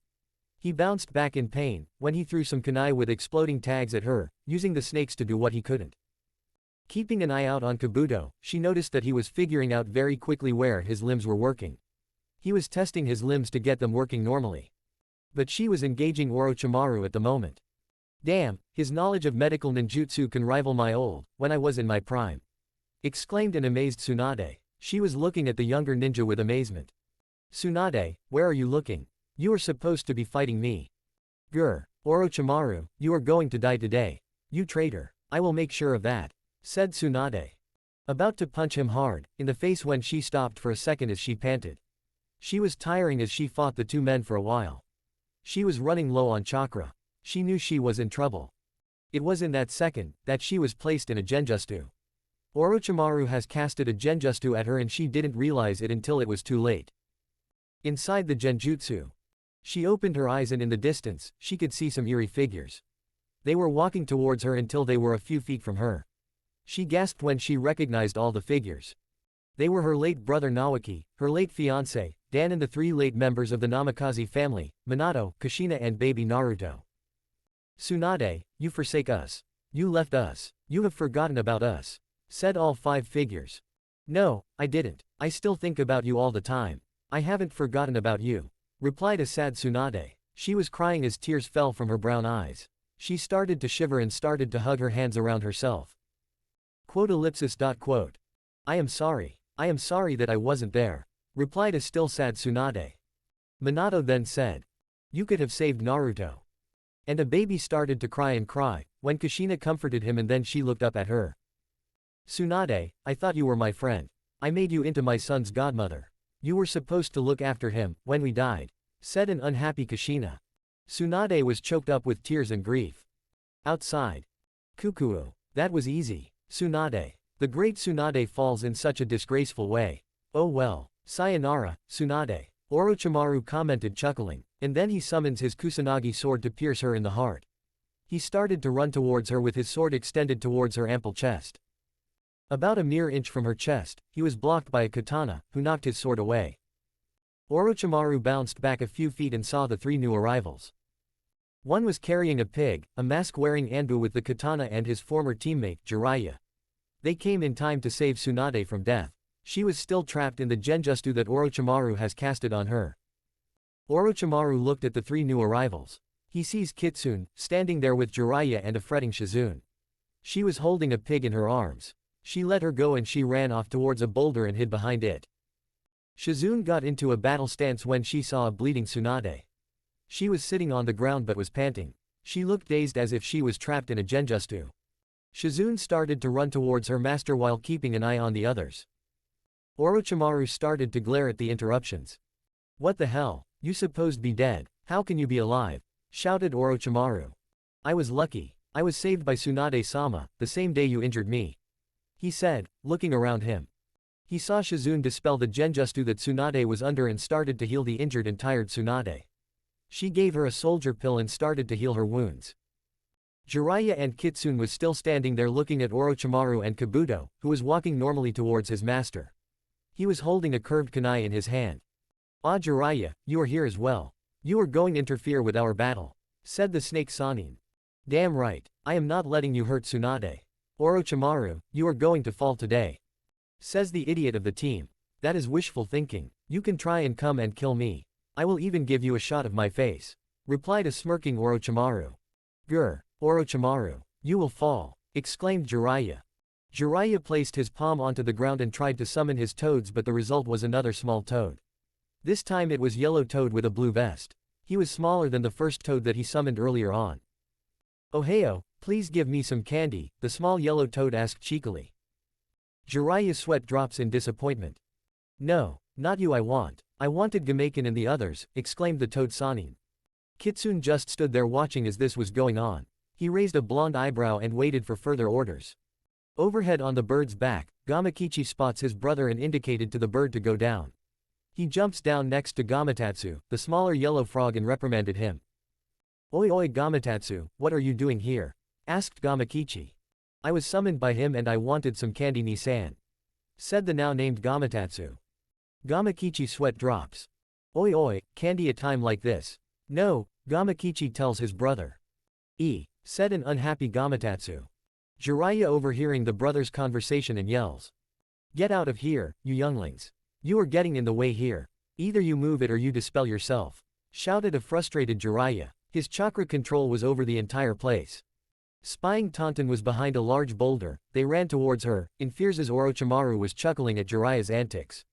He bounced back in pain, when he threw some kunai with exploding tags at her, using the snakes to do what he couldn't. Keeping an eye out on Kabuto, she noticed that he was figuring out very quickly where his limbs were working. He was testing his limbs to get them working normally. But she was engaging Orochimaru at the moment. "Damn, his knowledge of medical ninjutsu can rival my old, when I was in my prime," exclaimed an amazed Tsunade. She was looking at the younger ninja with amazement. "Tsunade, where are you looking? You are supposed to be fighting me." "Grr, Orochimaru, you are going to die today. You traitor, I will make sure of that," said Tsunade. About to punch him hard, in the face when she stopped for a second as she panted. She was tiring as she fought the two men for a while. She was running low on chakra. She knew she was in trouble. It was in that second that she was placed in a genjutsu. Orochimaru has casted a genjutsu at her and she didn't realize it until it was too late. Inside the genjutsu, she opened her eyes and in the distance, she could see some eerie figures. They were walking towards her until they were a few feet from her. She gasped when she recognized all the figures. They were her late brother Naoki, her late fiancé, Dan and the three late members of the Namikaze family, Minato, Kushina and baby Naruto. "Tsunade, you forsake us. You left us. You have forgotten about us," said all five figures. "No, I didn't. I still think about you all the time. I haven't forgotten about you," replied a sad Tsunade. She was crying as tears fell from her brown eyes. She started to shiver and started to hug her hands around herself. "I am sorry. I am sorry that I wasn't there, replied a still sad Tsunade. Minato then said, you could have saved Naruto. And a baby started to cry and cry, when Kushina comforted him and then she looked up at her. Tsunade, I thought you were my friend. I made you into my son's godmother. You were supposed to look after him, when we died, said an unhappy Kushina. Tsunade was choked up with tears and grief. Outside. Kukuu. That was easy. Tsunade. The great Tsunade falls in such a disgraceful way. Oh well. Sayonara, Tsunade. Orochimaru commented chuckling, and then he summons his Kusanagi sword to pierce her in the heart. He started to run towards her with his sword extended towards her ample chest. About a mere inch from her chest, he was blocked by a katana, who knocked his sword away. Orochimaru bounced back a few feet and saw the three new arrivals. One was carrying a pig, a mask-wearing ANBU with the katana and his former teammate, Jiraiya. They came in time to save Tsunade from death. She was still trapped in the genjutsu that Orochimaru has casted on her. Orochimaru looked at the three new arrivals. He sees Kitsune, standing there with Jiraiya and a fretting Shizune. She was holding a pig in her arms. She let her go and she ran off towards a boulder and hid behind it. Shizune got into a battle stance when she saw a bleeding Tsunade. She was sitting on the ground but was panting. She looked dazed as if she was trapped in a genjutsu. Shizune started to run towards her master while keeping an eye on the others. Orochimaru started to glare at the interruptions. What the hell? You supposed be dead, how can you be alive? Shouted Orochimaru. I was lucky. I was saved by Tsunade-sama, the same day you injured me. He said, looking around him. He saw Shizune dispel the genjutsu that Tsunade was under and started to heal the injured and tired Tsunade. She gave her a soldier pill and started to heal her wounds. Jiraiya and Kitsune was still standing there looking at Orochimaru and Kabuto, who was walking normally towards his master. He was holding a curved kunai in his hand. Ah Jiraiya, you are here as well. You are going to interfere with our battle, said the snake Sanin. Damn right, I am not letting you hurt Tsunade. Orochimaru, you are going to fall today, says the idiot of the team. That is wishful thinking. You can try and come and kill me. I will even give you a shot of my face, replied a smirking Orochimaru. Grr, Orochimaru, you will fall, exclaimed Jiraiya. Jiraiya placed his palm onto the ground and tried to summon his toads, but the result was another small toad. This time it was yellow toad with a blue vest. He was smaller than the first toad that he summoned earlier on. Ohio, please give me some candy, the small yellow toad asked cheekily. Jiraiya's sweat drops in disappointment. No, not you. I wanted Gamaken and the others, exclaimed the toad Sanin. Kitsune just stood there watching as this was going on. He raised a blonde eyebrow and waited for further orders. Overhead on the bird's back, Gamakichi spots his brother and indicated to the bird to go down. He jumps down next to Gamatatsu, the smaller yellow frog, and reprimanded him. Oi oi Gamatatsu, what are you doing here? Asked Gamakichi. I was summoned by him and I wanted some candy Nisan, said the now named Gamatatsu. Gamakichi's sweat drops. Oi oi, candy a time like this? No, Gamakichi tells his brother. Said an unhappy Gamatatsu. Jiraiya overhearing the brothers' conversation and yells. Get out of here, you younglings. You are getting in the way here. Either you move it or you dispel yourself, shouted a frustrated Jiraiya. His chakra control was over the entire place. Spying Tauntaun was behind a large boulder, they ran towards her, in fears as Orochimaru was chuckling at Jiraiya's antics.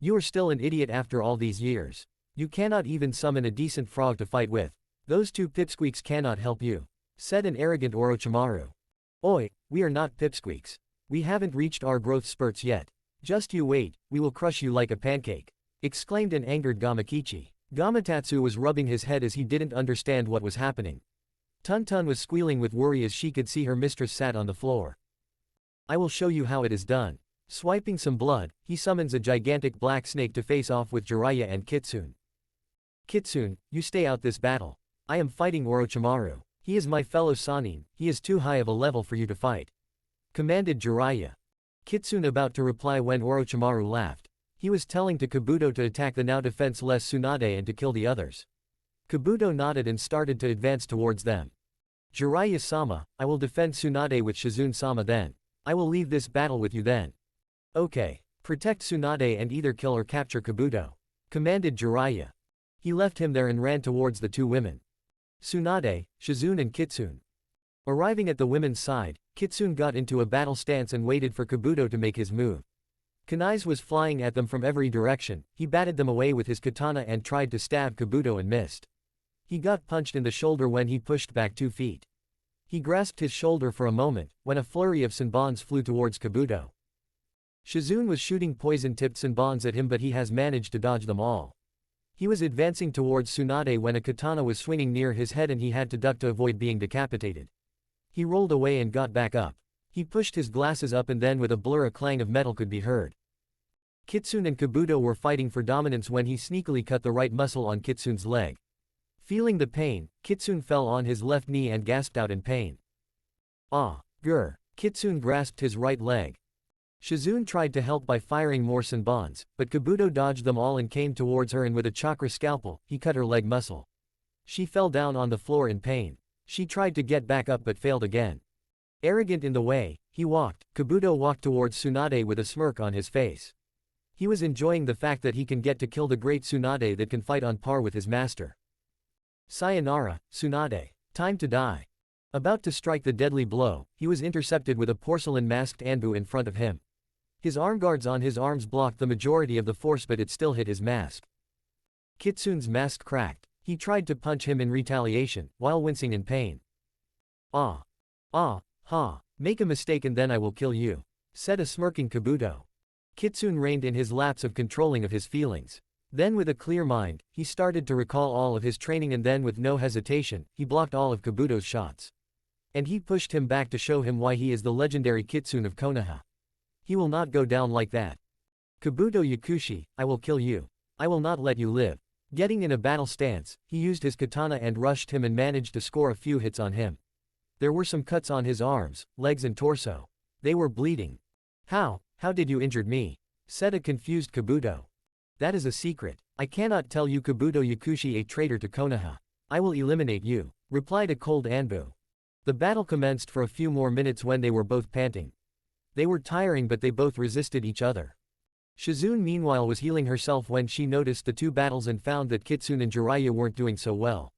You are still an idiot after all these years. You cannot even summon a decent frog to fight with. Those two pipsqueaks cannot help you, said an arrogant Orochimaru. Oi, we are not pipsqueaks. We haven't reached our growth spurts yet. Just you wait, we will crush you like a pancake, exclaimed an angered Gamakichi. Gamatatsu was rubbing his head as he didn't understand what was happening. Tauntaun was squealing with worry as she could see her mistress sat on the floor. I will show you how it is done. Swiping some blood, he summons a gigantic black snake to face off with Jiraiya and Kitsune. Kitsune, you stay out this battle. I am fighting Orochimaru. He is my fellow Sanin, he is too high of a level for you to fight, commanded Jiraiya. Kitsune about to reply when Orochimaru laughed. He was telling to Kabuto to attack the now defenseless Tsunade and to kill the others. Kabuto nodded and started to advance towards them. Jiraiya-sama, I will defend Tsunade with Shizune-sama then. I will leave this battle with you then. Okay. Protect Tsunade and either kill or capture Kabuto, commanded Jiraiya. He left him there and ran towards the two women. Tsunade, Shizune and Kitsune. Arriving at the women's side, Kitsune got into a battle stance and waited for Kabuto to make his move. Kunais was flying at them from every direction. He batted them away with his katana and tried to stab Kabuto and missed. He got punched in the shoulder when he pushed back 2 feet. He grasped his shoulder for a moment, when a flurry of senbons flew towards Kabuto. Shizune was shooting poison-tipped senbons at him, but he has managed to dodge them all. He was advancing towards Tsunade when a katana was swinging near his head and he had to duck to avoid being decapitated. He rolled away and got back up. He pushed his glasses up and then with a blur a clang of metal could be heard. Kitsune and Kabuto were fighting for dominance when he sneakily cut the right muscle on Kitsune's leg. Feeling the pain, Kitsune fell on his left knee and gasped out in pain. Ah! Grr! Kitsune grasped his right leg. Shizune tried to help by firing more senbons, but Kabuto dodged them all and came towards her, and with a chakra scalpel, he cut her leg muscle. She fell down on the floor in pain. She tried to get back up but failed again. Arrogant in the way he walked, Kabuto walked towards Tsunade with a smirk on his face. He was enjoying the fact that he can get to kill the great Tsunade that can fight on par with his master. Sayonara, Tsunade. Time to die. About to strike the deadly blow, he was intercepted with a porcelain-masked ANBU in front of him. His arm guards on his arms blocked the majority of the force, but it still hit his mask. Kitsune's mask cracked. He tried to punch him in retaliation, while wincing in pain. Ah! Ah! Ha! Make a mistake and then I will kill you, said a smirking Kabuto. Kitsune reined in his lapse of controlling of his feelings. Then with a clear mind, he started to recall all of his training, and then with no hesitation, he blocked all of Kabuto's shots. And he pushed him back to show him why he is the legendary Kitsune of Konoha. He will not go down like that. Kabuto Yakushi, I will kill you. I will not let you live. Getting in a battle stance, he used his katana and rushed him and managed to score a few hits on him. There were some cuts on his arms, legs and torso. They were bleeding. How did you injure me? Said a confused Kabuto. That is a secret. I cannot tell you, Kabuto Yakushi, a traitor to Konoha. I will eliminate you, replied a cold ANBU. The battle commenced for a few more minutes when they were both panting. They were tiring, but they both resisted each other. Shizune meanwhile was healing herself when she noticed the 2 battles and found that Kitsune and Jiraiya weren't doing so well.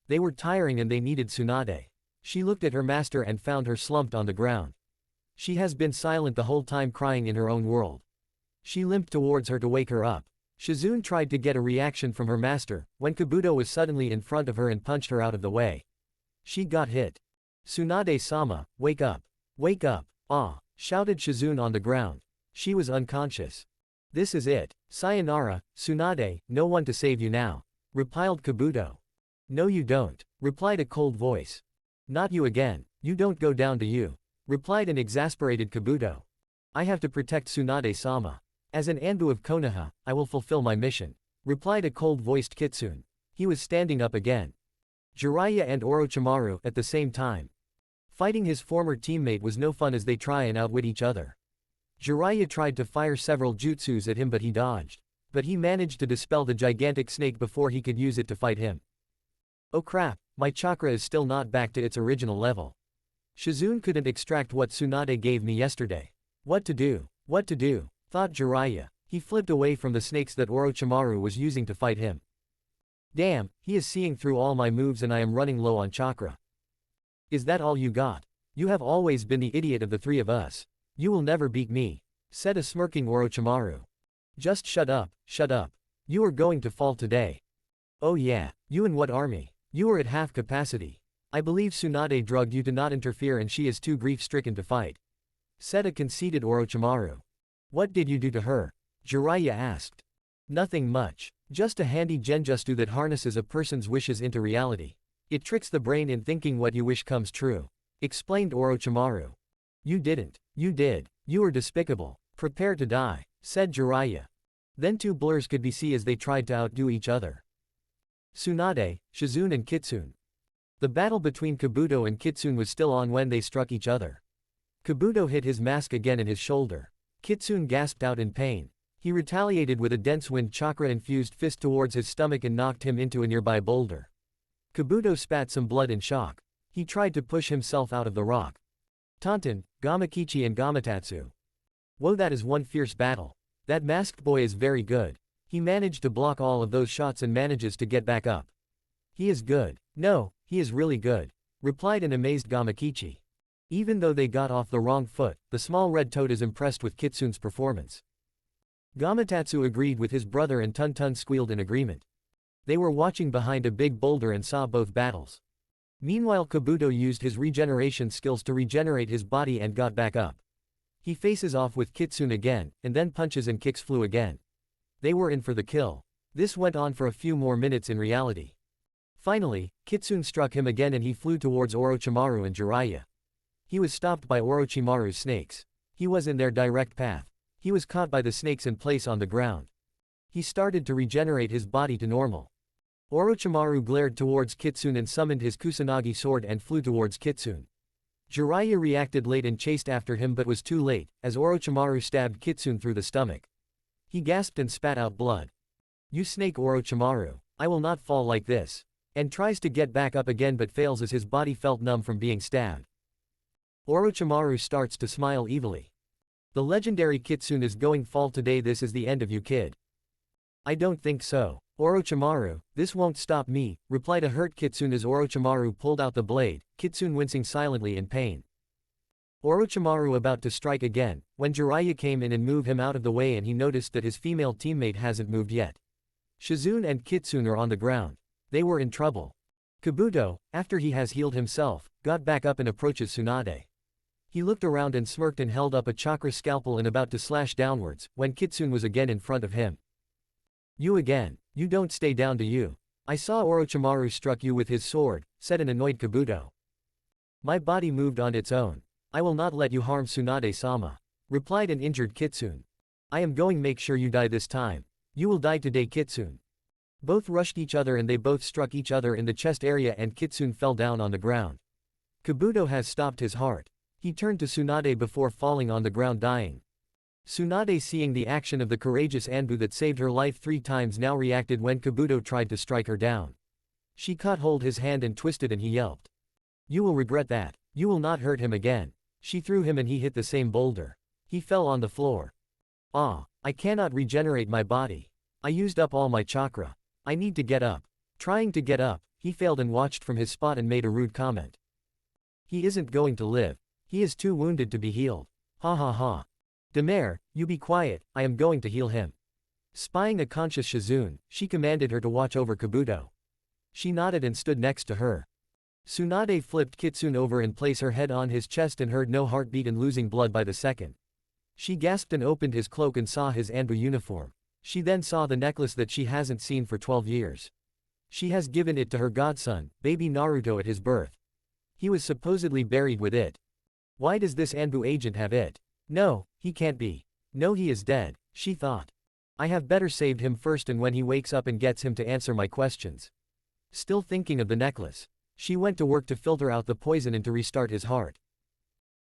They were tiring and they needed Tsunade. She looked at her master and found her slumped on the ground. She has been silent the whole time, crying in her own world. She limped towards her to wake her up. Shizune tried to get a reaction from her master, when Kabuto was suddenly in front of her and punched her out of the way. She got hit. Tsunade-sama, wake up. Wake up. Ah! Shouted Shizune on the ground. She was unconscious. This is it. Sayonara, Tsunade, no one to save you now, replied Kabuto. No you don't, replied a cold voice. Not you again, you don't go down to you, replied an exasperated Kabuto. I have to protect Tsunade-sama. As an ANBU of Konoha, I will fulfill my mission, replied a cold-voiced Kitsune. He was standing up again. Jiraiya and Orochimaru at the same time. Fighting his former teammate was no fun as they try and outwit each other. Jiraiya tried to fire several jutsus at him, but he dodged. But he managed to dispel the gigantic snake before he could use it to fight him. Oh crap, my chakra is still not back to its original level. Shizune couldn't extract what Tsunade gave me yesterday. What to do, thought Jiraiya. He flipped away from the snakes that Orochimaru was using to fight him. Damn, he is seeing through all my moves and I am running low on chakra. Is that all you got? You have always been the idiot of the 3 of us. You will never beat me, said a smirking Orochimaru. Just shut up, shut up. You are going to fall today. Oh yeah, you and what army? You are at half capacity. I believe Tsunade drugged you to not interfere and she is too grief-stricken to fight, said a conceited Orochimaru. What did you do to her? Jiraiya asked. Nothing much. Just a handy genjutsu that harnesses a person's wishes into reality. It tricks the brain in thinking what you wish comes true, explained Orochimaru. You didn't. You did. You are despicable. Prepare to die, said Jiraiya. Then 2 blurs could be seen as they tried to outdo each other. Tsunade, Shizune and Kitsune. The battle between Kabuto and Kitsune was still on when they struck each other. Kabuto hit his mask again in his shoulder. Kitsune gasped out in pain. He retaliated with a dense wind chakra-infused fist towards his stomach and knocked him into a nearby boulder. Kabuto spat some blood in shock. He tried to push himself out of the rock. Tonton, Gamakichi and Gamatatsu. Whoa, that is one fierce battle. That masked boy is very good. He managed to block all of those shots and manages to get back up. He is good. No, he is really good, replied an amazed Gamakichi. Even though they got off the wrong foot, the small red toad is impressed with Kitsune's performance. Gamatsu agreed with his brother and Tun squealed in agreement. They were watching behind a big boulder and saw both battles. Meanwhile Kabuto used his regeneration skills to regenerate his body and got back up. He faces off with Kitsune again, and then punches and kicks flew again. They were in for the kill. This went on for a few more minutes in reality. Finally, Kitsune struck him again and he flew towards Orochimaru and Jiraiya. He was stopped by Orochimaru's snakes. He was in their direct path. He was caught by the snakes and placed on the ground. He started to regenerate his body to normal. Orochimaru glared towards Kitsune and summoned his Kusanagi sword and flew towards Kitsune. Jiraiya reacted late and chased after him but was too late, as Orochimaru stabbed Kitsune through the stomach. He gasped and spat out blood. "You snake Orochimaru, I will not fall like this," and tries to get back up again but fails as his body felt numb from being stabbed. Orochimaru starts to smile evilly. "The legendary Kitsune is going fall today. This is the end of you, kid." "I don't think so. Orochimaru, this won't stop me," replied a hurt Kitsune as Orochimaru pulled out the blade, Kitsune wincing silently in pain. Orochimaru about to strike again, when Jiraiya came in and moved him out of the way and he noticed that his female teammate hasn't moved yet. Shizune and Kitsune are on the ground. They were in trouble. Kabuto, after he has healed himself, got back up and approaches Tsunade. He looked around and smirked and held up a chakra scalpel and about to slash downwards, when Kitsune was again in front of him. "You again. You don't stay down, do you? I saw Orochimaru struck you with his sword," said an annoyed Kabuto. "My body moved on its own. I will not let you harm Tsunade-sama," replied an injured Kitsune. "I am going make sure you die this time. You will die today, Kitsune." Both rushed each other and they both struck each other in the chest area and Kitsune fell down on the ground. Kabuto has stopped his heart. He turned to Tsunade before falling on the ground dying. Tsunade, seeing the action of the courageous ANBU that saved her life 3 times, now reacted when Kabuto tried to strike her down. She caught hold his hand and twisted and he yelped. "You will regret that. You will not hurt him again." She threw him and he hit the same boulder. He fell on the floor. "Ah, I cannot regenerate my body. I used up all my chakra. I need to get up." Trying to get up, he failed and watched from his spot and made a rude comment. "He isn't going to live. He is too wounded to be healed. Ha ha ha. Demare, you be quiet, I am going to heal him." Spying a conscious Shizune, she commanded her to watch over Kabuto. She nodded and stood next to her. Tsunade flipped Kitsune over and placed her head on his chest and heard no heartbeat and losing blood by the second. She gasped and opened his cloak and saw his ANBU uniform. She then saw the necklace that she hasn't seen for 12 years. She has given it to her godson, baby Naruto, at his birth. He was supposedly buried with it. Why does this ANBU agent have it? No, he can't be. No, he is dead, she thought. I have better saved him first and when he wakes up and gets him to answer my questions. Still thinking of the necklace, she went to work to filter out the poison and to restart his heart.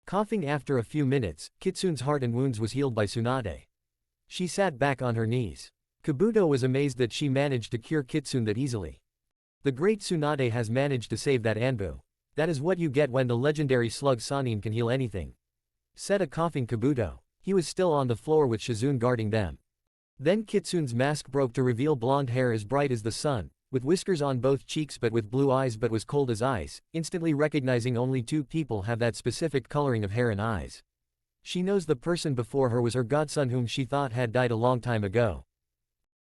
Coughing after a few minutes, Kitsune's heart and wounds was healed by Tsunade. She sat back on her knees. Kabuto was amazed that she managed to cure Kitsune that easily. The great Tsunade has managed to save that ANBU. That is what you get when the legendary slug Sannin can heal anything, said a coughing Kabuto. He was still on the floor with Shizune guarding them. Then Kitsune's mask broke to reveal blonde hair as bright as the sun, with whiskers on both cheeks but with blue eyes but was cold as ice, instantly recognizing only 2 people have that specific coloring of hair and eyes. She knows the person before her was her godson whom she thought had died a long time ago.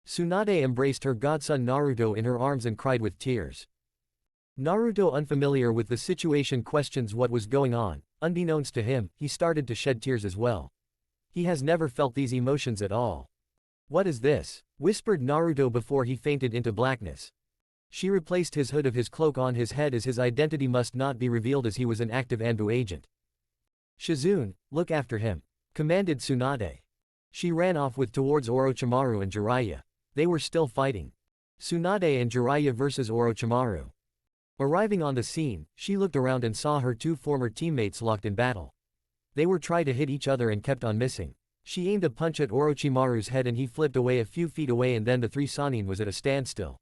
Tsunade embraced her godson Naruto in her arms and cried with tears. Naruto, unfamiliar with the situation, questions what was going on. Unbeknownst to him, he started to shed tears as well. He has never felt these emotions at all. What is this? Whispered Naruto before he fainted into blackness. She replaced his hood of his cloak on his head as his identity must not be revealed as he was an active ANBU agent. Shizune, look after him, commanded Tsunade. She ran off towards Orochimaru and Jiraiya. They were still fighting. Tsunade and Jiraiya versus Orochimaru. Arriving on the scene, she looked around and saw her 2 former teammates locked in battle. They were trying to hit each other and kept on missing. She aimed a punch at Orochimaru's head and he flipped away a few feet away and then the 3 Sannin was at a standstill.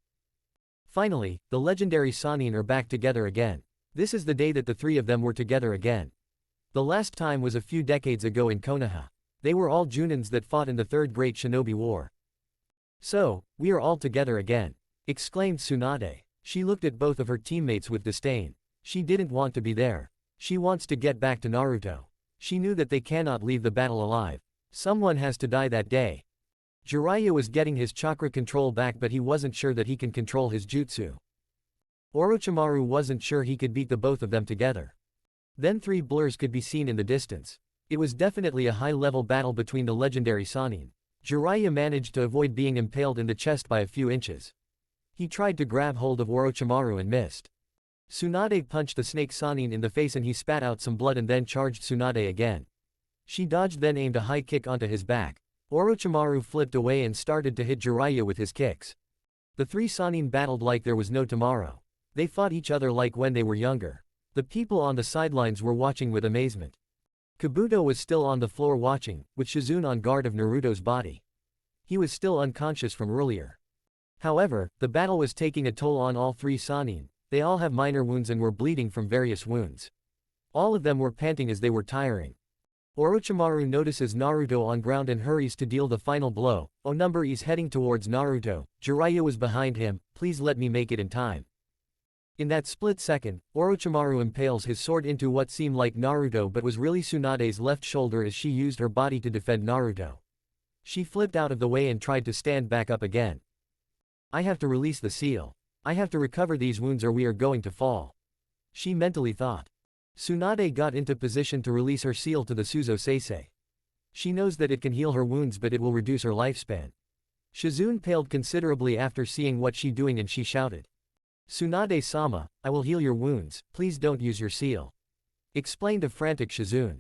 Finally, the legendary Sannin are back together again. This is the day that the 3 of them were together again. The last time was a few decades ago in Konoha. They were all Junins that fought in the 3rd Great Shinobi War. So, we are all together again, exclaimed Tsunade. She looked at both of her teammates with disdain. She didn't want to be there. She wants to get back to Naruto. She knew that they cannot leave the battle alive. Someone has to die that day. Jiraiya was getting his chakra control back, but he wasn't sure that he can control his jutsu. Orochimaru wasn't sure he could beat the both of them together. Then 3 blurs could be seen in the distance. It was definitely a high-level battle between the legendary Sannin. Jiraiya managed to avoid being impaled in the chest by a few inches. He tried to grab hold of Orochimaru and missed. Tsunade punched the snake Sannin in the face and he spat out some blood and then charged Tsunade again. She dodged, then aimed a high kick onto his back. Orochimaru flipped away and started to hit Jiraiya with his kicks. The 3 Sannin battled like there was no tomorrow. They fought each other like when they were younger. The people on the sidelines were watching with amazement. Kabuto was still on the floor watching, with Shizune on guard of Naruto's body. He was still unconscious from earlier. However, the battle was taking a toll on all 3 Sannin. They all have minor wounds and were bleeding from various wounds. All of them were panting as they were tiring. Orochimaru notices Naruto on ground and hurries to deal the final blow. Onumber is heading towards Naruto. Jiraiya was behind him. Please let me make it in time. In that split second, Orochimaru impales his sword into what seemed like Naruto but was really Tsunade's left shoulder as she used her body to defend Naruto. She flipped out of the way and tried to stand back up again. I have to release the seal. I have to recover these wounds or we are going to fall. She mentally thought. Tsunade got into position to release her seal to the Suzo Seisei. She knows that it can heal her wounds but it will reduce her lifespan. Shizune paled considerably after seeing what she doing and she shouted. Tsunade-sama, I will heal your wounds, please don't use your seal. Explained a frantic Shizune.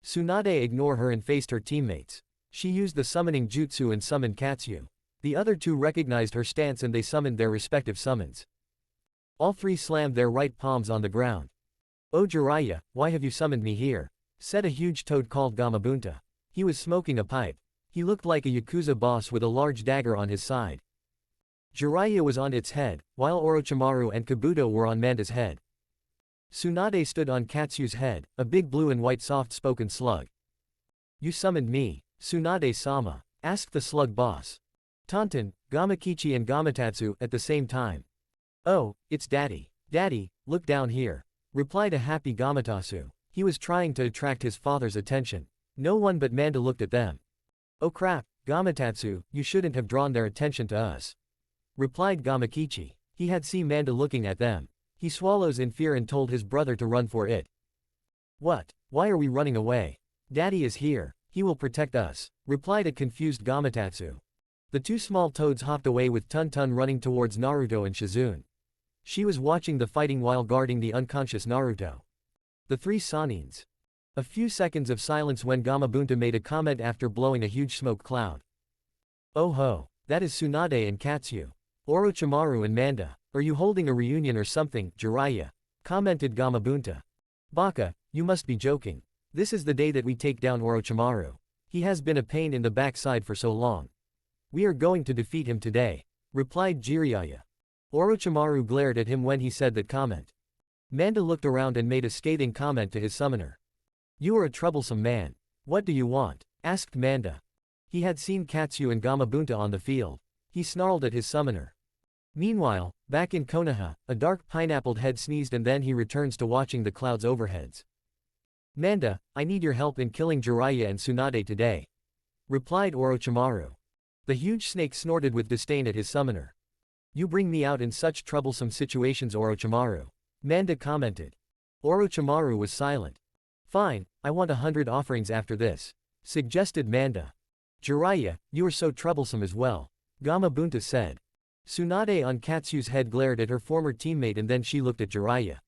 Tsunade ignored her and faced her teammates. She used the summoning jutsu and summoned Katsu. The other 2 recognized her stance and they summoned their respective summons. All 3 slammed their right palms on the ground. Oh Jiraiya, why have you summoned me here? Said a huge toad called Gamabunta. He was smoking a pipe. He looked like a Yakuza boss with a large dagger on his side. Jiraiya was on its head, while Orochimaru and Kabuto were on Manda's head. Tsunade stood on Katsu's head, a big blue and white soft-spoken slug. You summoned me, Tsunade-sama? Asked the slug boss. Tonton, Gamakichi and Gamatatsu at the same time. Oh, it's Daddy. Daddy, look down here. Replied a happy Gamatsu. He was trying to attract his father's attention. No one but Manda looked at them. Oh crap, Gamatatsu, you shouldn't have drawn their attention to us. Replied Gamakichi. He had seen Manda looking at them. He swallows in fear and told his brother to run for it. What? Why are we running away? Daddy is here. He will protect us. Replied a confused Gamatatsu. The 2 small toads hopped away with Tun-Tun running towards Naruto and Shizune. She was watching the fighting while guarding the unconscious Naruto. The 3 Sannins. A few seconds of silence when Gamabunta made a comment after blowing a huge smoke cloud. Oh ho, that is Tsunade and Katsu. Orochimaru and Manda, are you holding a reunion or something, Jiraiya? Commented Gamabunta. Baka, you must be joking. This is the day that we take down Orochimaru. He has been a pain in the backside for so long. We are going to defeat him today. Replied Jiraiya. Orochimaru glared at him when he said that comment. Manda looked around and made a scathing comment to his summoner. You are a troublesome man. What do you want? Asked Manda. He had seen Katsu and Gamabunta on the field. He snarled at his summoner. Meanwhile, back in Konoha, a dark pineappled head sneezed and then he returns to watching the clouds overheads. Manda, I need your help in killing Jiraiya and Tsunade today. Replied Orochimaru. The huge snake snorted with disdain at his summoner. You bring me out in such troublesome situations, Orochimaru. Manda commented. Orochimaru was silent. Fine, I want 100 offerings after this. Suggested Manda. Jiraiya, you are so troublesome as well. Gamabunta said. Tsunade on Katsu's head glared at her former teammate and then she looked at Jiraiya.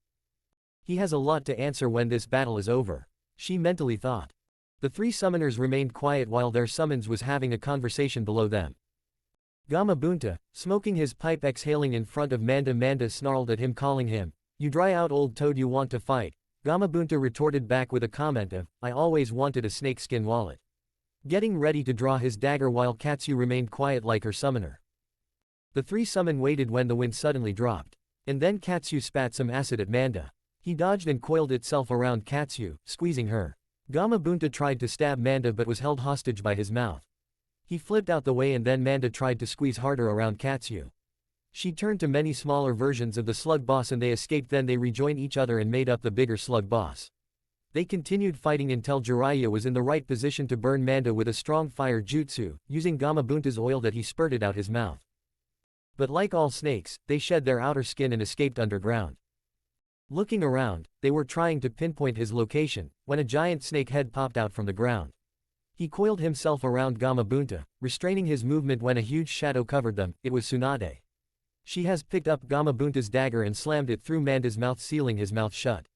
He has a lot to answer when this battle is over. She mentally thought. The 3 summoners remained quiet while their summons was having a conversation below them. Gamabunta, smoking his pipe exhaling in front of Manda snarled at him calling him, you dry out old toad, you want to fight. Gamabunta retorted back with a comment of, I always wanted a snakeskin wallet. Getting ready to draw his dagger while Katsu remained quiet like her summoner. The 3 summon waited when the wind suddenly dropped. And then Katsu spat some acid at Manda. He dodged and coiled itself around Katsu, squeezing her. Gamabunta tried to stab Manda but was held hostage by his mouth. He flipped out the way and then Manda tried to squeeze harder around Katsu. She turned to many smaller versions of the slug boss and they escaped, then they rejoined each other and made up the bigger slug boss. They continued fighting until Jiraiya was in the right position to burn Manda with a strong fire jutsu, using Gamabunta's oil that he spurted out his mouth. But like all snakes, they shed their outer skin and escaped underground. Looking around, they were trying to pinpoint his location, when a giant snake head popped out from the ground. He coiled himself around Gamabunta, restraining his movement when a huge shadow covered them. It was Tsunade. She has picked up Gamabunta's dagger and slammed it through Manda's mouth, sealing his mouth shut.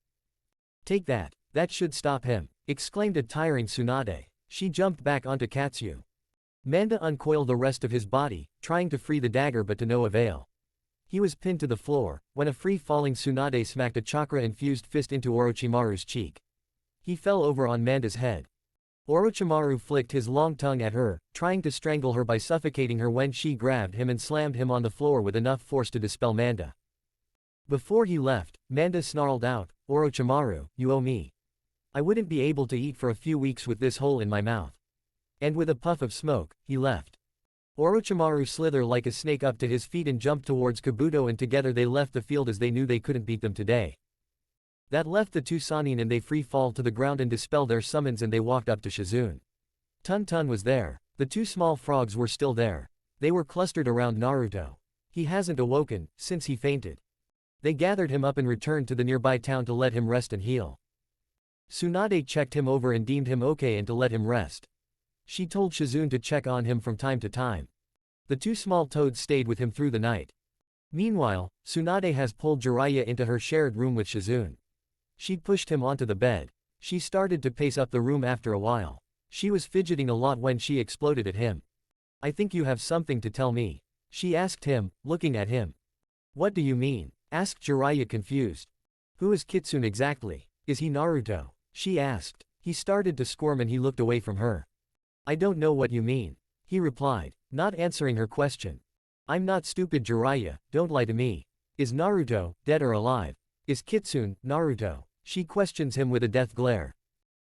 "Take that. That should stop him," exclaimed a tiring Tsunade. She jumped back onto Katsu. Manda uncoiled the rest of his body, trying to free the dagger but to no avail. He was pinned to the floor, when a free-falling Tsunade smacked a chakra-infused fist into Orochimaru's cheek. He fell over on Manda's head. Orochimaru flicked his long tongue at her, trying to strangle her by suffocating her when she grabbed him and slammed him on the floor with enough force to dispel Manda. Before he left, Manda snarled out, "Orochimaru, you owe me. I wouldn't be able to eat for a few weeks with this hole in my mouth." And with a puff of smoke, he left. Orochimaru slithered like a snake up to his feet and jumped towards Kabuto, and together they left the field as they knew they couldn't beat them today. That left the two Sannin, and they free fall to the ground and dispel their summons, and they walked up to Shizune. Tun was there. The two small frogs were still there. They were clustered around Naruto. He hasn't awoken, since he fainted. They gathered him up and returned to the nearby town to let him rest and heal. Tsunade checked him over and deemed him okay and to let him rest. She told Shizune to check on him from time to time. The two small toads stayed with him through the night. Meanwhile, Tsunade has pulled Jiraiya into her shared room with Shizune. She pushed him onto the bed. She started to pace up the room after a while. She was fidgeting a lot when she exploded at him. "I think you have something to tell me," she asked him, looking at him. "What do you mean?" asked Jiraiya, confused. "Who is Kitsune exactly? Is he Naruto?" she asked. He started to squirm and he looked away from her. "I don't know what you mean," he replied, not answering her question. "I'm not stupid, Jiraiya, don't lie to me. Is Naruto dead or alive? Is Kitsune Naruto?" She questions him with a death glare.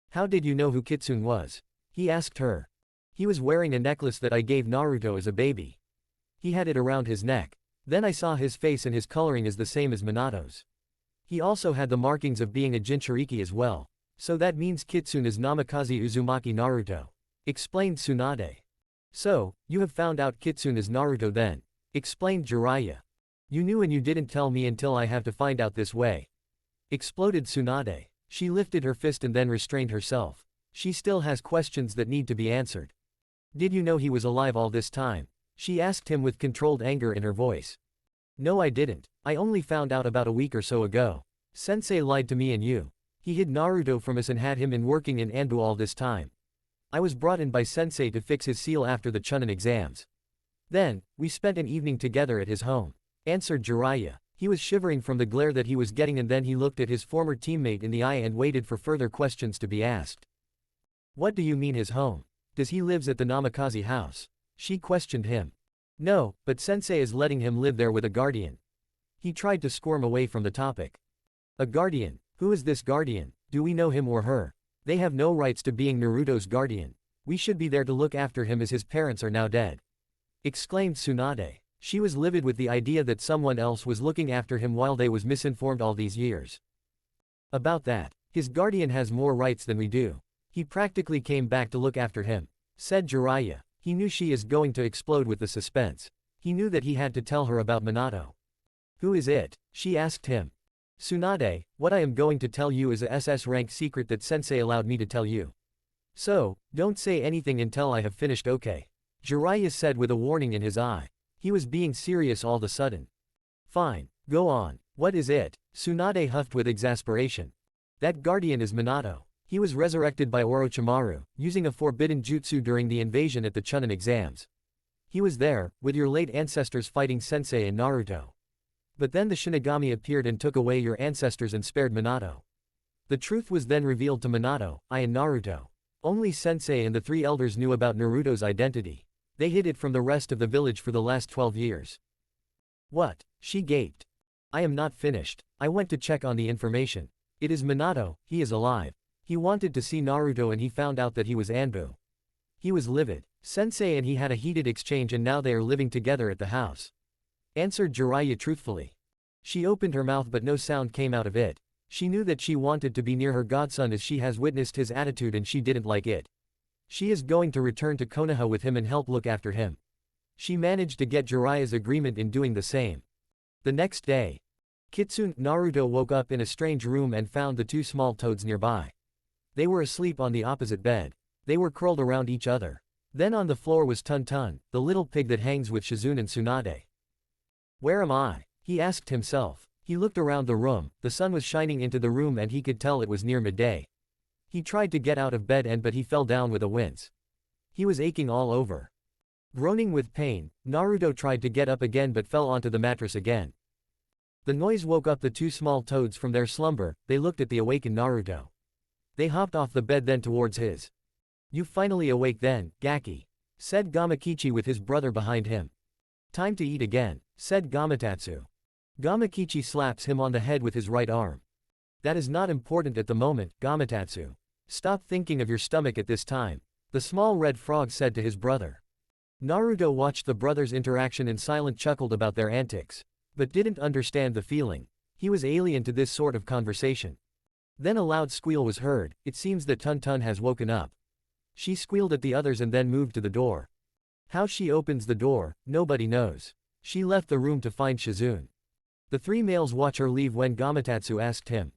"How did you know who Kitsune was?" he asked her. "He was wearing a necklace that I gave Naruto as a baby. He had it around his neck. Then I saw his face and his coloring is the same as Minato's. He also had the markings of being a Jinchuriki as well. So that means Kitsune is Namikaze Uzumaki Naruto," explained Tsunade. "So, you have found out Kitsune is Naruto then," explained Jiraiya. "You knew and you didn't tell me until I have to find out this way," exploded Tsunade. She lifted her fist and then restrained herself. She still has questions that need to be answered. "Did you know he was alive all this time?" she asked him with controlled anger in her voice. "No, I didn't. I only found out about a week or so ago. Sensei lied to me and you. He hid Naruto from us and had him in working in ANBU all this time. I was brought in by Sensei to fix his seal after the Chunin exams. Then, we spent an evening together at his home," answered Jiraiya. He was shivering from the glare that he was getting, and then he looked at his former teammate in the eye and waited for further questions to be asked. "What do you mean his home? Does he lives at the Namikaze house?" she questioned him. "No, but Sensei is letting him live there with a guardian." He tried to squirm away from the topic. "A guardian? Who is this guardian? Do we know him or her? They have no rights to being Naruto's guardian. We should be there to look after him as his parents are now dead," exclaimed Tsunade. She was livid with the idea that someone else was looking after him while they was misinformed all these years. "About that, his guardian has more rights than we do. He practically came back to look after him," said Jiraiya. He knew she is going to explode with the suspense. He knew that he had to tell her about Minato. "Who is it?" she asked him. "Tsunade, what I am going to tell you is a SS rank secret that Sensei allowed me to tell you. So, don't say anything until I have finished, okay?" Jiraiya said with a warning in his eye. He was being serious all of a sudden. "Fine, go on. What is it?" Tsunade huffed with exasperation. "That guardian is Minato. He was resurrected by Orochimaru, using a forbidden jutsu during the invasion at the Chunin exams. He was there, with your late ancestors fighting Sensei and Naruto. But then the Shinigami appeared and took away your ancestors and spared Minato. The truth was then revealed to Minato, I and Naruto. Only Sensei and the three elders knew about Naruto's identity. They hid it from the rest of the village for the last 12 years. "What?" she gaped. "I am not finished. I went to check on the information. It is Minato, he is alive. He wanted to see Naruto and he found out that he was ANBU. He was livid. Sensei and he had a heated exchange and now they are living together at the house," answered Jiraiya truthfully. She opened her mouth but no sound came out of it. She knew that she wanted to be near her godson as she has witnessed his attitude and she didn't like it. She is going to return to Konoha with him and help look after him. She managed to get Jiraiya's agreement in doing the same. The next day, Kitsune Naruto woke up in a strange room and found the two small toads nearby. They were asleep on the opposite bed. They were curled around each other. Then on the floor was Tun, the little pig that hangs with Shizune and Tsunade. Where am I? He asked himself. He looked around the room, the sun was shining into the room and he could tell it was near midday. He tried to get out of bed but he fell down with a wince. He was aching all over. Groaning with pain, Naruto tried to get up again but fell onto the mattress again. The noise woke up the two small toads from their slumber. They looked at the awakened Naruto. They hopped off the bed then towards his. You finally awake then, Gaki, said Gamakichi with his brother behind him. Time to eat again, said Gamatatsu. Gamakichi slaps him on the head with his right arm. That is not important at the moment, Gamatatsu. Stop thinking of your stomach at this time, the small red frog said to his brother. Naruto watched the brothers' interaction and silent chuckled about their antics, but didn't understand the feeling. He was alien to this sort of conversation. Then a loud squeal was heard. It seems that Tun has woken up. She squealed at the others and then moved to the door. How she opens the door, nobody knows. She left the room to find Shizune. The three males watch her leave when Gamatatsu asked him.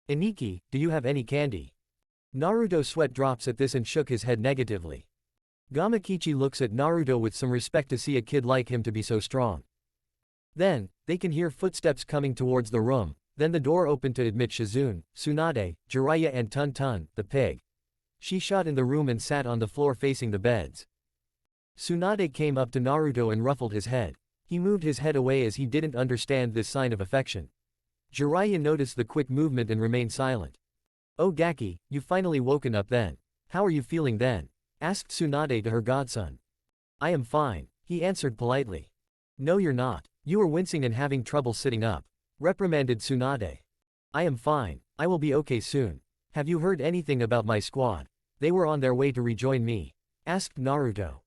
Iniki, do you have any candy? Naruto sweat drops at this and shook his head negatively. Gamakichi looks at Naruto with some respect to see a kid like him to be so strong. Then, they can hear footsteps coming towards the room, then the door opened to admit Shizune, Tsunade, Jiraiya and Tun, the pig. She shot in the room and sat on the floor facing the beds. Tsunade came up to Naruto and ruffled his head. He moved his head away as he didn't understand this sign of affection. Jiraiya noticed the quick movement and remained silent. Oh Gaki, you finally woken up then. How are you feeling then? Asked Tsunade to her godson. I am fine, he answered politely. No you're not. You are wincing and having trouble sitting up, reprimanded Tsunade. I am fine, I will be okay soon. Have you heard anything about my squad? They were on their way to rejoin me, asked Naruto.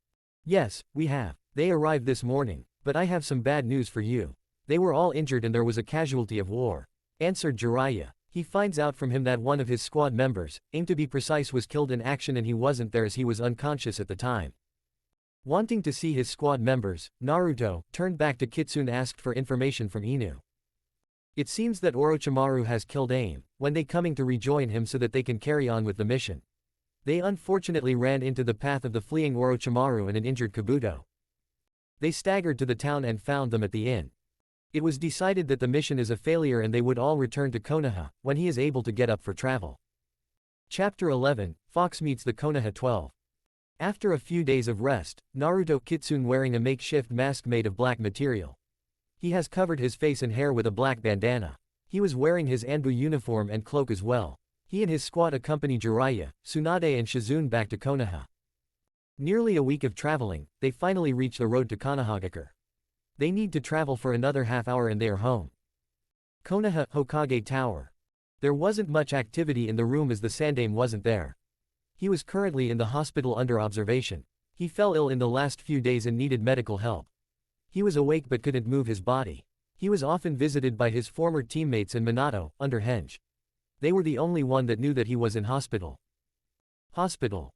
Yes, we have. They arrived this morning, but I have some bad news for you. They were all injured and there was a casualty of war, answered Jiraiya. He finds out from him that one of his squad members, aimed to be precise, was killed in action and he wasn't there as he was unconscious at the time. Wanting to see his squad members, Naruto turned back to Kitsune and asked for information from Inu. It seems that Orochimaru has killed AIM, when they coming to rejoin him so that they can carry on with the mission. They unfortunately ran into the path of the fleeing Orochimaru and an injured Kabuto. They staggered to the town and found them at the inn. It was decided that the mission is a failure and they would all return to Konoha, when he is able to get up for travel. Chapter 11, Fox meets the Konoha 12. After a few days of rest, Naruto Kitsune wearing a makeshift mask made of black material. He has covered his face and hair with a black bandana. He was wearing his ANBU uniform and cloak as well. He and his squad accompany Jiraiya, Tsunade and Shizune back to Konoha. Nearly a week of traveling, they finally reach the road to Konohagakure. They need to travel for another half hour and they are home. Konoha Hokage Tower. There wasn't much activity in the room as the Sandaime wasn't there. He was currently in the hospital under observation. He fell ill in the last few days and needed medical help. He was awake but couldn't move his body. He was often visited by his former teammates and Minato, under Henge. They were the only one that knew that he was in hospital. Hospital.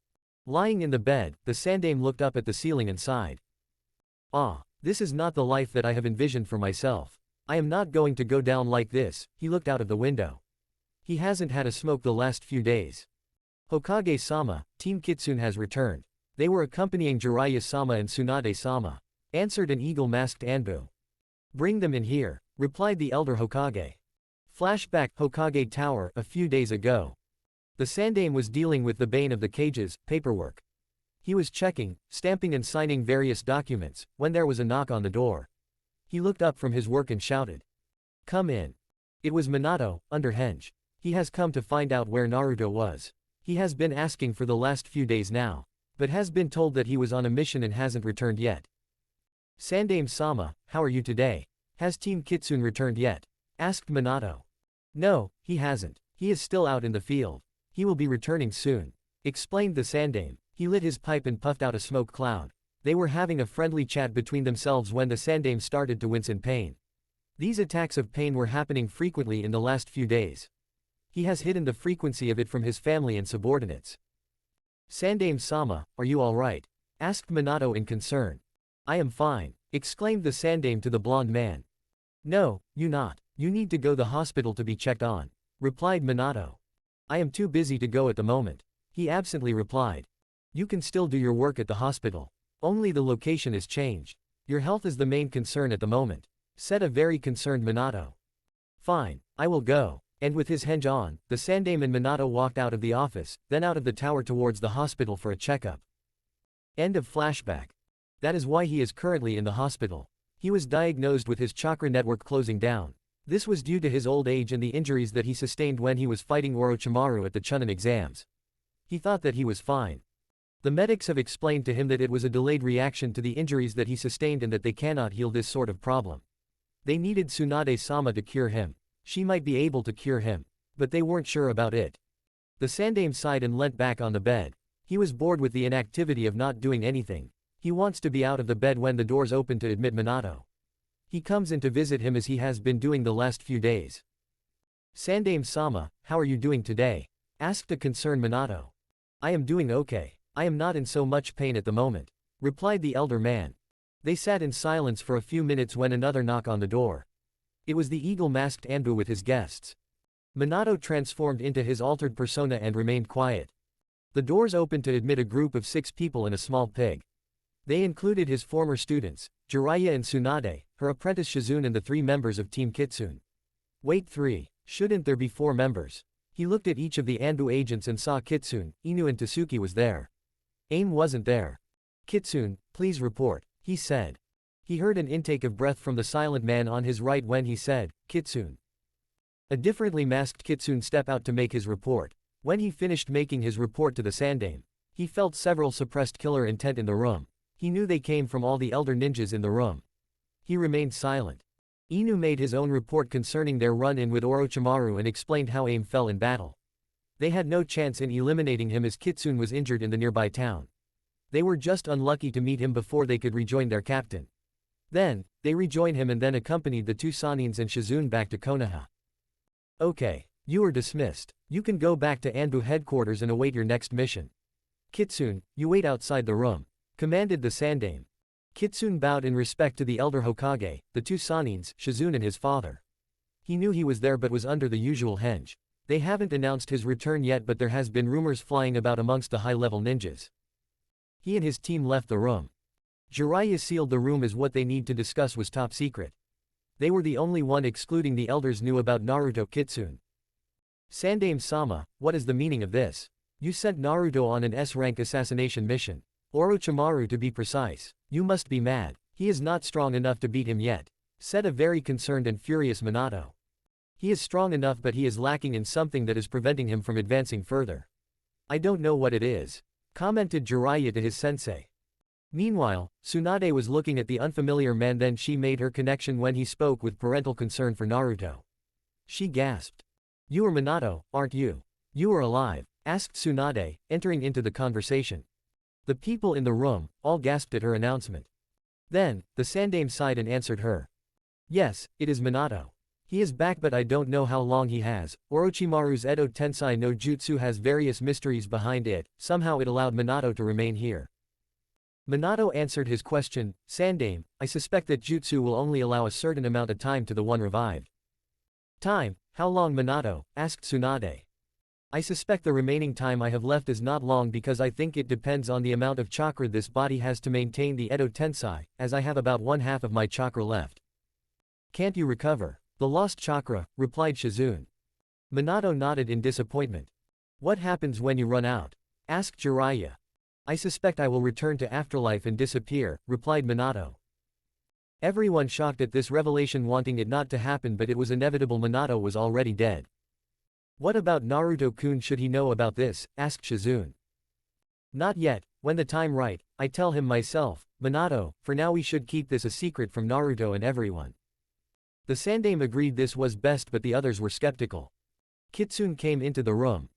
Lying in the bed, the Sandaime looked up at the ceiling and sighed. Ah, this is not the life that I have envisioned for myself. I am not going to go down like this. He looked out of the window. He hasn't had a smoke the last few days. Hokage-sama, Team Kitsune has returned. They were accompanying Jiraiya-sama and Tsunade-sama, answered an eagle-masked ANBU. Bring them in here, replied the elder Hokage. Flashback Hokage Tower a few days ago. The Sandaime was dealing with the bane of the cages, paperwork. He was checking, stamping and signing various documents, when there was a knock on the door. He looked up from his work and shouted. Come in. It was Minato, under Henge. He has come to find out where Naruto was. He has been asking for the last few days now, but has been told that he was on a mission and hasn't returned yet. Sandaime-sama, how are you today? Has Team Kitsune returned yet? Asked Minato. No, he hasn't. He is still out in the field. He will be returning soon, explained the Sandaime. He lit his pipe and puffed out a smoke cloud. They were having a friendly chat between themselves when the Sandaime started to wince in pain. These attacks of pain were happening frequently in the last few days. He has hidden the frequency of it from his family and subordinates. Sandaime-sama, are you alright? Asked Minato in concern. I am fine, exclaimed the Sandaime to the blonde man. No, you not. You need to go to the hospital to be checked on, replied Minato. I am too busy to go at the moment, he absently replied. You can still do your work at the hospital. Only the location is changed. Your health is the main concern at the moment, said a very concerned Minato. Fine, I will go. And with his henge on, the Sandaime and Minato walked out of the office, then out of the tower towards the hospital for a checkup. End of flashback. That is why he is currently in the hospital. He was diagnosed with his chakra network closing down. This was due to his old age and the injuries that he sustained when he was fighting Orochimaru at the Chunin exams. He thought that he was fine. The medics have explained to him that it was a delayed reaction to the injuries that he sustained and that they cannot heal this sort of problem. They needed Tsunade-sama to cure him. She might be able to cure him, but they weren't sure about it. The Sandaime sighed and leant back on the bed. He was bored with the inactivity of not doing anything. He wants to be out of the bed when the doors open to admit Minato. He comes in to visit him as he has been doing the last few days. Sandaime-sama, how are you doing today? Asked a concerned Minato. I am doing okay. I am not in so much pain at the moment, replied the elder man. They sat in silence for a few minutes when another knock on the door. It was the eagle-masked ANBU with his guests. Minato transformed into his altered persona and remained quiet. The doors opened to admit a group of 6 people and a small pig. They included his former students, Jiraiya and Tsunade, her apprentice Shizune and the 3 members of Team Kitsune. Wait 3. Shouldn't there be 4 members? He looked at each of the ANBU agents and saw Kitsune, Inu and Tasuki was there. AIM wasn't there. Kitsune, please report, he said. He heard an intake of breath from the silent man on his right when he said, Kitsune. A differently masked Kitsune stepped out to make his report. When he finished making his report to the Sandaime, he felt several suppressed killer intent in the room. He knew they came from all the elder ninjas in the room. He remained silent. Inu made his own report concerning their run-in with Orochimaru and explained how AIM fell in battle. They had no chance in eliminating him as Kitsune was injured in the nearby town. They were just unlucky to meet him before they could rejoin their captain. Then, they rejoined him and then accompanied the 2 Sanins and Shizune back to Konoha. Okay, you are dismissed. You can go back to ANBU headquarters and await your next mission. Kitsune, you wait outside the room, commanded the Sandaime. Kitsune bowed in respect to the elder Hokage, the 2 Sanins, Shizune and his father. He knew he was there but was under the usual henge. They haven't announced his return yet but there has been rumors flying about amongst the high-level ninjas. He and his team left the room. Jiraiya sealed the room as what they need to discuss was top secret. They were the only one excluding the elders knew about Naruto Kitsune. Sandaime-sama, what is the meaning of this? You sent Naruto on an S-rank assassination mission. Orochimaru to be precise. You must be mad. He is not strong enough to beat him yet, said a very concerned and furious Minato. He is strong enough but he is lacking in something that is preventing him from advancing further. I don't know what it is, commented Jiraiya to his sensei. Meanwhile, Tsunade was looking at the unfamiliar man then she made her connection when he spoke with parental concern for Naruto. She gasped. You are Minato, aren't you? You are alive, asked Tsunade, entering into the conversation. The people in the room, all gasped at her announcement. Then, the Sandaime sighed and answered her. Yes, it is Minato. He is back but I don't know how long he has. Orochimaru's Edo Tensei no Jutsu has various mysteries behind it, somehow it allowed Minato to remain here. Minato answered his question, Sandaime, I suspect that Jutsu will only allow a certain amount of time to the one revived. Time, how long Minato? Asked Tsunade. I suspect the remaining time I have left is not long because I think it depends on the amount of chakra this body has to maintain the Edo Tensei, as I have about 1/2 of my chakra left. Can't you recover the lost chakra? Replied Shizune. Minato nodded in disappointment. What happens when you run out? Asked Jiraiya. I suspect I will return to afterlife and disappear, replied Minato. Everyone shocked at this revelation wanting it not to happen but it was inevitable Minato was already dead. What about Naruto-kun should he know about this? Asked Shizune. Not yet, when the time right, I tell him myself, Minato, for now we should keep this a secret from Naruto and everyone. The Sandaime agreed this was best but the others were skeptical. Kitsune came into the room.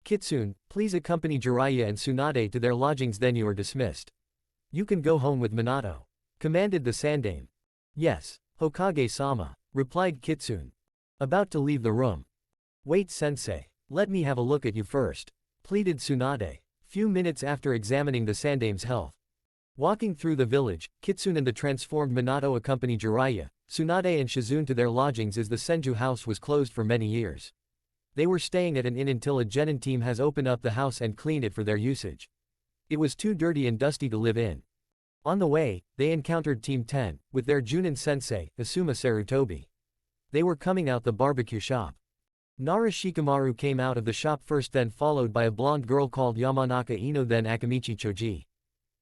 Kitsune, please accompany Jiraiya and Tsunade to their lodgings then you are dismissed. You can go home with Minato, commanded the Sandaime. Yes, Hokage-sama, replied Kitsune. About to leave the room. Wait sensei. Let me have a look at you first. Pleaded Tsunade. Few minutes after examining the Sandame's health. Walking through the village, Kitsune and the transformed Minato accompany Jiraiya, Tsunade and Shizune to their lodgings as the Senju house was closed for many years. They were staying at an inn until a genin team has opened up the house and cleaned it for their usage. It was too dirty and dusty to live in. On the way, they encountered Team 10, with their Junin sensei, Asuma Sarutobi. They were coming out the barbecue shop. Nara Shikamaru came out of the shop first, then followed by a blonde girl called Yamanaka Ino, then Akamichi Choji.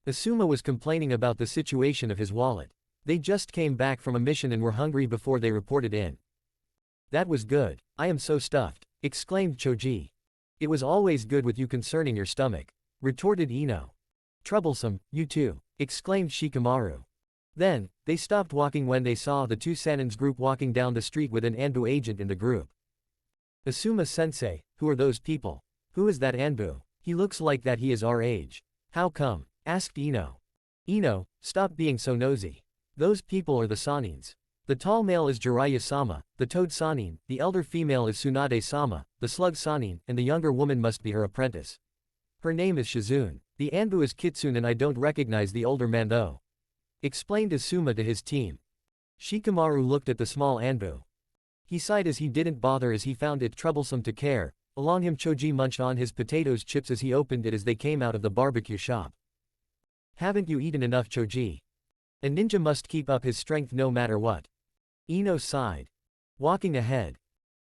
Asuma was complaining about the situation of his wallet. They just came back from a mission and were hungry before they reported in. That was good. I am so stuffed, exclaimed Choji. It was always good with you concerning your stomach, retorted Ino. Troublesome, you too, exclaimed Shikamaru. Then, they stopped walking when they saw the two Sanins group walking down the street with an ANBU agent in the group. Asuma-sensei, who are those people? Who is that ANBU? He looks like that he is our age. How come? Asked Ino. Ino, stop being so nosy. Those people are the Sanins. The tall male is Jiraiya-sama, the toad Sanin, the elder female is Tsunade-sama, the slug Sanin, and the younger woman must be her apprentice. Her name is Shizune. The ANBU is Kitsune and I don't recognize the older man though. Explained Asuma to his team. Shikamaru looked at the small ANBU. He sighed as he didn't bother as he found it troublesome to care. Along him Choji munched on his potatoes chips as he opened it as they came out of the barbecue shop. Haven't you eaten enough, Choji? A ninja must keep up his strength no matter what. Ino sighed. Walking ahead.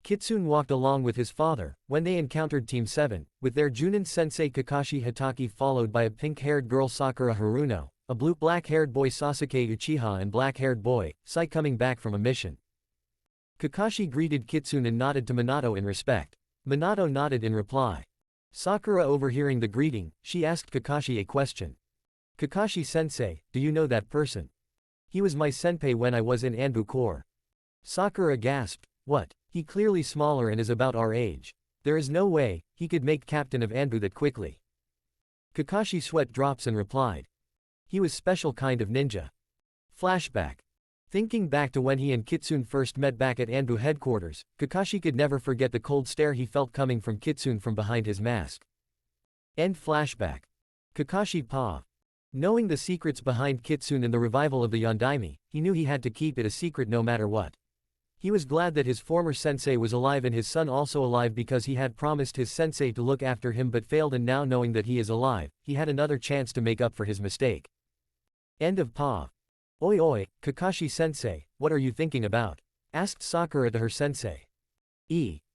Kitsune walked along with his father, when they encountered Team 7, with their Junin sensei Kakashi Hataki followed by a pink-haired girl Sakura Haruno, a black-haired boy Sasuke Uchiha and black-haired boy, Sai coming back from a mission. Kakashi greeted Kitsune and nodded to Minato in respect. Minato nodded in reply. Sakura overhearing the greeting, she asked Kakashi a question. Kakashi-sensei, do you know that person? He was my senpai when I was in ANBU Corps. Sakura gasped, what? He clearly smaller and is about our age. There is no way, he could make captain of ANBU that quickly. Kakashi sweat drops and replied. He was special kind of ninja. Flashback. Thinking back to when he and Kitsune first met back at ANBU headquarters, Kakashi could never forget the cold stare he felt coming from Kitsune from behind his mask. End flashback. Kakashi paused. Knowing the secrets behind Kitsune and the revival of the Yondaime, he knew he had to keep it a secret no matter what. He was glad that his former sensei was alive and his son also alive because he had promised his sensei to look after him but failed, and now knowing that he is alive, he had another chance to make up for his mistake. End of POV. Oi, Kakashi-sensei, what are you thinking about? Asked Sakura to her sensei.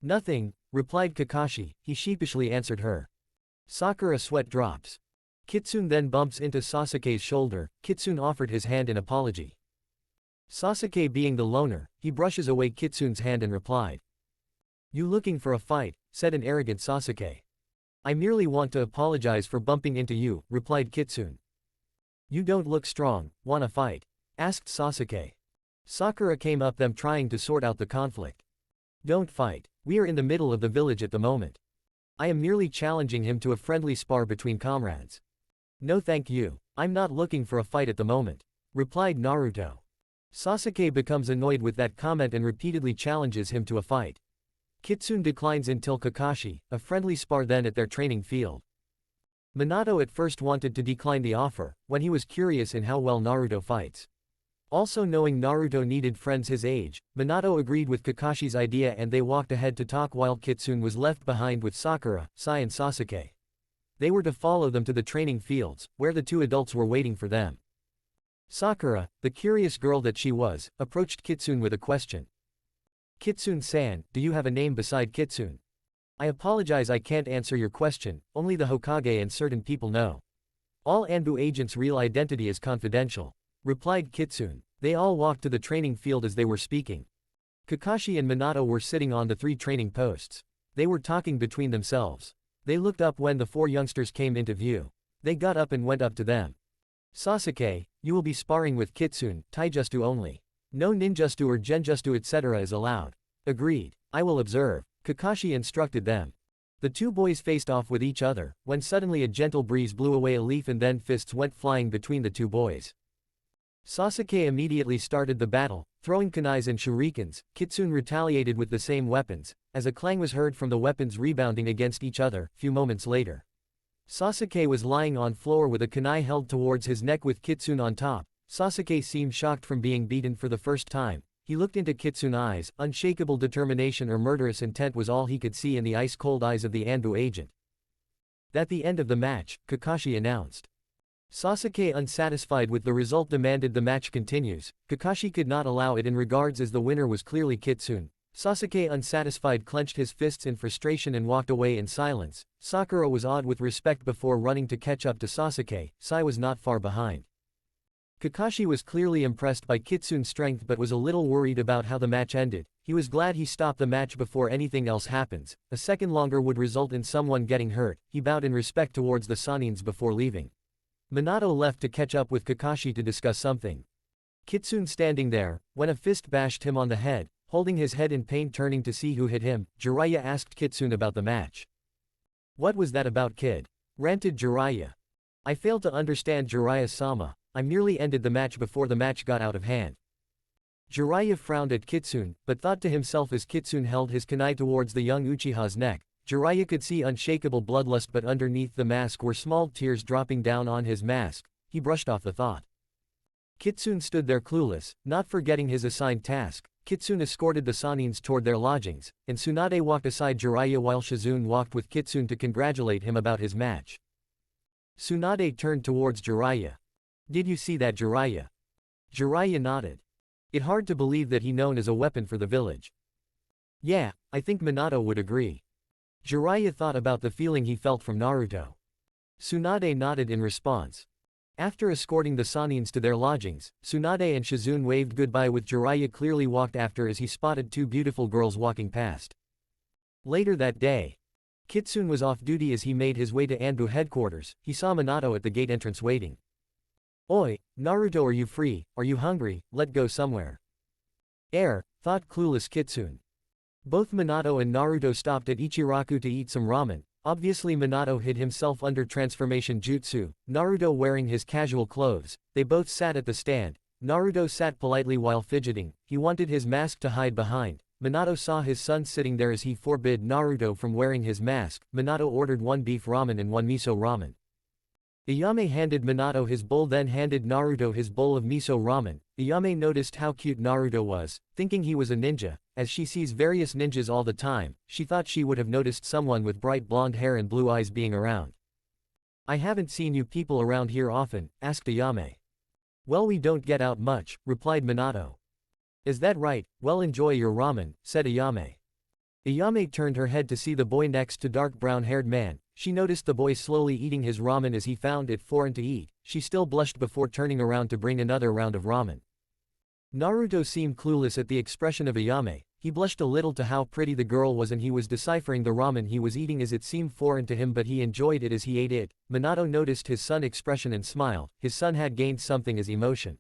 Nothing, replied Kakashi, he sheepishly answered her. Sakura sweat drops. Kitsune then bumps into Sasuke's shoulder. Kitsune offered his hand in apology. Sasuke being the loner, he brushes away Kitsune's hand and replied. You looking for a fight, said an arrogant Sasuke. I merely want to apologize for bumping into you, replied Kitsune. You don't look strong, wanna fight? Asked Sasuke. Sakura came up them trying to sort out the conflict. Don't fight, we are in the middle of the village at the moment. I am merely challenging him to a friendly spar between comrades. No thank you, I'm not looking for a fight at the moment, replied Naruto. Sasuke becomes annoyed with that comment and repeatedly challenges him to a fight. Kitsune declines until Kakashi, a friendly spar then at their training field. Minato at first wanted to decline the offer, when he was curious in how well Naruto fights. Also knowing Naruto needed friends his age, Minato agreed with Kakashi's idea and they walked ahead to talk while Kitsune was left behind with Sakura, Sai and Sasuke. They were to follow them to the training fields, where the two adults were waiting for them. Sakura, the curious girl that she was, approached Kitsune with a question. Kitsune-san, do you have a name beside Kitsune? I apologize, I can't answer your question, only the Hokage and certain people know. All ANBU agents' real identity is confidential, replied Kitsune. They all walked to the training field as they were speaking. Kakashi and Minato were sitting on the 3 training posts. They were talking between themselves. They looked up when the 4 youngsters came into view. They got up and went up to them. Sasuke, you will be sparring with Kitsune, taijutsu only. No ninjutsu or genjutsu etc. is allowed. Agreed. I will observe, Kakashi instructed them. The 2 boys faced off with each other, when suddenly a gentle breeze blew away a leaf and then fists went flying between the 2 boys. Sasuke immediately started the battle, throwing kunais and shurikens. Kitsune retaliated with the same weapons, as a clang was heard from the weapons rebounding against each other. Few moments later, Sasuke was lying on floor with a kunai held towards his neck with Kitsune on top. Sasuke seemed shocked from being beaten for the first time. He looked into Kitsune's eyes. Unshakable determination or murderous intent was all he could see in the ice-cold eyes of the ANBU agent. At the end of the match, Kakashi announced. Sasuke, unsatisfied with the result, demanded the match continues. Kakashi could not allow it in regards as the winner was clearly Kitsune. Sasuke, unsatisfied, clenched his fists in frustration and walked away in silence. Sakura was awed with respect before running to catch up to Sasuke. Sai was not far behind. Kakashi was clearly impressed by Kitsune's strength but was a little worried about how the match ended. He was glad he stopped the match before anything else happens. A second longer would result in someone getting hurt. He bowed in respect towards the Sanins before leaving. Minato left to catch up with Kakashi to discuss something. Kitsune standing there, when a fist bashed him on the head, holding his head in pain. Turning to see who hit him, Jiraiya asked Kitsune about the match. "What was that about, kid?" ranted Jiraiya. "I failed to understand, Jiraiya-sama. I merely ended the match before the match got out of hand." Jiraiya frowned at Kitsune, but thought to himself as Kitsune held his kunai towards the young Uchiha's neck. Jiraiya could see unshakable bloodlust, but underneath the mask were small tears dropping down on his mask. He brushed off the thought. Kitsune stood there clueless, not forgetting his assigned task. Kitsune escorted the Sanins toward their lodgings, and Tsunade walked aside Jiraiya while Shizune walked with Kitsune to congratulate him about his match. Tsunade turned towards Jiraiya. "Did you see that, Jiraiya?" Jiraiya nodded. It hard to believe that he known as a weapon for the village. "Yeah, I think Minato would agree." Jiraiya thought about the feeling he felt from Naruto. Tsunade nodded in response. After escorting the Sanins to their lodgings, Tsunade and Shizune waved goodbye with Jiraiya clearly walked after as he spotted two beautiful girls walking past. Later that day, Kitsune was off duty as he made his way to ANBU headquarters. He saw Minato at the gate entrance waiting. "Oi, Naruto, are you free? Are you hungry? Let go somewhere." Thought clueless Kitsune. Both Minato and Naruto stopped at Ichiraku to eat some ramen. Obviously Minato hid himself under transformation jutsu, Naruto wearing his casual clothes. They both sat at the stand. Naruto sat politely while fidgeting. He wanted his mask to hide behind. Minato saw his son sitting there as he forbid Naruto from wearing his mask. Minato ordered one beef ramen and one miso ramen. Ayame handed Minato his bowl, then handed Naruto his bowl of miso ramen. Ayame noticed how cute Naruto was, thinking he was a ninja. As she sees various ninjas all the time, she thought she would have noticed someone with bright blonde hair and blue eyes being around. "I haven't seen you people around here often," asked Ayame. "Well, we don't get out much," replied Minato. "Is that right? Well, enjoy your ramen," said Ayame. Ayame turned her head to see the boy next to dark brown-haired man. She noticed the boy slowly eating his ramen as he found it foreign to eat. She still blushed before turning around to bring another round of ramen. Naruto seemed clueless at the expression of Ayame. He blushed a little to how pretty the girl was and he was deciphering the ramen he was eating as it seemed foreign to him, but he enjoyed it as he ate it. Minato noticed his son's expression and smiled. His son had gained something as emotion.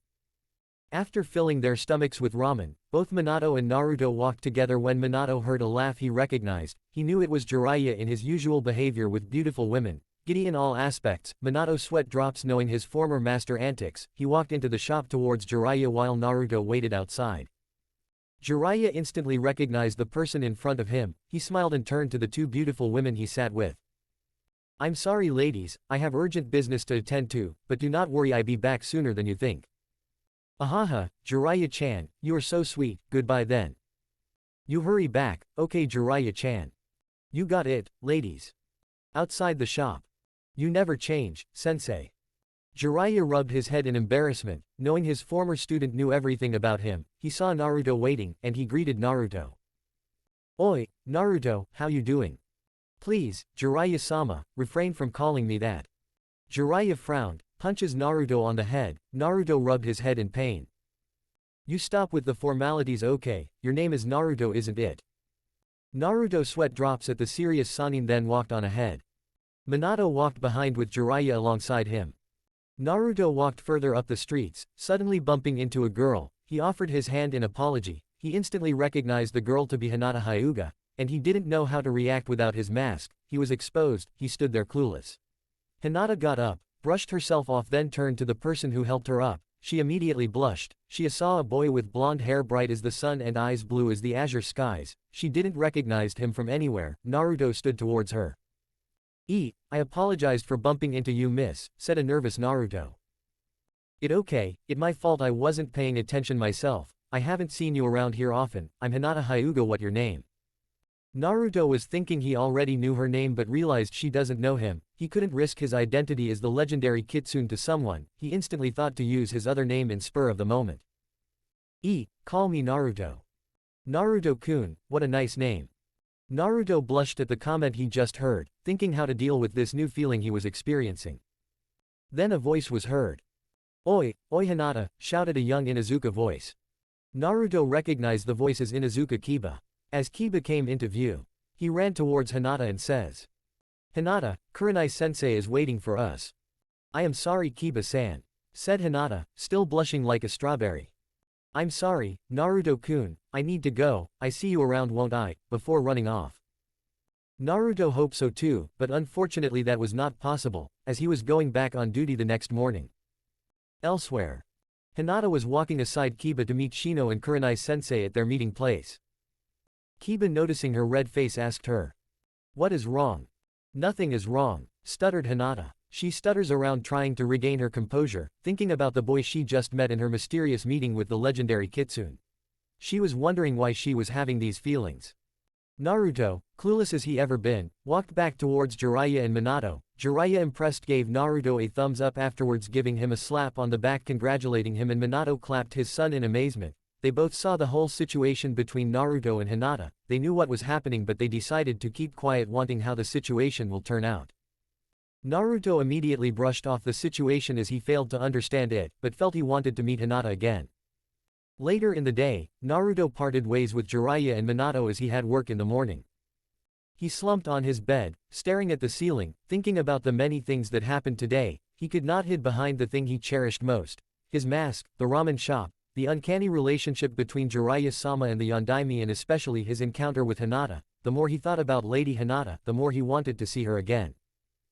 After filling their stomachs with ramen, both Minato and Naruto walked together. When Minato heard a laugh he recognized, he knew it was Jiraiya in his usual behavior with beautiful women. Giddy in all aspects, Minato sweat drops knowing his former master antics. He walked into the shop towards Jiraiya while Naruto waited outside. Jiraiya instantly recognized the person in front of him. He smiled and turned to the two beautiful women he sat with. "I'm sorry ladies, I have urgent business to attend to, but do not worry, I'll be back sooner than you think." "Ahaha, Jiraiya-chan, you are so sweet, goodbye then." "You hurry back, okay Jiraiya-chan." "You got it, ladies." Outside the shop. "You never change, sensei." Jiraiya rubbed his head in embarrassment, knowing his former student knew everything about him. He saw Naruto waiting, and he greeted Naruto. "Oi, Naruto, how you doing?" "Please, Jiraiya-sama, refrain from calling me that." Jiraiya frowned, punches Naruto on the head. Naruto rubbed his head in pain. "You stop with the formalities, okay? Your name is Naruto, isn't it?" Naruto sweat drops at the serious Sanin, then walked on ahead. Minato walked behind with Jiraiya alongside him. Naruto walked further up the streets, suddenly bumping into a girl. He offered his hand in apology. He instantly recognized the girl to be Hinata Hyuga, and he didn't know how to react without his mask. He was exposed. He stood there clueless. Hinata got up, brushed herself off, then turned to the person who helped her up. she immediately blushed. She saw a boy with blonde hair bright as the sun and eyes blue as the azure skies. She didn't recognize him from anywhere. Naruto stood towards her. I apologized for bumping into you, miss, said a nervous Naruto. It my fault, I wasn't paying attention myself. I haven't seen you around here often. I'm Hinata Hyuga, what your name? Naruto was thinking he already knew her name but realized she doesn't know him. He couldn't risk his identity as the legendary Kitsune to someone. He instantly thought to use his other name in spur of the moment. Call me Naruto. Naruto-kun, what a nice name. Naruto blushed at the comment he just heard, thinking how to deal with this new feeling he was experiencing. Then a voice was heard. Oi Hinata, shouted a young Inuzuka voice. Naruto recognized the voice as Inuzuka Kiba. As Kiba came into view, he ran towards Hinata and says, Hinata, Kurenai-sensei is waiting for us. I am sorry, Kiba-san, said Hinata, still blushing like a strawberry. I'm sorry, Naruto-kun, I need to go, I see you around, won't I, before running off. Naruto hoped so too, but unfortunately that was not possible, as he was going back on duty the next morning. Elsewhere, Hinata was walking aside Kiba to meet Shino and Kurenai-sensei at their meeting place. Kiba, noticing her red face, asked her, What is wrong? Nothing is wrong, stuttered Hinata. She stutters around trying to regain her composure, thinking about the boy she just met in her mysterious meeting with the legendary Kitsune. She was wondering why she was having these feelings. Naruto, clueless as he ever been, walked back towards Jiraiya and Minato. Jiraiya, impressed, gave Naruto a thumbs up, afterwards giving him a slap on the back congratulating him, and Minato clapped his son in amazement. They both saw the whole situation between Naruto and Hinata. They knew what was happening but they decided to keep quiet, wanting how the situation will turn out. Naruto immediately brushed off the situation as he failed to understand it, but felt he wanted to meet Hinata again. Later in the day, Naruto parted ways with Jiraiya and Minato as he had work in the morning. He slumped on his bed, staring at the ceiling, thinking about the many things that happened today. He could not hide behind the thing he cherished most. His mask, the ramen shop, the uncanny relationship between Jiraiya-sama and the Yondaime, and especially his encounter with Hinata. The more he thought about Lady Hinata, the more he wanted to see her again.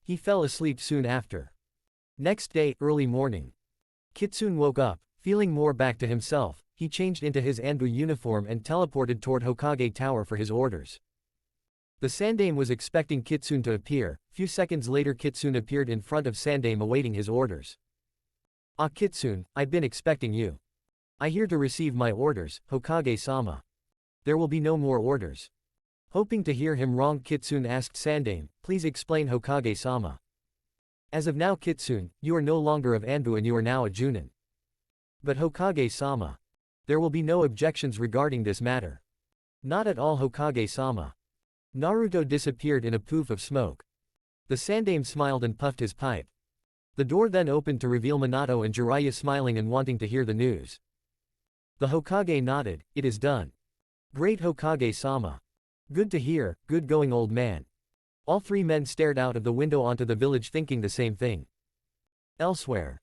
He fell asleep soon after. Next day, early morning. Kitsune woke up, feeling more back to himself. He changed into his ANBU uniform and teleported toward Hokage Tower for his orders. The Sandaime was expecting Kitsune to appear. Few seconds later, Kitsune appeared in front of Sandaime awaiting his orders. Ah, Kitsune, I'd been expecting you. I here to receive my orders, Hokage-sama. There will be no more orders. Hoping to hear him wrong, Kitsune asked Sandaime, please explain, Hokage-sama. As of now, Kitsune, you are no longer of ANBU and you are now a Junin. But Hokage-sama. There will be no objections regarding this matter. Not at all, Hokage-sama. Naruto disappeared in a poof of smoke. The Sandaime smiled and puffed his pipe. The door then opened to reveal Minato and Jiraiya smiling and wanting to hear the news. The Hokage nodded, it is done. Great, Hokage-sama. Good to hear, good going, old man. All three men stared out of the window onto the village thinking the same thing. Elsewhere,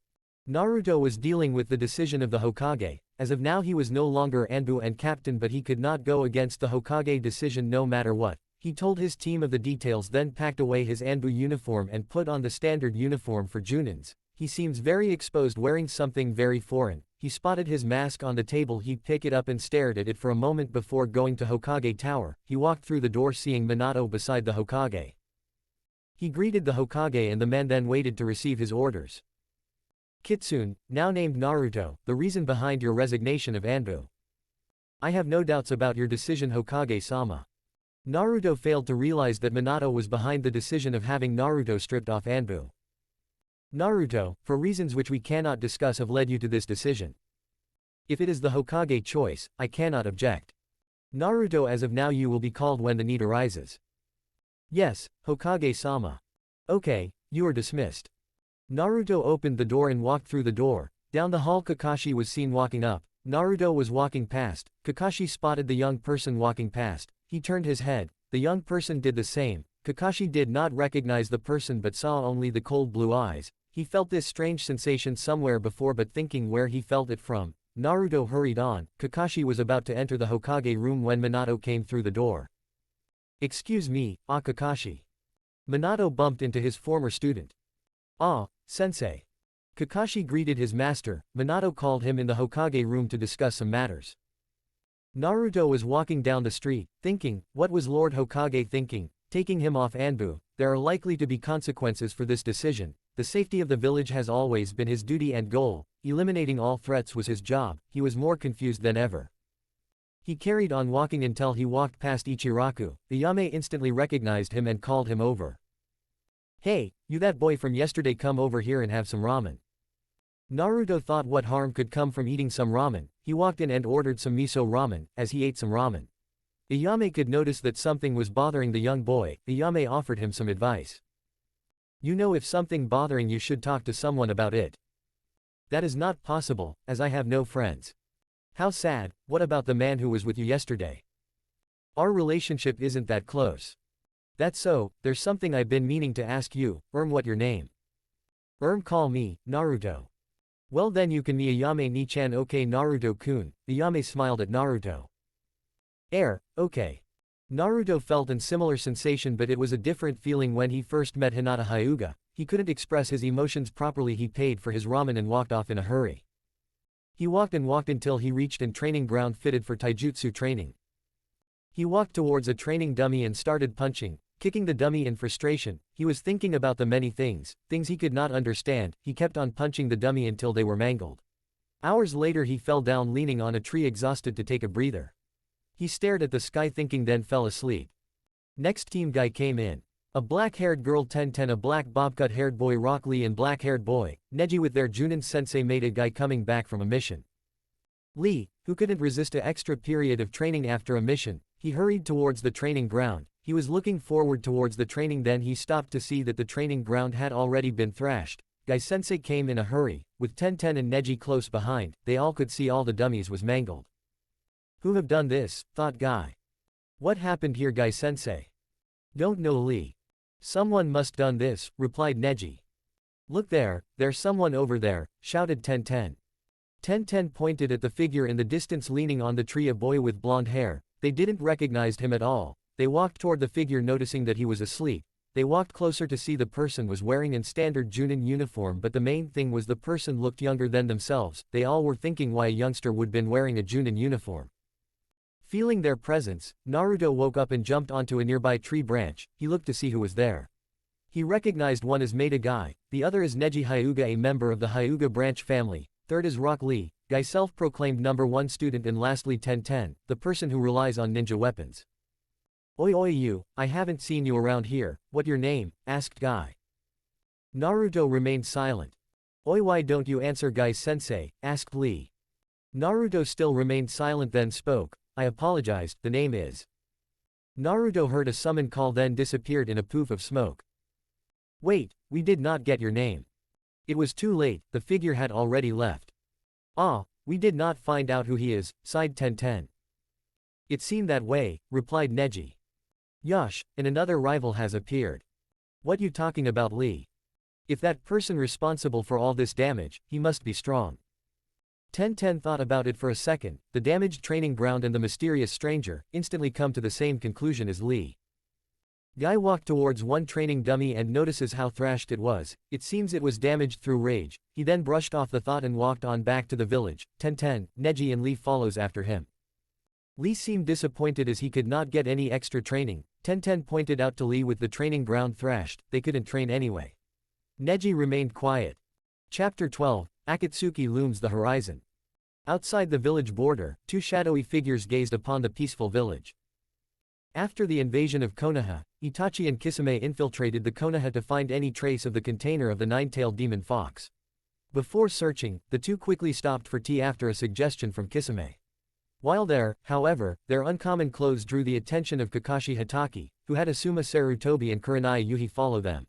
Naruto was dealing with the decision of the Hokage. As of now he was no longer ANBU and captain, but he could not go against the Hokage decision no matter what. He told his team of the details, then packed away his ANBU uniform and put on the standard uniform for Junins. He seems very exposed, wearing something very foreign. He spotted his mask on the table. He picked it up and stared at it for a moment before going to Hokage Tower. He walked through the door seeing Minato beside the Hokage. He greeted the Hokage and the men then waited to receive his orders. Kitsune, now named Naruto, the reason behind your resignation of ANBU. I have no doubts about your decision, Hokage-sama. Naruto failed to realize that Minato was behind the decision of having Naruto stripped off ANBU. Naruto, for reasons which we cannot discuss, have led you to this decision. If it is the Hokage choice, I cannot object. Naruto, as of now you will be called when the need arises. Yes, Hokage-sama. Okay, you are dismissed. Naruto opened the door and walked through the door. Down the hall Kakashi was seen walking up. Naruto was walking past. Kakashi spotted the young person walking past. He turned his head. The young person did the same. Kakashi did not recognize the person but saw only the cold blue eyes. He felt this strange sensation somewhere before, but thinking where he felt it from, Naruto hurried on. Kakashi was about to enter the Hokage room when Minato came through the door. Excuse me, Kakashi. Minato bumped into his former student. Ah, sensei. Kakashi greeted his master. Minato called him in the Hokage room to discuss some matters. Naruto was walking down the street, thinking, what was Lord Hokage thinking? Taking him off ANBU, there are likely to be consequences for this decision. The safety of the village has always been his duty and goal, eliminating all threats was his job. He was more confused than ever. He carried on walking until he walked past Ichiraku. The Yame instantly recognized him and called him over. Hey, you that boy from yesterday, come over here and have some ramen. Naruto thought what harm could come from eating some ramen. He walked in and ordered some miso ramen. As he ate some ramen, Iyame could notice that something was bothering the young boy. Iyame offered him some advice. You know, if something bothering you should talk to someone about it. That is not possible, as I have no friends. How sad. What about the man who was with you yesterday? Our relationship isn't that close. That's so, there's something I've been meaning to ask you. What your name? Call me, Naruto. Well then you can me Iyame ni-chan. Okay Naruto-kun. Iyame smiled at Naruto. Okay. Naruto felt a similar sensation, but it was a different feeling when he first met Hinata Hyuga. He couldn't express his emotions properly. He paid for his ramen and walked off in a hurry. He walked and walked until he reached a training ground fitted for taijutsu training. He walked towards a training dummy and started punching, kicking the dummy in frustration. He was thinking about the many things he could not understand. He kept on punching the dummy until they were mangled. Hours later he fell down leaning on a tree, exhausted, to take a breather. He stared at the sky thinking, then fell asleep. Next team guy came in. A black-haired girl Ten, a black bob-cut-haired boy Rock Lee, and black-haired boy Neji with their Junin sensei made a guy coming back from a mission. Lee, who couldn't resist an extra period of training after a mission, he hurried towards the training ground. He was looking forward towards the training, then he stopped to see that the training ground had already been thrashed. Guy sensei came in a hurry, with Ten and Neji close behind. They all could see all the dummies was mangled. Who have done this? Thought Guy. What happened here, Guy sensei? Don't know, Lee. Someone must done this, replied Neji. Look there, there's someone over there, shouted Ten. Ten pointed at the figure in the distance leaning on the tree, a boy with blonde hair. They didn't recognize him at all. They walked toward the figure, noticing that he was asleep. They walked closer to see the person was wearing a standard Junin uniform, but the main thing was the person looked younger than themselves. They all were thinking why a youngster would been wearing a Junin uniform. Feeling their presence, Naruto woke up and jumped onto a nearby tree branch. He looked to see who was there. He recognized one as Maida Guy, the other is Neji Hyuga, a member of the Hyuga branch family, third is Rock Lee, Guy self-proclaimed #1 student, and lastly Ten, the person who relies on ninja weapons. Oi you, I haven't seen you around here. What your name? Asked Guy. Naruto remained silent. Oi, why don't you answer, Guy sensei? Asked Lee. Naruto still remained silent, then spoke. I apologized, the name is. Naruto heard a summon call, then disappeared in a poof of smoke. Wait, we did not get your name. It was too late, the figure had already left. Ah, we did not find out who he is, sighed Ten. It seemed that way, replied Neji. Yosh, and another rival has appeared. What you talking about, Lee? If that person responsible for all this damage, he must be strong. Ten thought about it for a second. The damaged training ground and the mysterious stranger instantly come to the same conclusion as Lee. Guy walked towards one training dummy and notices how thrashed it was. It seems it was damaged through rage. He then brushed off the thought and walked on back to the village. Ten, Neji and Lee follows after him. Lee seemed disappointed as he could not get any extra training. Ten pointed out to Lee, with the training ground thrashed, they couldn't train anyway. Neji remained quiet. Chapter 12, Akatsuki looms the horizon. Outside the village border, two shadowy figures gazed upon the peaceful village. After the invasion of Konoha, Itachi and Kitsune infiltrated the Konoha to find any trace of the container of the nine-tailed demon fox. Before searching, the two quickly stopped for tea after a suggestion from Kitsune. While there, however, their uncommon clothes drew the attention of Kakashi Hatake, who had Asuma Sarutobi and Kurenai Yuhi follow them.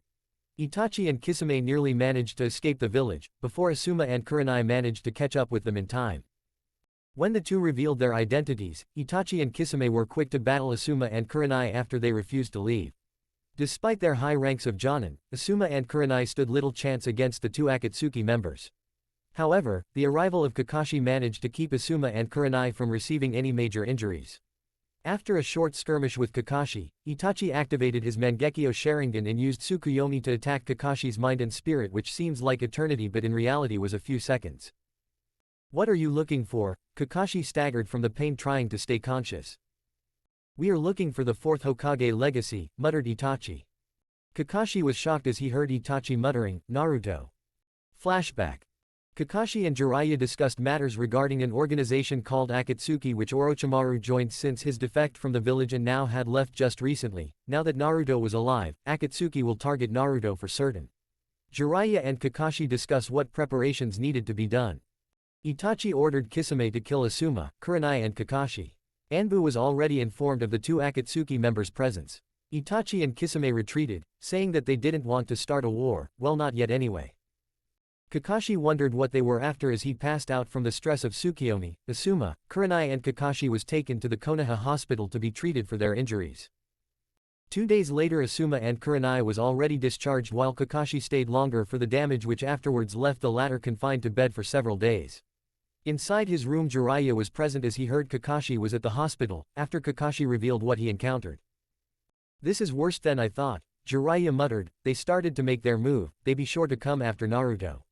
Itachi and Kitsune nearly managed to escape the village, before Asuma and Kurenai managed to catch up with them in time. When the two revealed their identities, Itachi and Kitsune were quick to battle Asuma and Kurenai after they refused to leave. Despite their high ranks of Jonin, Asuma and Kurenai stood little chance against the two Akatsuki members. However, the arrival of Kakashi managed to keep Asuma and Kurenai from receiving any major injuries. After a short skirmish with Kakashi, Itachi activated his Mangekyo Sharingan and used Tsukuyomi to attack Kakashi's mind and spirit, which seems like eternity but in reality was a few seconds. "What are you looking for?" Kakashi staggered from the pain trying to stay conscious. "We are looking for the fourth Hokage legacy," muttered Itachi. Kakashi was shocked as he heard Itachi muttering, "Naruto." Flashback. Kakashi and Jiraiya discussed matters regarding an organization called Akatsuki which Orochimaru joined since his defect from the village and now had left just recently. Now that Naruto was alive, Akatsuki will target Naruto for certain. Jiraiya and Kakashi discuss what preparations needed to be done. Itachi ordered Kitsune to kill Asuma, Kurenai and Kakashi. ANBU was already informed of the two Akatsuki members' presence. Itachi and Kitsune retreated, saying that they didn't want to start a war, well not yet anyway. Kakashi wondered what they were after as he passed out from the stress of Tsukuyomi, Asuma, Kurenai and Kakashi was taken to the Konoha hospital to be treated for their injuries. 2 days later Asuma and Kurenai was already discharged while Kakashi stayed longer for the damage which afterwards left the latter confined to bed for several days. Inside his room Jiraiya was present as he heard Kakashi was at the hospital, after Kakashi revealed what he encountered. "This is worse than I thought," Jiraiya muttered. "They started to make their move, they be sure to come after Naruto."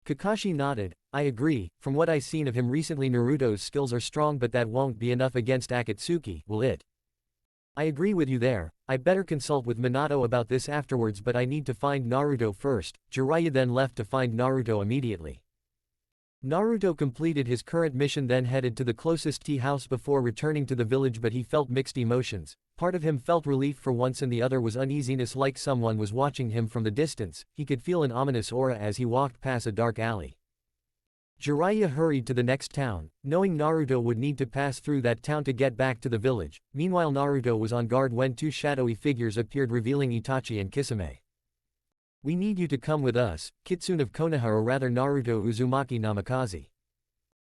Kakashi nodded. "I agree, from what I've seen of him recently Naruto's skills are strong but that won't be enough against Akatsuki, will it?" "I agree with you there, I better consult with Minato about this afterwards but I need to find Naruto first." Jiraiya then left to find Naruto immediately. Naruto completed his current mission then headed to the closest tea house before returning to the village but he felt mixed emotions. Part of him felt relief for once and the other was uneasiness like someone was watching him from the distance. He could feel an ominous aura as he walked past a dark alley. Jiraiya hurried to the next town, knowing Naruto would need to pass through that town to get back to the village. Meanwhile Naruto was on guard when two shadowy figures appeared revealing Itachi and Kitsune. "We need you to come with us, Kitsune of Konoha or rather Naruto Uzumaki Namikaze."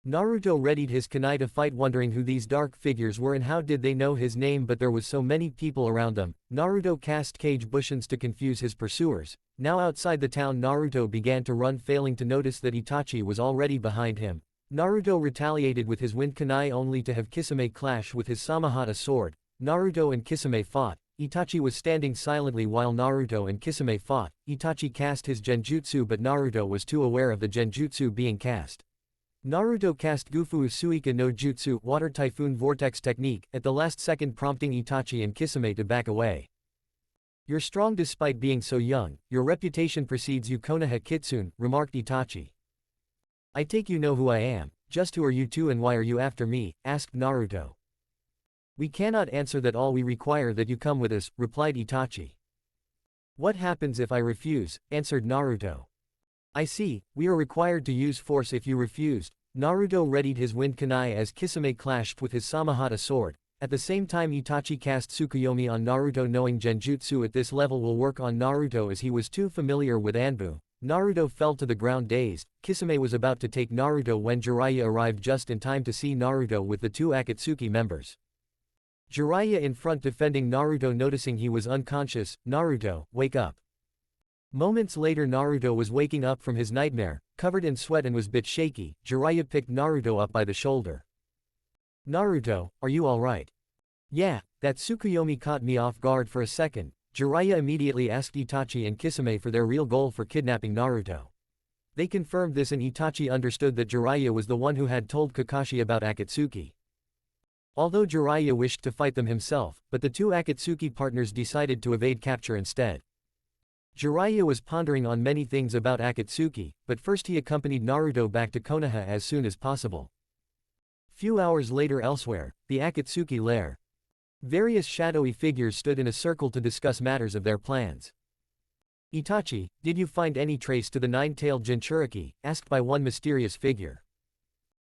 Naruto readied his kunai to fight wondering who these dark figures were and how did they know his name but there was so many people around them. Naruto cast cage bushes to confuse his pursuers. Now outside the town Naruto began to run failing to notice that Itachi was already behind him. Naruto retaliated with his wind kunai only to have Kitsune clash with his Samahata sword. Naruto and Kitsune fought. Itachi was standing silently while Naruto and Kitsune fought. Itachi cast his genjutsu but Naruto was too aware of the genjutsu being cast. Naruto cast Gufu Suika no Jutsu Water Typhoon Vortex technique at the last second prompting Itachi and Kitsune to back away. "You're strong despite being so young, your reputation precedes you Konoha Kitsune," remarked Itachi. "I take you know who I am, just who are you two and why are you after me?" asked Naruto. "We cannot answer that, all we require that you come with us," replied Itachi. "What happens if I refuse?" answered Naruto. "I see, we are required to use force if you refused." Naruto readied his wind kunai as Kitsune clashed with his Samahata sword. At the same time Itachi cast Tsukuyomi on Naruto knowing genjutsu at this level will work on Naruto as he was too familiar with ANBU. Naruto fell to the ground dazed. Kitsune was about to take Naruto when Jiraiya arrived just in time to see Naruto with the two Akatsuki members. Jiraiya in front defending Naruto noticing he was unconscious. "Naruto, wake up." Moments later Naruto was waking up from his nightmare, covered in sweat and was a bit shaky. Jiraiya picked Naruto up by the shoulder. "Naruto, are you alright?" "Yeah, that Tsukuyomi caught me off guard for a second." Jiraiya immediately asked Itachi and Kitsune for their real goal for kidnapping Naruto. They confirmed this and Itachi understood that Jiraiya was the one who had told Kakashi about Akatsuki. Although Jiraiya wished to fight them himself, but the two Akatsuki partners decided to evade capture instead. Jiraiya was pondering on many things about Akatsuki, but first he accompanied Naruto back to Konoha as soon as possible. Few hours later elsewhere, the Akatsuki lair. Various shadowy figures stood in a circle to discuss matters of their plans. "Itachi, did you find any trace to the nine-tailed Jinchuriki?" asked by one mysterious figure.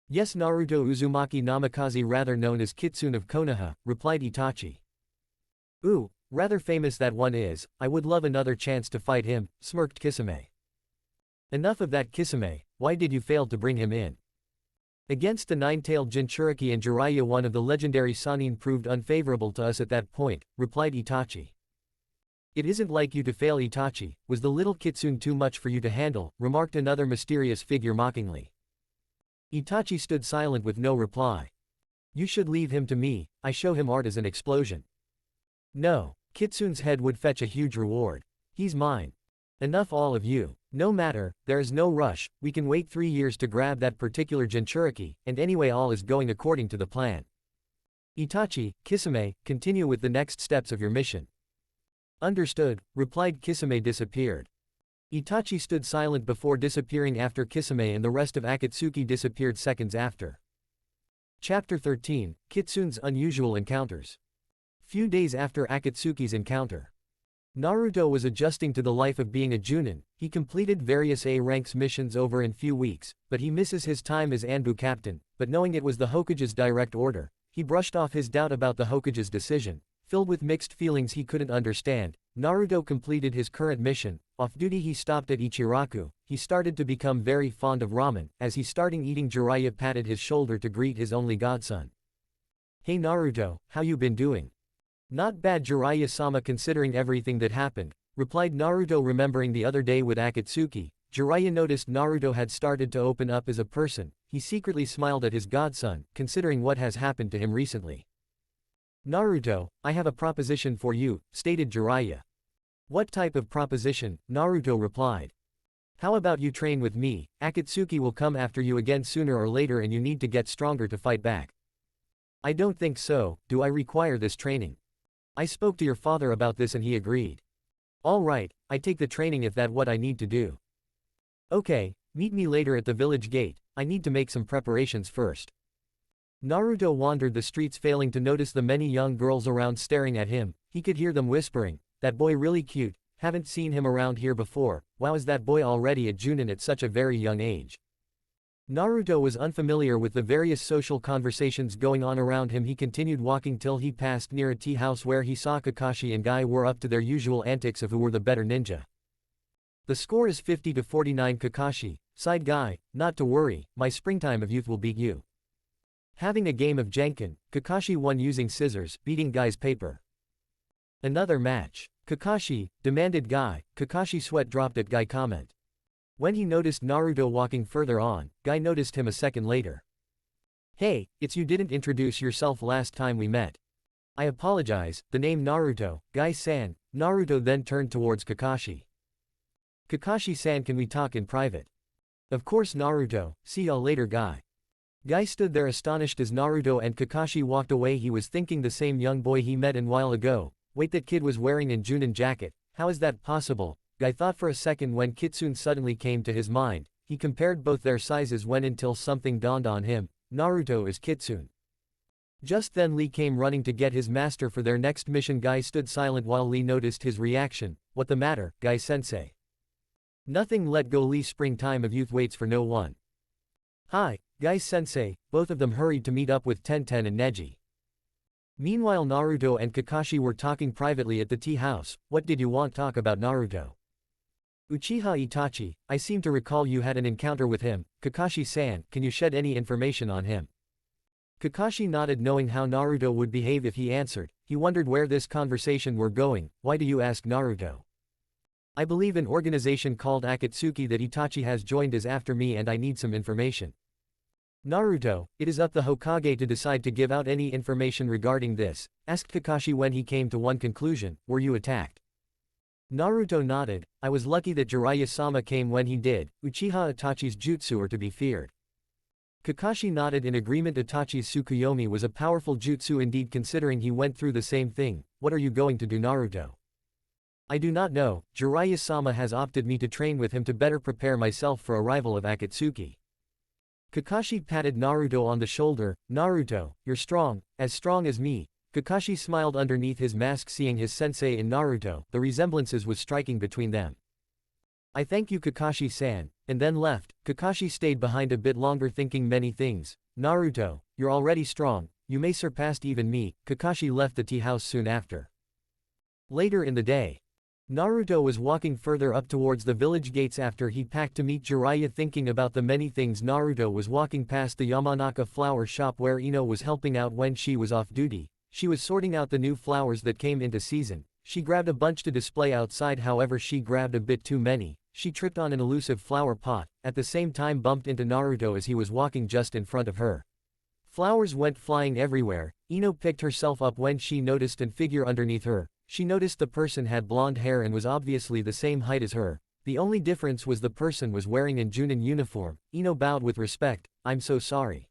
"Yes, Naruto Uzumaki Namikaze rather known as Kitsune of Konoha," replied Itachi. "Ooh, rather famous that one is, I would love another chance to fight him," smirked Kitsune. "Enough of that Kitsune, why did you fail to bring him in?" "Against the nine-tailed Jinchuriki and Jiraiya one of the legendary Sannin proved unfavorable to us at that point," replied Itachi. "It isn't like you to fail Itachi, was the little Kitsune too much for you to handle?" remarked another mysterious figure mockingly. Itachi stood silent with no reply. You should leave him to me, I show him art as an explosion. No, Kitsune's head would fetch a huge reward. He's mine. Enough all of you. No matter, there is no rush, we can wait 3 years to grab that particular Jinchuriki, and anyway all is going according to the plan. Itachi, Kitsune, continue with the next steps of your mission. Understood, replied Kitsune disappeared. Itachi stood silent before disappearing after Kitsune and the rest of Akatsuki disappeared seconds after. Chapter 13, Kitsune's Unusual Encounters. Few days after Akatsuki's encounter. Naruto was adjusting to the life of being a Junin. He completed various A-ranks missions over in few weeks, but he misses his time as ANBU captain, but knowing it was the Hokage's direct order, he brushed off his doubt about the Hokage's decision. Filled with mixed feelings he couldn't understand, Naruto completed his current mission. Off duty he stopped at Ichiraku. He started to become very fond of ramen. As he starting eating, Jiraiya patted his shoulder to greet his only godson. Hey Naruto, how you been doing? Not bad Jiraiya-sama considering everything that happened, replied Naruto remembering the other day with Akatsuki. Jiraiya noticed Naruto had started to open up as a person. He secretly smiled at his godson, considering what has happened to him recently. Naruto, I have a proposition for you, stated Jiraiya. What type of proposition? Naruto replied. How about you train with me? Akatsuki will come after you again sooner or later and you need to get stronger to fight back. I don't think so. Do I require this training? I spoke to your father about this and he agreed. All right, I take the training if that's what I need to do. Okay, meet me later at the village gate. I need to make some preparations first. Naruto wandered the streets failing to notice the many young girls around staring at him. He could hear them whispering, that boy really cute, haven't seen him around here before, wow is that boy already a Junin at such a very young age. Naruto was unfamiliar with the various social conversations going on around him. He continued walking till he passed near a tea house where he saw Kakashi and Guy were up to their usual antics of who were the better ninja. The score is 50-49 Kakashi, sighed Guy, not to worry, my springtime of youth will beat you. Having a game of Jenkin, Kakashi won using scissors, beating Guy's paper. Another match. Kakashi, demanded Guy. Kakashi sweat dropped at Guy comment. When he noticed Naruto walking further on, Guy noticed him a second later. Hey, it's you, didn't introduce yourself last time we met. I apologize, the name Naruto, Guy-san. Naruto then turned towards Kakashi. Kakashi-san, can we talk in private? Of course Naruto, see y'all later Guy. Guy stood there astonished as Naruto and Kakashi walked away. He was thinking the same young boy he met a while ago. Wait, that kid was wearing a Junin jacket, how is that possible? Guy thought for a second when Kitsune suddenly came to his mind. He compared both their sizes when until something dawned on him, Naruto is Kitsune. Just then Lee came running to get his master for their next mission. Guy stood silent while Lee noticed his reaction. What the matter, Guy-sensei? Nothing, let go. Lee, springtime of youth waits for no one. Hi, Guy-sensei. Both of them hurried to meet up with Tenten and Neji. Meanwhile Naruto and Kakashi were talking privately at the tea house. What did you want to talk about, Naruto? Uchiha Itachi, I seem to recall you had an encounter with him. Kakashi-san, can you shed any information on him? Kakashi nodded, knowing how Naruto would behave if he answered. He wondered where this conversation were going. Why do you ask, Naruto? I believe an organization called Akatsuki that Itachi has joined is after me and I need some information. Naruto, it is up the Hokage to decide to give out any information regarding this, asked Kakashi when he came to one conclusion. Were you attacked? Naruto nodded. I was lucky that Jiraiya-sama came when he did. Uchiha Itachi's jutsu are to be feared. Kakashi nodded in agreement. Itachi's Tsukuyomi was a powerful jutsu indeed, considering he went through the same thing. What are you going to do, Naruto? I do not know. Jiraiya-sama has opted me to train with him to better prepare myself for arrival of Akatsuki. Kakashi patted Naruto on the shoulder. Naruto, you're strong as me. Kakashi smiled underneath his mask, seeing his sensei in Naruto. The resemblances was striking between them. I thank you, Kakashi-san, and then left. Kakashi stayed behind a bit longer thinking many things. Naruto, you're already strong, you may surpass even me. Kakashi left the tea house soon after. Later in the day, Naruto was walking further up towards the village gates after he packed to meet Jiraiya. Thinking about the many things, Naruto was walking past the Yamanaka flower shop where Ino was helping out when she was off duty. She was sorting out the new flowers that came into season. She grabbed a bunch to display outside, however she grabbed a bit too many. She tripped on an elusive flower pot, at the same time bumped into Naruto as he was walking just in front of her. Flowers went flying everywhere. Ino picked herself up when she noticed a figure underneath her. She noticed the person had blonde hair and was obviously the same height as her. The only difference was the person was wearing a Junin uniform. Ino bowed with respect. "I'm so sorry."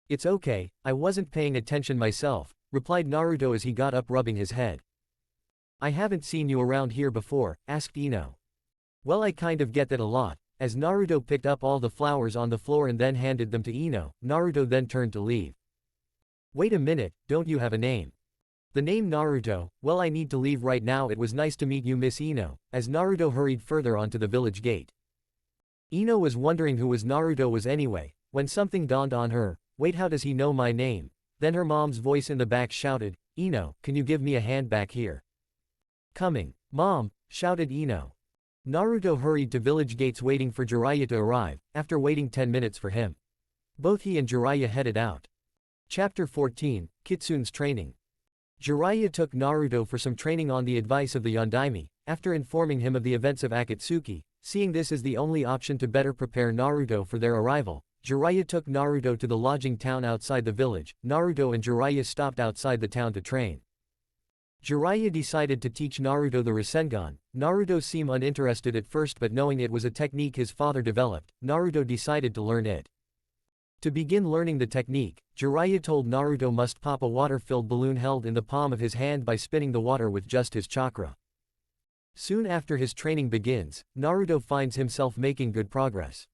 "It's okay, I wasn't paying attention myself," replied Naruto as he got up rubbing his head. "I haven't seen you around here before," asked Ino. "Well, I kind of get that a lot." As Naruto picked up all the flowers on the floor and then handed them to Ino, Naruto then turned to leave. "Wait a minute, don't you have a name?" "The name Naruto. Well, I need to leave right now. It was nice to meet you, Miss Ino," as Naruto hurried further onto the village gate. Ino was wondering who Naruto was anyway, when something dawned on her. "Wait, how does he know my name?" Then her mom's voice in the back shouted, "Ino, can you give me a hand back here?" "Coming, Mom," shouted Ino. Naruto hurried to village gates waiting for Jiraiya to arrive, after waiting 10 minutes for him. Both he and Jiraiya headed out. Chapter 14, Kitsune's Training. Jiraiya took Naruto for some training on the advice of the Yondaime, after informing him of the events of Akatsuki. Seeing this as the only option to better prepare Naruto for their arrival, Jiraiya took Naruto to the lodging town outside the village. Naruto and Jiraiya stopped outside the town to train. Jiraiya decided to teach Naruto the Rasengan. Naruto seemed uninterested at first, but knowing it was a technique his father developed, Naruto decided to learn it. To begin learning the technique, Jiraiya told Naruto must pop a water-filled balloon held in the palm of his hand by spinning the water with just his chakra. Soon after his training begins, Naruto finds himself making good progress.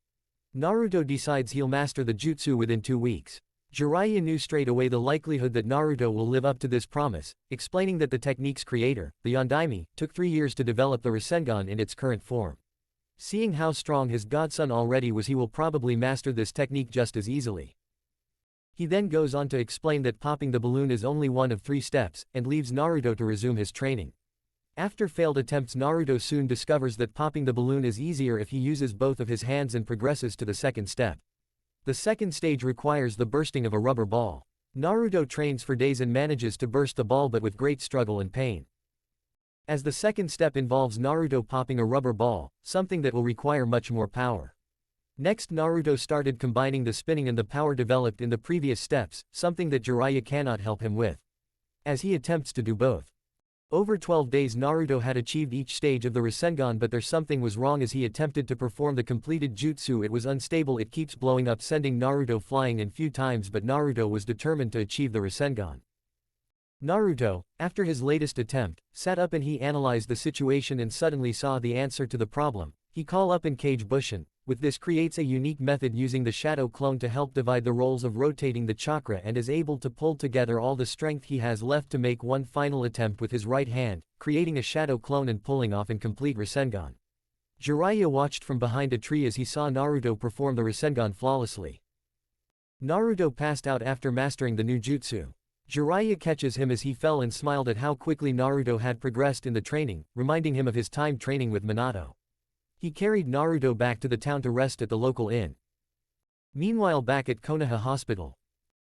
Naruto decides he'll master the jutsu within 2 weeks. Jiraiya knew straight away the likelihood that Naruto will live up to this promise, explaining that the technique's creator, the Yondaime, took 3 years to develop the Rasengan in its current form. Seeing how strong his godson already was, he will probably master this technique just as easily. He then goes on to explain that popping the balloon is only one of 3 steps, and leaves Naruto to resume his training. After failed attempts, Naruto soon discovers that popping the balloon is easier if he uses both of his hands and progresses to the second step. The second stage requires the bursting of a rubber ball. Naruto trains for days and manages to burst the ball, but with great struggle and pain. As the second step involves Naruto popping a rubber ball, something that will require much more power. Next, Naruto started combining the spinning and the power developed in the previous steps, something that Jiraiya cannot help him with, as he attempts to do both. Over 12 days Naruto had achieved each stage of the Rasengan, but something was wrong as he attempted to perform the completed jutsu. It was unstable, it keeps blowing up, sending Naruto flying in few times, but Naruto was determined to achieve the Rasengan. Naruto, after his latest attempt, sat up and he analyzed the situation and suddenly saw the answer to the problem. He called up in Kage Bushin. With this creates a unique method using the shadow clone to help divide the roles of rotating the chakra, and is able to pull together all the strength he has left to make one final attempt with his right hand, creating a shadow clone and pulling off in complete Rasengan. Jiraiya watched from behind a tree as he saw Naruto perform the Rasengan flawlessly. Naruto passed out after mastering the new jutsu. Jiraiya catches him as he fell and smiled at how quickly Naruto had progressed in the training, reminding him of his time training with Minato. He carried Naruto back to the town to rest at the local inn. Meanwhile, back at Konoha Hospital,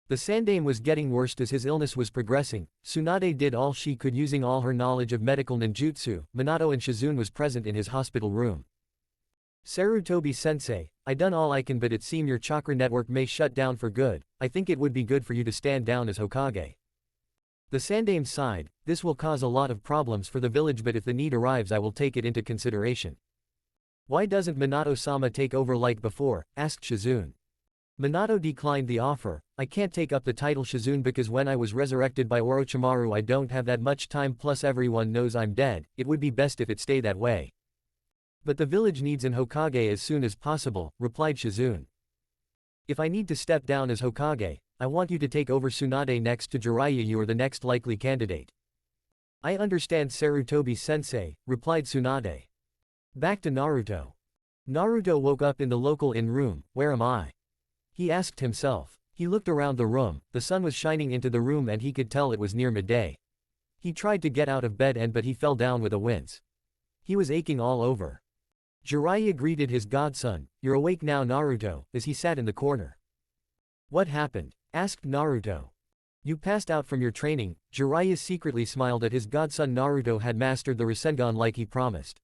the Sandaime was getting worse as his illness was progressing. Tsunade did all she could using all her knowledge of medical ninjutsu. Minato and Shizune was present in his hospital room. "Sarutobi-sensei, I done all I can, but it seem your chakra network may shut down for good. I think it would be good for you to stand down as Hokage." The Sandaime sighed. "This will cause a lot of problems for the village, but if the need arrives I will take it into consideration." "Why doesn't Minato-sama take over like before?" asked Shizune. Minato declined the offer. "I can't take up the title, Shizune, because when I was resurrected by Orochimaru I don't have that much time, plus everyone knows I'm dead. It would be best if it stay that way." "But the village needs an Hokage as soon as possible," replied Shizune. "If I need to step down as Hokage, I want you to take over Tsunade next to Jiraiya. You are the next likely candidate." "I understand, Sarutobi-sensei," replied Tsunade. Back to Naruto. Naruto woke up in the local inn room. "Where am I?" he asked himself. He looked around the room. The sun was shining into the room and he could tell it was near midday. He tried to get out of bed but he fell down with a wince. He was aching all over. Jiraiya greeted his godson. "You're awake now, Naruto," as he sat in the corner. "What happened?" asked Naruto. "You passed out from your training." Jiraiya secretly smiled at his godson. Naruto had mastered the Rasengan like he promised.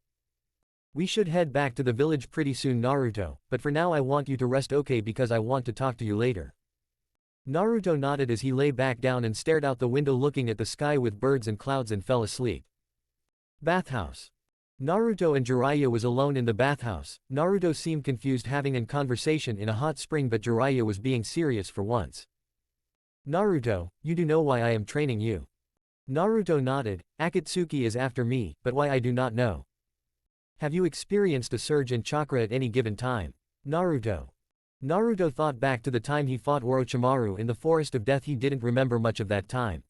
"We should head back to the village pretty soon, Naruto, but for now I want you to rest, okay, because I want to talk to you later." Naruto nodded as he lay back down and stared out the window looking at the sky with birds and clouds and fell asleep. Bathhouse. Naruto and Jiraiya was alone in the bathhouse. Naruto seemed confused having a conversation in a hot spring, but Jiraiya was being serious for once. Naruto, you do know why I am training you. Naruto nodded. Akatsuki is after me, but why I do not know. Have you experienced a surge in chakra at any given time? Naruto. Naruto thought back to the time he fought Orochimaru in the Forest of Death. He didn't remember much of that time.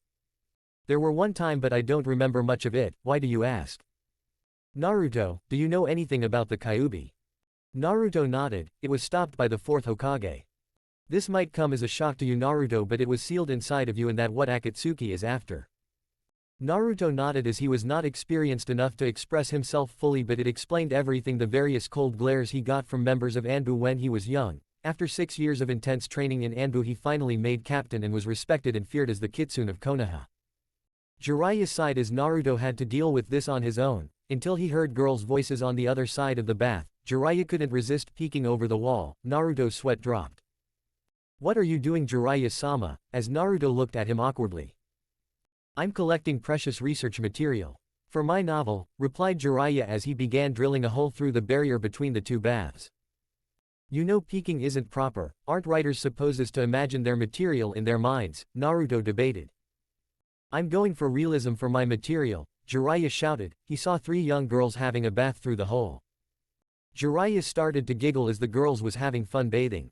There were one time, but I don't remember much of it. Why do you ask? Naruto, do you know anything about the Kyuubi? Naruto nodded. It was stopped by the fourth Hokage. This might come as a shock to you, Naruto, but it was sealed inside of you, and that what Akatsuki is after. Naruto nodded as he was not experienced enough to express himself fully, but it explained everything: the various cold glares he got from members of ANBU when he was young. After 6 years of intense training in ANBU, he finally made captain and was respected and feared as the Kitsune of Konoha. Jiraiya sighed as Naruto had to deal with this on his own, until he heard girls' voices on the other side of the bath. Jiraiya couldn't resist peeking over the wall. Naruto's sweat dropped. What are you doing, Jiraiya-sama? As Naruto looked at him awkwardly. I'm collecting precious research material. For my novel, replied Jiraiya as he began drilling a hole through the barrier between the two baths. You know peeking isn't proper. Aren't writers supposed to imagine their material in their minds? Naruto debated. I'm going for realism for my material, Jiraiya shouted. He saw 3 young girls having a bath through the hole. Jiraiya started to giggle as the girls was having fun bathing.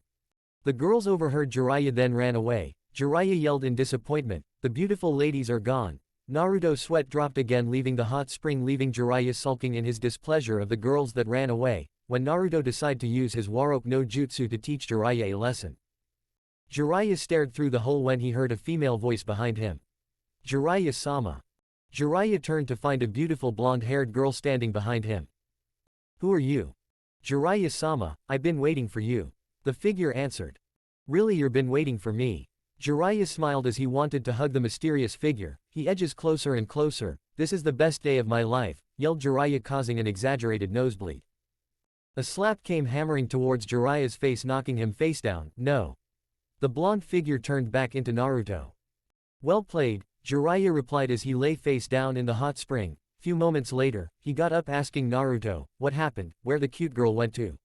The girls overheard Jiraiya, then ran away. Jiraiya yelled in disappointment, the beautiful ladies are gone. Naruto's sweat dropped again, leaving the hot spring, leaving Jiraiya sulking in his displeasure of the girls that ran away, when Naruto decided to use his Warok no Jutsu to teach Jiraiya a lesson. Jiraiya stared through the hole when he heard a female voice behind him. Jiraiya-sama. Jiraiya turned to find a beautiful blonde-haired girl standing behind him. Who are you? Jiraiya-sama, I've been waiting for you. The figure answered. Really, you've been waiting for me? Jiraiya smiled as he wanted to hug the mysterious figure. He edges closer and closer. This is the best day of my life, yelled Jiraiya, causing an exaggerated nosebleed. A slap came hammering towards Jiraiya's face, knocking him face down. No. The blonde figure turned back into Naruto. Well played, Jiraiya replied as he lay face down in the hot spring. Few moments later, he got up asking Naruto, what happened, where the cute girl went to?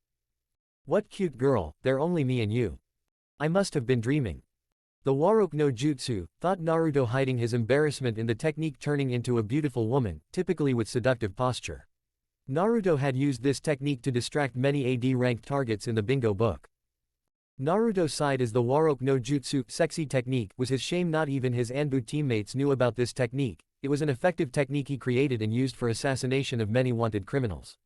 What cute girl? They're only me and you. I must have been dreaming. The Warok no Jutsu, thought Naruto, hiding his embarrassment in the technique turning into a beautiful woman, typically with seductive posture. Naruto had used this technique to distract many AD-ranked targets in the bingo book. Naruto sighed as the Warok no Jutsu, sexy technique, was his shame. Not even his ANBU teammates knew about this technique. It was an effective technique he created and used for assassination of many wanted criminals.